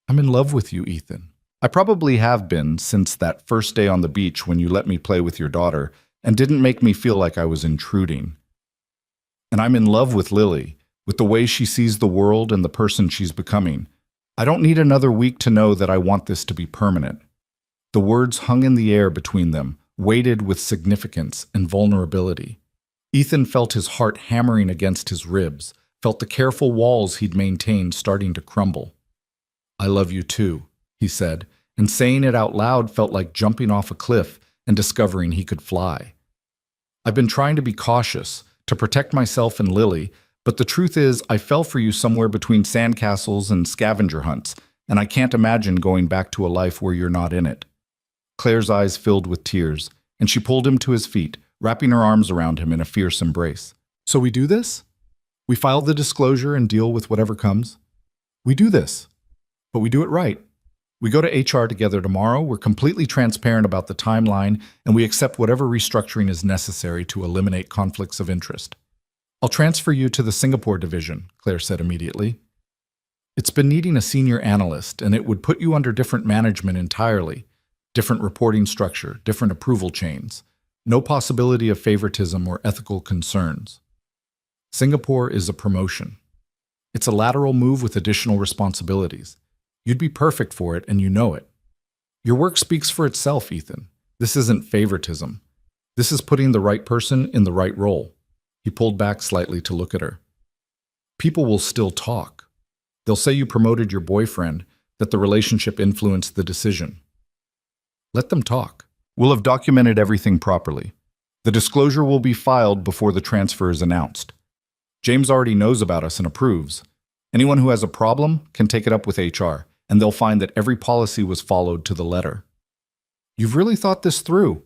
"I'm in love with you, Ethan. I probably have been since that first day on the beach when you let me play with your daughter and didn't make me feel like I was intruding. And I'm in love with Lily, with the way she sees the world and the person she's becoming. I don't need another week to know that I want this to be permanent. The words hung in the air between them, weighted with significance and vulnerability. Ethan felt his heart hammering against his ribs, felt the careful walls he'd maintained starting to crumble. I love you too, he said, and saying it out loud felt like jumping off a cliff and discovering he could fly. I've been trying to be cautious, to protect myself and Lily, but the truth is I fell for you somewhere between sandcastles and scavenger hunts, and I can't imagine going back to a life where you're not in it. Claire's eyes filled with tears, and she pulled him to his feet, wrapping her arms around him in a fierce embrace. So we do this? We file the disclosure and deal with whatever comes? We do this, but we do it right. We go to HR together tomorrow, we're completely transparent about the timeline, and we accept whatever restructuring is necessary to eliminate conflicts of interest. I'll transfer you to the Singapore division, Claire said immediately. It's been needing a senior analyst, and it would put you under different management entirely. Different reporting structure, different approval chains. No possibility of favoritism or ethical concerns. Singapore is a promotion. It's a lateral move with additional responsibilities. You'd be perfect for it, and you know it. Your work speaks for itself, Ethan. This isn't favoritism. This is putting the right person in the right role. He pulled back slightly to look at her. People will still talk. They'll say you promoted your boyfriend, that the relationship influenced the decision. Let them talk. We'll have documented everything properly. The disclosure will be filed before the transfer is announced. James already knows about us and approves. Anyone who has a problem can take it up with HR, and they'll find that every policy was followed to the letter. You've really thought this through.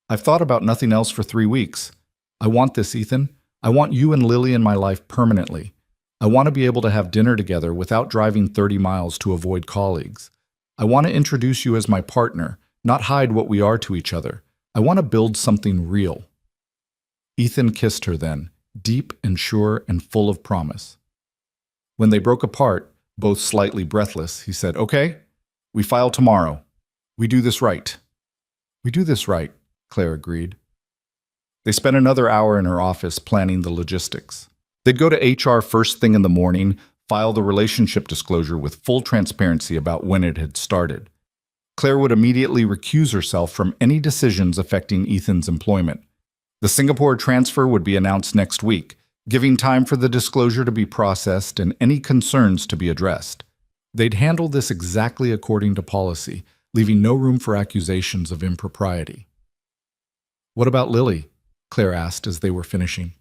I've thought about nothing else for 3 weeks. I want this, Ethan. I want you and Lily in my life permanently. I want to be able to have dinner together without driving 30 miles to avoid colleagues. I want to introduce you as my partner, not hide what we are to each other. I want to build something real. Ethan kissed her then, deep and sure and full of promise. When they broke apart, both slightly breathless, he said, "Okay, we file tomorrow. We do this right." "We do this right," Claire agreed. They spent another hour in her office planning the logistics. They'd go to HR first thing in the morning, file the relationship disclosure with full transparency about when it had started. Claire would immediately recuse herself from any decisions affecting Ethan's employment. The Singapore transfer would be announced next week, giving time for the disclosure to be processed and any concerns to be addressed. They'd handle this exactly according to policy, leaving no room for accusations of impropriety. "What about Lily?" Claire asked as they were finishing.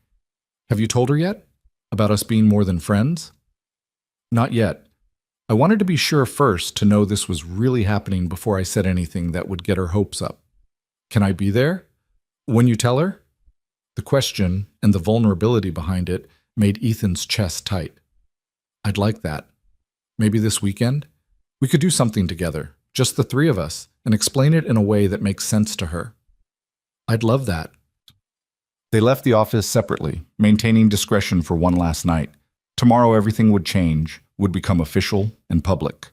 "Have you told her yet? About us being more than friends?" "Not yet. I wanted to be sure first to know this was really happening before I said anything that would get her hopes up. Can I be there? When you tell her?" The question, and the vulnerability behind it, made Ethan's chest tight. "I'd like that. Maybe this weekend? We could do something together, just the three of us, and explain it in a way that makes sense to her." "I'd love that." They left the office separately, maintaining discretion for one last night. Tomorrow everything would change, would become official and public.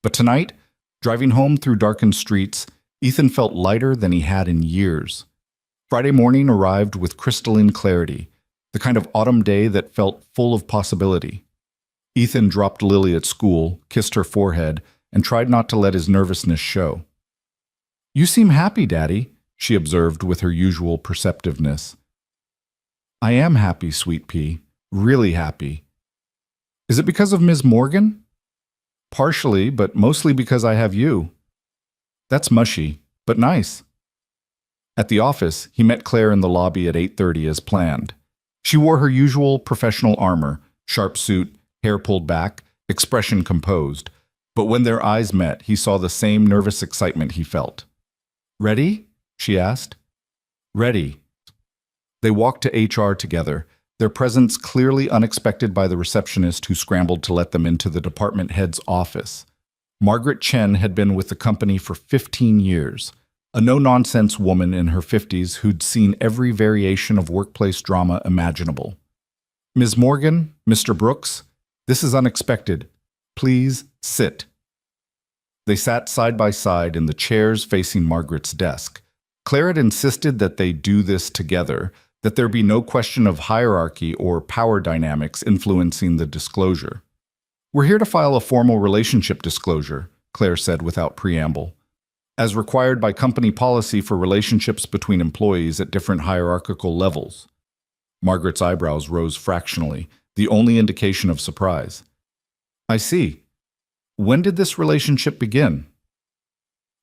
But tonight, driving home through darkened streets, Ethan felt lighter than he had in years. Friday morning arrived with crystalline clarity, the kind of autumn day that felt full of possibility. Ethan dropped Lily at school, kissed her forehead, and tried not to let his nervousness show. "You seem happy, Daddy," she observed with her usual perceptiveness. "I am happy, Sweet Pea, really happy." "Is it because of Ms. Morgan?" "Partially, but mostly because I have you." "That's mushy, but nice." At the office, he met Claire in the lobby at 8:30 as planned. She wore her usual professional armor, sharp suit, hair pulled back, expression composed. But when their eyes met, he saw the same nervous excitement he felt. "Ready?" she asked. "Ready." They walked to HR together, their presence clearly unexpected by the receptionist who scrambled to let them into the department head's office. Margaret Chen had been with the company for 15 years. A no-nonsense woman in her 50s who'd seen every variation of workplace drama imaginable. "Ms. Morgan, Mr. Brooks, this is unexpected. Please sit." They sat side by side in the chairs facing Margaret's desk. Claire had insisted that they do this together, that there be no question of hierarchy or power dynamics influencing the disclosure. We're here to file a formal relationship disclosure, Claire said without preamble. As required by company policy for relationships between employees at different hierarchical levels. Margaret's eyebrows rose fractionally, the only indication of surprise. I see. When did this relationship begin?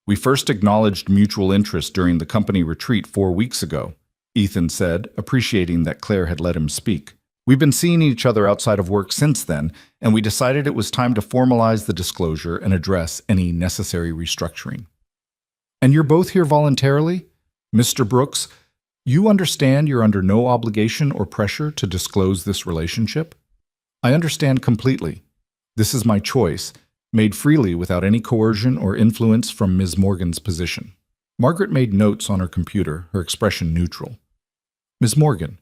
We first acknowledged mutual interest during the company retreat 4 weeks ago, Ethan said, appreciating that Claire had let him speak. We've been seeing each other outside of work since then, and we decided it was time to formalize the disclosure and address any necessary restructuring. And you're both here voluntarily? Mr. Brooks, you understand you're under no obligation or pressure to disclose this relationship? I understand completely. This is my choice, made freely without any coercion or influence from Ms. Morgan's position. Margaret made notes on her computer, her expression neutral. Ms. Morgan,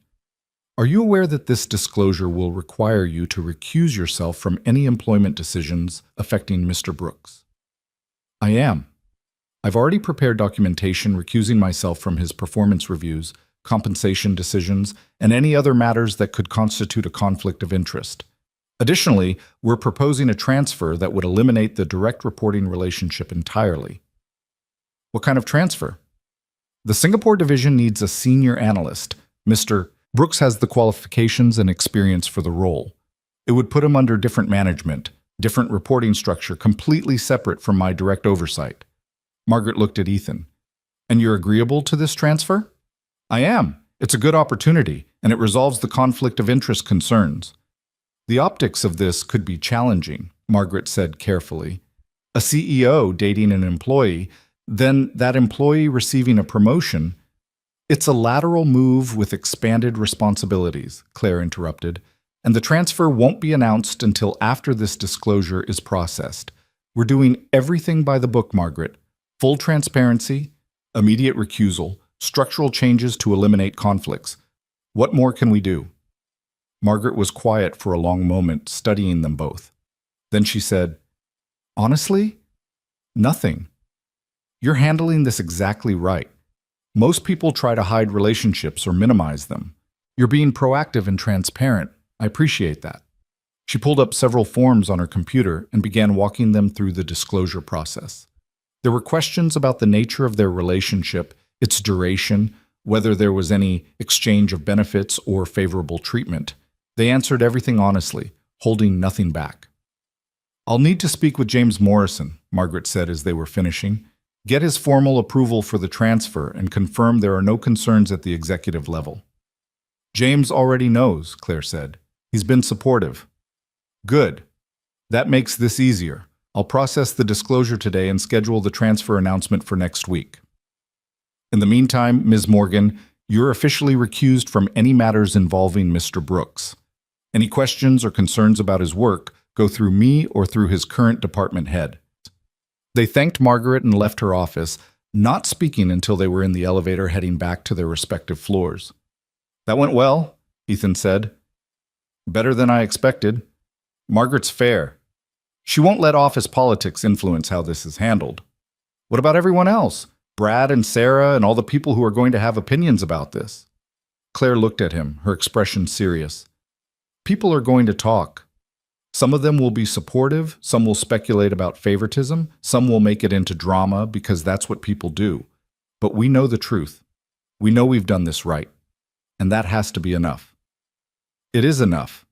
are you aware that this disclosure will require you to recuse yourself from any employment decisions affecting Mr. Brooks? I am. I've already prepared documentation recusing myself from his performance reviews, compensation decisions, and any other matters that could constitute a conflict of interest. Additionally, we're proposing a transfer that would eliminate the direct reporting relationship entirely. What kind of transfer? The Singapore division needs a senior analyst. Mr. Brooks has the qualifications and experience for the role. It would put him under different management, different reporting structure, completely separate from my direct oversight. Margaret looked at Ethan. And you're agreeable to this transfer? I am. It's a good opportunity, and it resolves the conflict of interest concerns. The optics of this could be challenging, Margaret said carefully. A CEO dating an employee, then that employee receiving a promotion. It's a lateral move with expanded responsibilities, Claire interrupted, and the transfer won't be announced until after this disclosure is processed. We're doing everything by the book, Margaret. Full transparency, immediate recusal, structural changes to eliminate conflicts. What more can we do? Margaret was quiet for a long moment, studying them both. Then she said, Honestly, nothing. You're handling this exactly right. Most people try to hide relationships or minimize them. You're being proactive and transparent. I appreciate that. She pulled up several forms on her computer and began walking them through the disclosure process. There were questions about the nature of their relationship, its duration, whether there was any exchange of benefits or favorable treatment. They answered everything honestly, holding nothing back. I'll need to speak with James Morrison, Margaret said as they were finishing. Get his formal approval for the transfer and confirm there are no concerns at the executive level. James already knows, Claire said. He's been supportive. Good. That makes this easier. I'll process the disclosure today and schedule the transfer announcement for next week. In the meantime, Ms. Morgan, you're officially recused from any matters involving Mr. Brooks. Any questions or concerns about his work go through me or through his current department head. They thanked Margaret and left her office, not speaking until they were in the elevator heading back to their respective floors. That went well, Ethan said. Better than I expected. Margaret's fair. She won't let office politics influence how this is handled. What about everyone else? Brad and Sarah and all the people who are going to have opinions about this? Claire looked at him, her expression serious. People are going to talk. Some of them will be supportive, some will speculate about favoritism, some will make it into drama because that's what people do. But we know the truth. We know we've done this right. And that has to be enough. It is enough.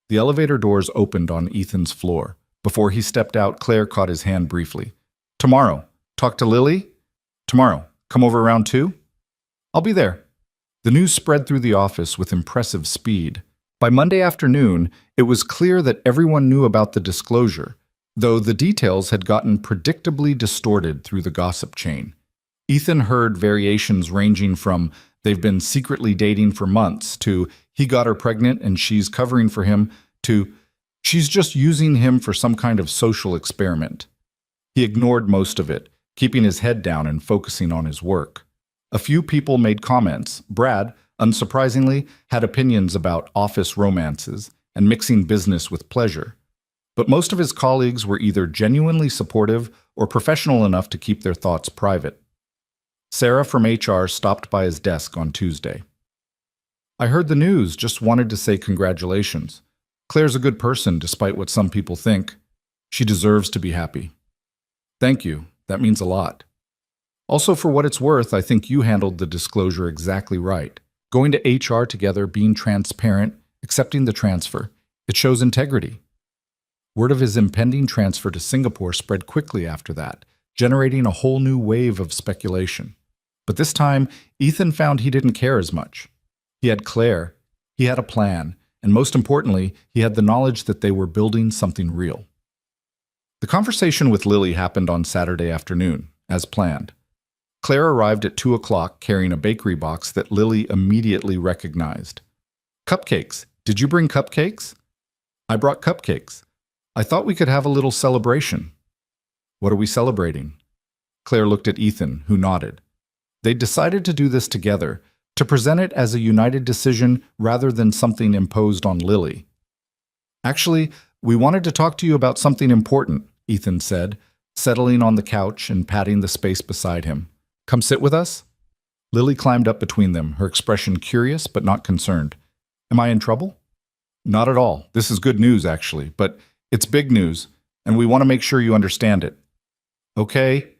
The elevator doors opened on Ethan's floor. Before he stepped out, Claire caught his hand briefly. Tomorrow, talk to Lily? Tomorrow, come over around 2? I'll be there. The news spread through the office with impressive speed. By Monday afternoon, it was clear that everyone knew about the disclosure, though the details had gotten predictably distorted through the gossip chain. Ethan heard variations ranging from they've been secretly dating for months to he got her pregnant and she's covering for him to she's just using him for some kind of social experiment. He ignored most of it, keeping his head down and focusing on his work. A few people made comments. Brad, unsurprisingly, had opinions about office romances and mixing business with pleasure. But most of his colleagues were either genuinely supportive or professional enough to keep their thoughts private. Sarah from HR stopped by his desk on Tuesday. I heard the news, just wanted to say congratulations. Claire's a good person, despite what some people think. She deserves to be happy. Thank you. That means a lot. Also, for what it's worth, I think you handled the disclosure exactly right. Going to HR together, being transparent, accepting the transfer. It shows integrity. Word of his impending transfer to Singapore spread quickly after that, generating a whole new wave of speculation. But this time, Ethan found he didn't care as much. He had Claire, he had a plan, and most importantly, he had the knowledge that they were building something real. The conversation with Lily happened on Saturday afternoon, as planned. Claire arrived at 2 o'clock carrying a bakery box that Lily immediately recognized. Cupcakes. Did you bring cupcakes? I brought cupcakes. I thought we could have a little celebration. What are we celebrating? Claire looked at Ethan, who nodded. They decided to do this together, to present it as a united decision rather than something imposed on Lily. Actually, we wanted to talk to you about something important, Ethan said, settling on the couch and patting the space beside him. Come sit with us? Lily climbed up between them, her expression curious but not concerned. Am I in trouble? Not at all. This is good news, actually, but it's big news, and we want to make sure you understand it. Okay?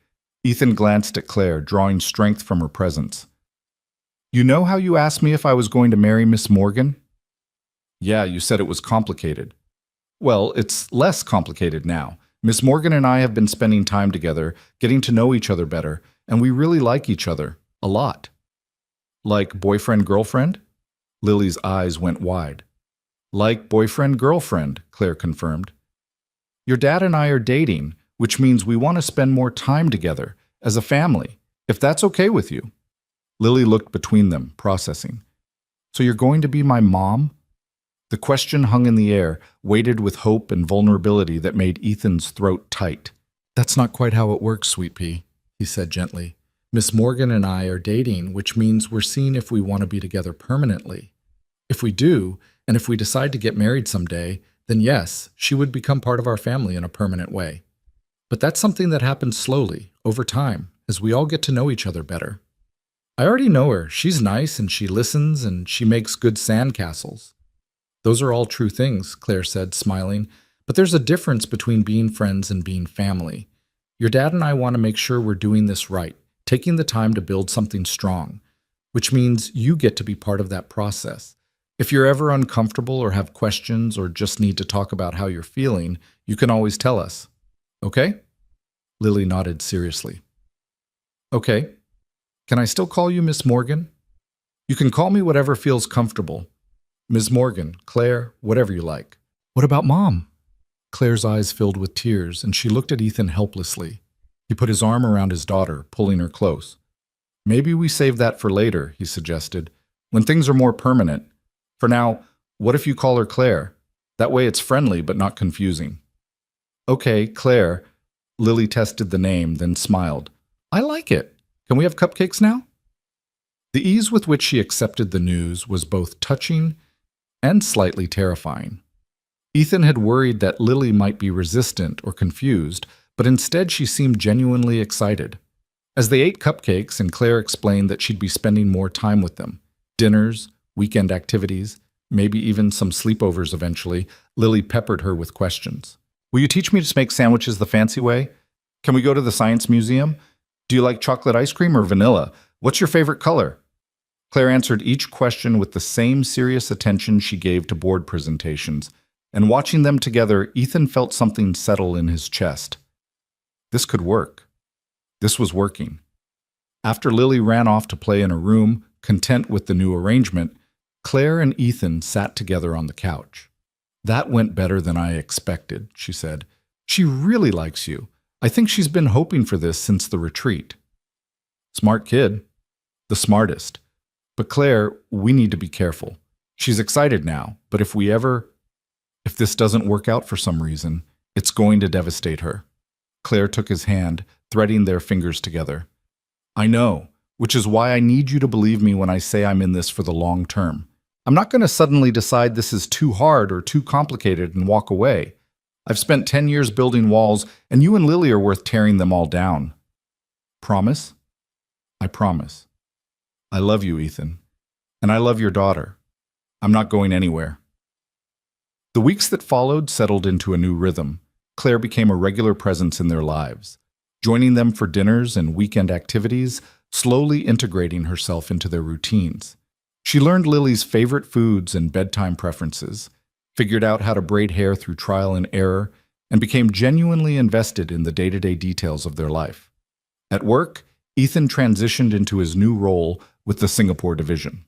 Ethan glanced at Claire, drawing strength from her presence. You know how you asked me if I was going to marry Miss Morgan? Yeah, you said it was complicated. Well, it's less complicated now. Miss Morgan and I have been spending time together, getting to know each other better, and we really like each other. A lot. Like boyfriend-girlfriend? Lily's eyes went wide. Like boyfriend-girlfriend, Claire confirmed. Your dad and I are dating, which means we want to spend more time together, as a family, if that's okay with you. Lily looked between them, processing. So you're going to be my mom? The question hung in the air, weighted with hope and vulnerability that made Ethan's throat tight. That's not quite how it works, Sweet Pea, he said gently. Miss Morgan and I are dating, which means we're seeing if we want to be together permanently. If we do, and if we decide to get married someday, then yes, she would become part of our family in a permanent way. But that's something that happens slowly, over time, as we all get to know each other better. I already know her. She's nice and she listens and she makes good sandcastles. Those are all true things, Claire said, smiling, but there's a difference between being friends and being family. Your dad and I want to make sure we're doing this right, taking the time to build something strong, which means you get to be part of that process. If you're ever uncomfortable or have questions or just need to talk about how you're feeling, you can always tell us. Okay? Lily nodded seriously. Okay. Can I still call you Miss Morgan? You can call me whatever feels comfortable. Ms. Morgan, Claire, whatever you like. What about Mom? Claire's eyes filled with tears, and she looked at Ethan helplessly. He put his arm around his daughter, pulling her close. Maybe we save that for later, he suggested, when things are more permanent. For now, what if you call her Claire? That way it's friendly but not confusing. Okay, Claire. Lily tested the name, then smiled. I like it. Can we have cupcakes now? The ease with which she accepted the news was both touching and slightly terrifying. Ethan had worried that Lily might be resistant or confused, but instead she seemed genuinely excited. As they ate cupcakes and Claire explained that she'd be spending more time with them, dinners, weekend activities, maybe even some sleepovers eventually, Lily peppered her with questions. Will you teach me to make sandwiches the fancy way? Can we go to the science museum? Do you like chocolate ice cream or vanilla? What's your favorite color? Claire answered each question with the same serious attention she gave to board presentations, and watching them together, Ethan felt something settle in his chest. This could work. This was working. After Lily ran off to play in a room, content with the new arrangement, Claire and Ethan sat together on the couch. That went better than I expected, she said. She really likes you. I think she's been hoping for this since the retreat. Smart kid. The smartest. But Claire, we need to be careful. She's excited now, but if this doesn't work out for some reason, it's going to devastate her. Claire took his hand, threading their fingers together. I know, which is why I need you to believe me when I say I'm in this for the long term. I'm not going to suddenly decide this is too hard or too complicated and walk away. I've spent 10 years building walls, and you and Lily are worth tearing them all down. Promise? I promise. I love you, Ethan. And I love your daughter. I'm not going anywhere. The weeks that followed settled into a new rhythm. Claire became a regular presence in their lives, joining them for dinners and weekend activities, slowly integrating herself into their routines. She learned Lily's favorite foods and bedtime preferences, figured out how to braid hair through trial and error, and became genuinely invested in the day-to-day details of their life. At work, Ethan transitioned into his new role with the Singapore division.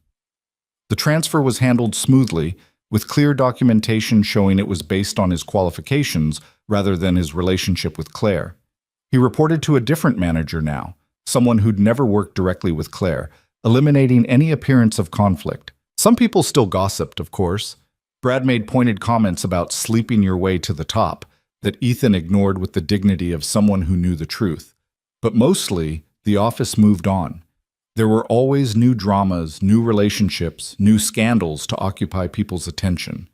The transfer was handled smoothly, with clear documentation showing it was based on his qualifications rather than his relationship with Claire. He reported to a different manager now, someone who'd never worked directly with Claire, eliminating any appearance of conflict. Some people still gossiped, of course. Brad made pointed comments about sleeping your way to the top that Ethan ignored with the dignity of someone who knew the truth. But mostly, the office moved on. There were always new dramas, new relationships, new scandals to occupy people's attention.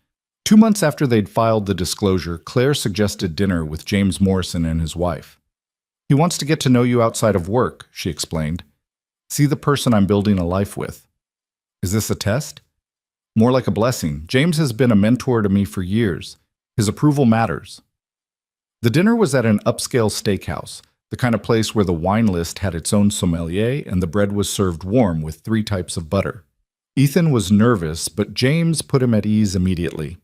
2 months after they'd filed the disclosure, Claire suggested dinner with James Morrison and his wife. "He wants to get to know you outside of work," she explained. "See the person I'm building a life with." "Is this a test?" "More like a blessing. James has been a mentor to me for years. His approval matters." The dinner was at an upscale steakhouse, the kind of place where the wine list had its own sommelier and the bread was served warm with 3 types of butter. Ethan was nervous, but James put him at ease immediately.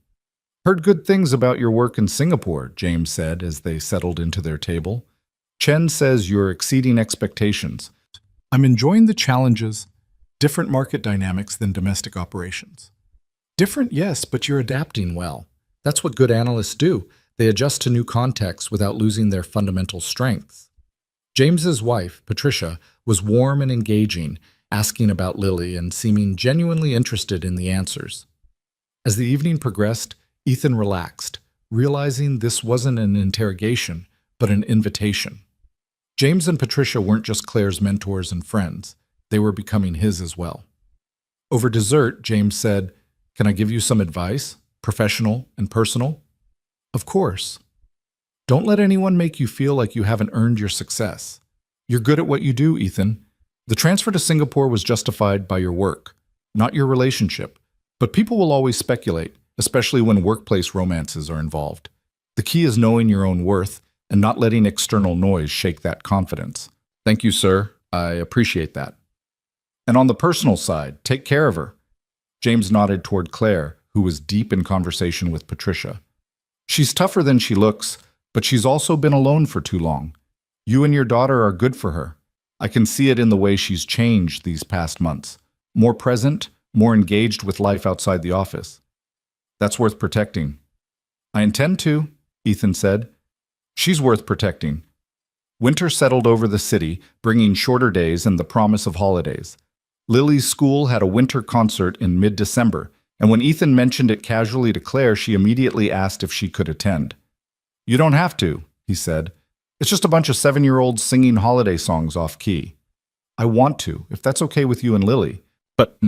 "Heard good things about your work in Singapore," James said as they settled into their table. "Chen says you're exceeding expectations." "I'm enjoying the challenges. Different market dynamics than domestic operations." "Different, yes, but you're adapting well. That's what good analysts do. They adjust to new contexts without losing their fundamental strengths." James's wife, Patricia, was warm and engaging, asking about Lily and seeming genuinely interested in the answers. As the evening progressed, Ethan relaxed, realizing this wasn't an interrogation, but an invitation. James and Patricia weren't just Claire's mentors and friends. They were becoming his as well. Over dessert, James said, "Can I give you some advice, professional and personal?" "Of course." "Don't let anyone make you feel like you haven't earned your success. You're good at what you do, Ethan. The transfer to Singapore was justified by your work, not your relationship. But people will always speculate, especially when workplace romances are involved. The key is knowing your own worth and not letting external noise shake that confidence." "Thank you, sir. I appreciate that." "And on the personal side, take care of her." James nodded toward Claire, who was deep in conversation with Patricia. "She's tougher than she looks, but she's also been alone for too long. You and your daughter are good for her. I can see it in the way she's changed these past months. More present, more engaged with life outside the office. That's worth protecting." "I intend to," Ethan said. "She's worth protecting." Winter settled over the city, bringing shorter days and the promise of holidays. Lily's school had a winter concert in mid-December, and when Ethan mentioned it casually to Claire, she immediately asked if she could attend. "You don't have to," he said. "It's just a bunch of 7-year-olds singing holiday songs off-key." "I want to, if that's okay with you and Lily." "But..."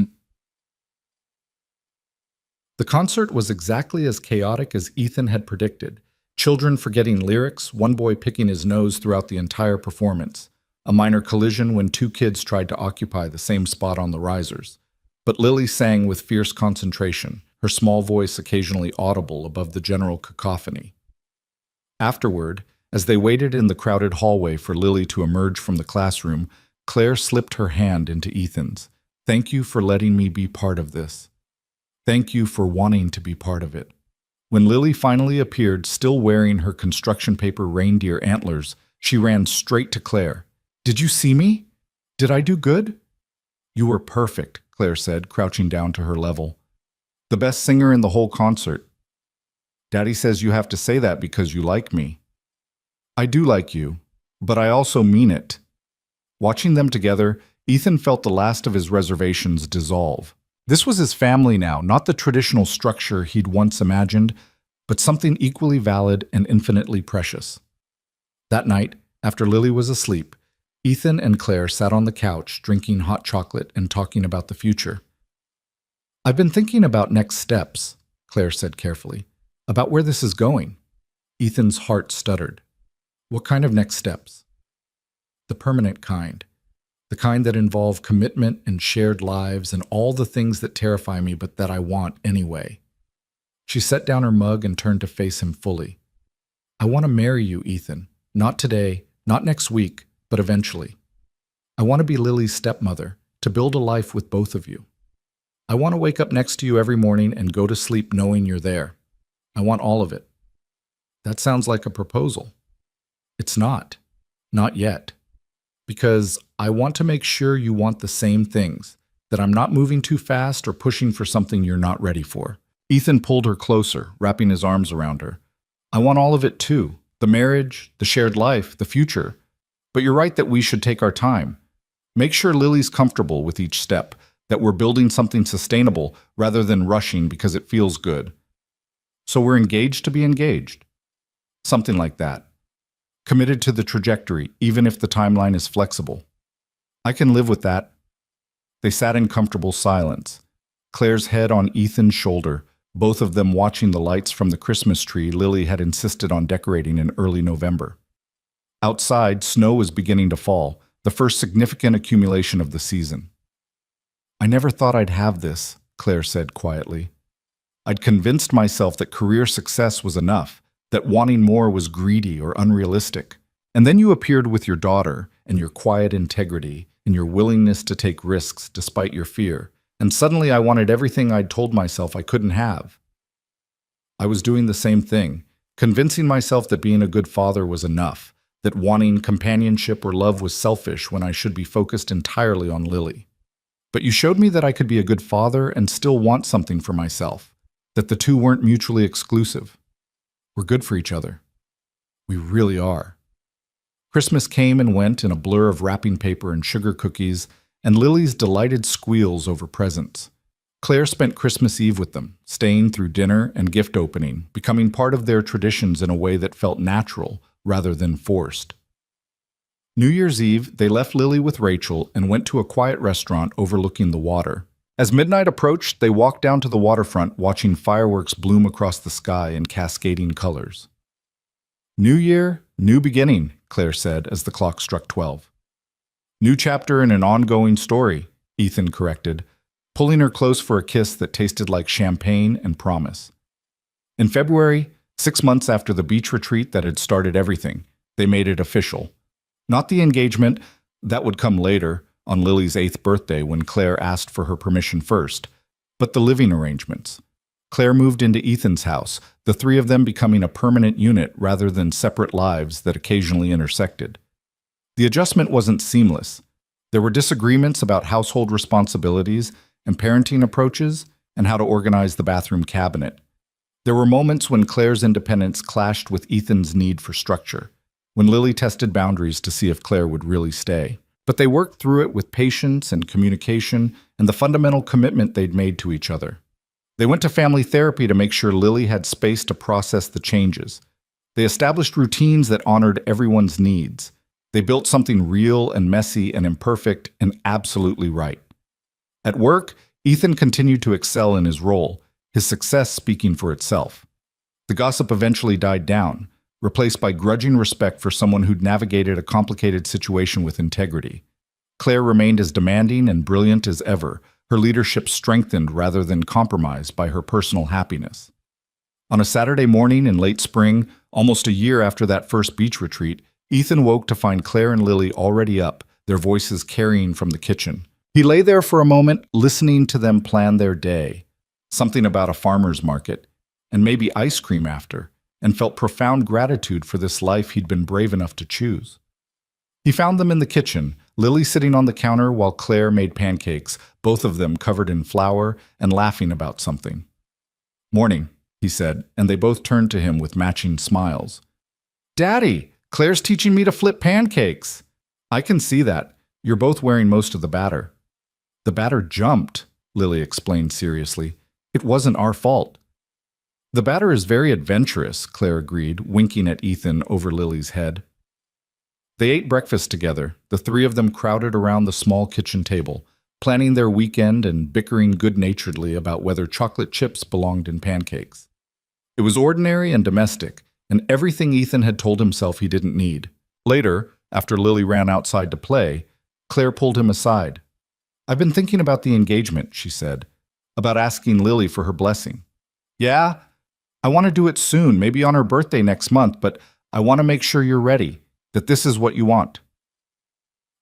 The concert was exactly as chaotic as Ethan had predicted. Children forgetting lyrics, one boy picking his nose throughout the entire performance, a minor collision when 2 kids tried to occupy the same spot on the risers. But Lily sang with fierce concentration, her small voice occasionally audible above the general cacophony. Afterward, as they waited in the crowded hallway for Lily to emerge from the classroom, Claire slipped her hand into Ethan's. "Thank you for letting me be part of this. Thank you for wanting to be part of it." When Lily finally appeared, still wearing her construction paper reindeer antlers, she ran straight to Claire. "Did you see me? Did I do good?" "You were perfect," Claire said, crouching down to her level. "The best singer in the whole concert." "Daddy says you have to say that because you like me." "I do like you, but I also mean it." Watching them together, Ethan felt the last of his reservations dissolve. This was his family now, not the traditional structure he'd once imagined, but something equally valid and infinitely precious. That night, after Lily was asleep, Ethan and Claire sat on the couch drinking hot chocolate and talking about the future. "I've been thinking about next steps," Claire said carefully, "about where this is going." Ethan's heart stuttered. "What kind of next steps?" "The permanent kind. The kind that involve commitment and shared lives and all the things that terrify me but that I want anyway." She set down her mug and turned to face him fully. I want to marry you, Ethan. Not today, not next week, but eventually. I want to be Lily's stepmother, to build a life with both of you. I want to wake up next to you every morning and go to sleep knowing you're there. I want all of it. That sounds like a proposal. It's not. Not yet. Because I want to make sure you want the same things, that I'm not moving too fast or pushing for something you're not ready for. Ethan pulled her closer, wrapping his arms around her. I want all of it too. The marriage, the shared life, the future. But you're right that we should take our time. Make sure Lily's comfortable with each step, that we're building something sustainable rather than rushing because it feels good. So we're engaged to be engaged. Something like that. Committed to the trajectory, even if the timeline is flexible. I can live with that. They sat in comfortable silence, Claire's head on Ethan's shoulder, both of them watching the lights from the Christmas tree Lily had insisted on decorating in early November. Outside, snow was beginning to fall, the first significant accumulation of the season. I never thought I'd have this, Claire said quietly. I'd convinced myself that career success was enough, that wanting more was greedy or unrealistic. And then you appeared with your daughter and your quiet integrity and your willingness to take risks despite your fear. And suddenly I wanted everything I'd told myself I couldn't have. I was doing the same thing, convincing myself that being a good father was enough, that wanting companionship or love was selfish when I should be focused entirely on Lily. But you showed me that I could be a good father and still want something for myself, that the two weren't mutually exclusive. We're good for each other. We really are. Christmas came and went in a blur of wrapping paper and sugar cookies, and Lily's delighted squeals over presents. Claire spent Christmas Eve with them, staying through dinner and gift opening, becoming part of their traditions in a way that felt natural rather than forced. New Year's Eve, they left Lily with Rachel and went to a quiet restaurant overlooking the water. As midnight approached, they walked down to the waterfront, watching fireworks bloom across the sky in cascading colors. New year, new beginning, Claire said as the clock struck 12. New chapter in an ongoing story, Ethan corrected, pulling her close for a kiss that tasted like champagne and promise. In February, 6 months after the beach retreat that had started everything, they made it official. Not the engagement, that would come later, on Lily's 8th birthday when Claire asked for her permission first, but the living arrangements. Claire moved into Ethan's house, the three of them becoming a permanent unit rather than separate lives that occasionally intersected. The adjustment wasn't seamless. There were disagreements about household responsibilities and parenting approaches and how to organize the bathroom cabinet. There were moments when Claire's independence clashed with Ethan's need for structure, when Lily tested boundaries to see if Claire would really stay. But they worked through it with patience and communication and the fundamental commitment they'd made to each other. They went to family therapy to make sure Lily had space to process the changes. They established routines that honored everyone's needs. They built something real and messy and imperfect and absolutely right. At work, Ethan continued to excel in his role, his success speaking for itself. The gossip eventually died down, replaced by grudging respect for someone who'd navigated a complicated situation with integrity. Claire remained as demanding and brilliant as ever, her leadership strengthened rather than compromised by her personal happiness. On a Saturday morning in late spring, almost a year after that first beach retreat, Ethan woke to find Claire and Lily already up, their voices carrying from the kitchen. He lay there for a moment, listening to them plan their day, something about a farmer's market, and maybe ice cream after, and felt profound gratitude for this life he'd been brave enough to choose. He found them in the kitchen, Lily sitting on the counter while Claire made pancakes, both of them covered in flour and laughing about something. "Morning," he said, and they both turned to him with matching smiles. "Daddy, Claire's teaching me to flip pancakes." "I can see that. You're both wearing most of the batter." "The batter jumped," Lily explained seriously. "It wasn't our fault." "The batter is very adventurous," Claire agreed, winking at Ethan over Lily's head. They ate breakfast together, the three of them crowded around the small kitchen table, planning their weekend and bickering good-naturedly about whether chocolate chips belonged in pancakes. It was ordinary and domestic, and everything Ethan had told himself he didn't need. Later, after Lily ran outside to play, Claire pulled him aside. "I've been thinking about the engagement," she said, "about asking Lily for her blessing." "Yeah? I want to do it soon, maybe on her birthday next month, but I want to make sure you're ready, that this is what you want."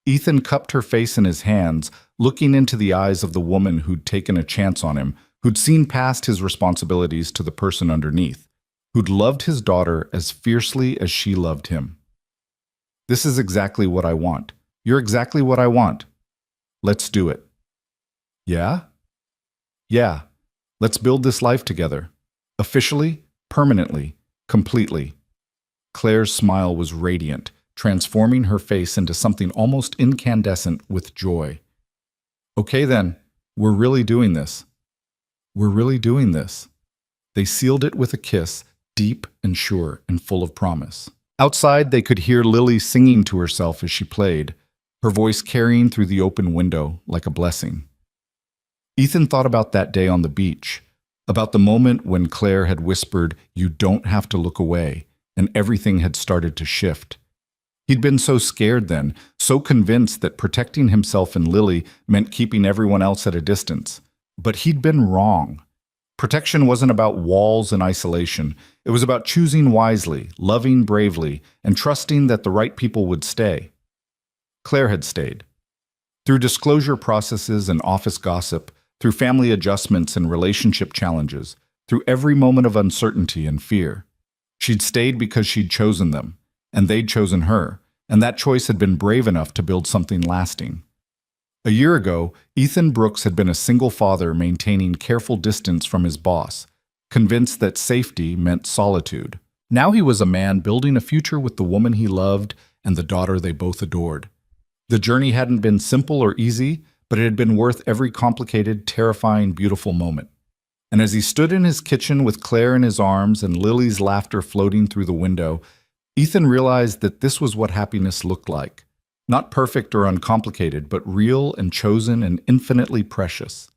Ethan cupped her face in his hands, looking into the eyes of the woman who'd taken a chance on him, who'd seen past his responsibilities to the person underneath, who'd loved his daughter as fiercely as she loved him. "This is exactly what I want. You're exactly what I want. Let's do it." "Yeah? Yeah. Let's build this life together. Officially, permanently, completely." Claire's smile was radiant, transforming her face into something almost incandescent with joy. "Okay then, we're really doing this. We're really doing this." They sealed it with a kiss, deep and sure and full of promise. Outside, they could hear Lily singing to herself as she played, her voice carrying through the open window like a blessing. Ethan thought about that day on the beach, about the moment when Claire had whispered, "You don't have to look away," and everything had started to shift. He'd been so scared then, so convinced that protecting himself and Lily meant keeping everyone else at a distance. But he'd been wrong. Protection wasn't about walls and isolation. It was about choosing wisely, loving bravely, and trusting that the right people would stay. Claire had stayed. Through disclosure processes and office gossip, through family adjustments and relationship challenges, through every moment of uncertainty and fear. She'd stayed because she'd chosen them, and they'd chosen her, and that choice had been brave enough to build something lasting. A year ago, Ethan Brooks had been a single father maintaining careful distance from his boss, convinced that safety meant solitude. Now he was a man building a future with the woman he loved and the daughter they both adored. The journey hadn't been simple or easy, but it had been worth every complicated, terrifying, beautiful moment. And as he stood in his kitchen with Claire in his arms and Lily's laughter floating through the window, Ethan realized that this was what happiness looked like. Not perfect or uncomplicated, but real and chosen and infinitely precious.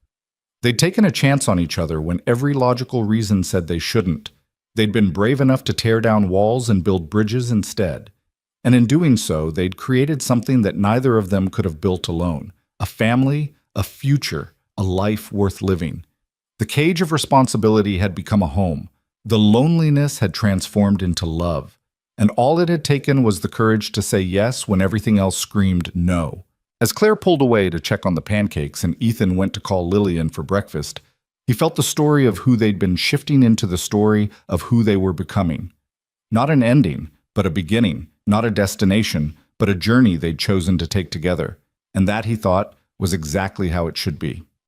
They'd taken a chance on each other when every logical reason said they shouldn't. They'd been brave enough to tear down walls and build bridges instead. And in doing so, they'd created something that neither of them could have built alone. A family, a future, a life worth living. The cage of responsibility had become a home. The loneliness had transformed into love. And all it had taken was the courage to say yes when everything else screamed no. As Claire pulled away to check on the pancakes and Ethan went to call Lily in for breakfast, he felt the story of who they'd been shifting into the story of who they were becoming. Not an ending, but a beginning. Not a destination, but a journey they'd chosen to take together. And that, he thought, was exactly how it should be.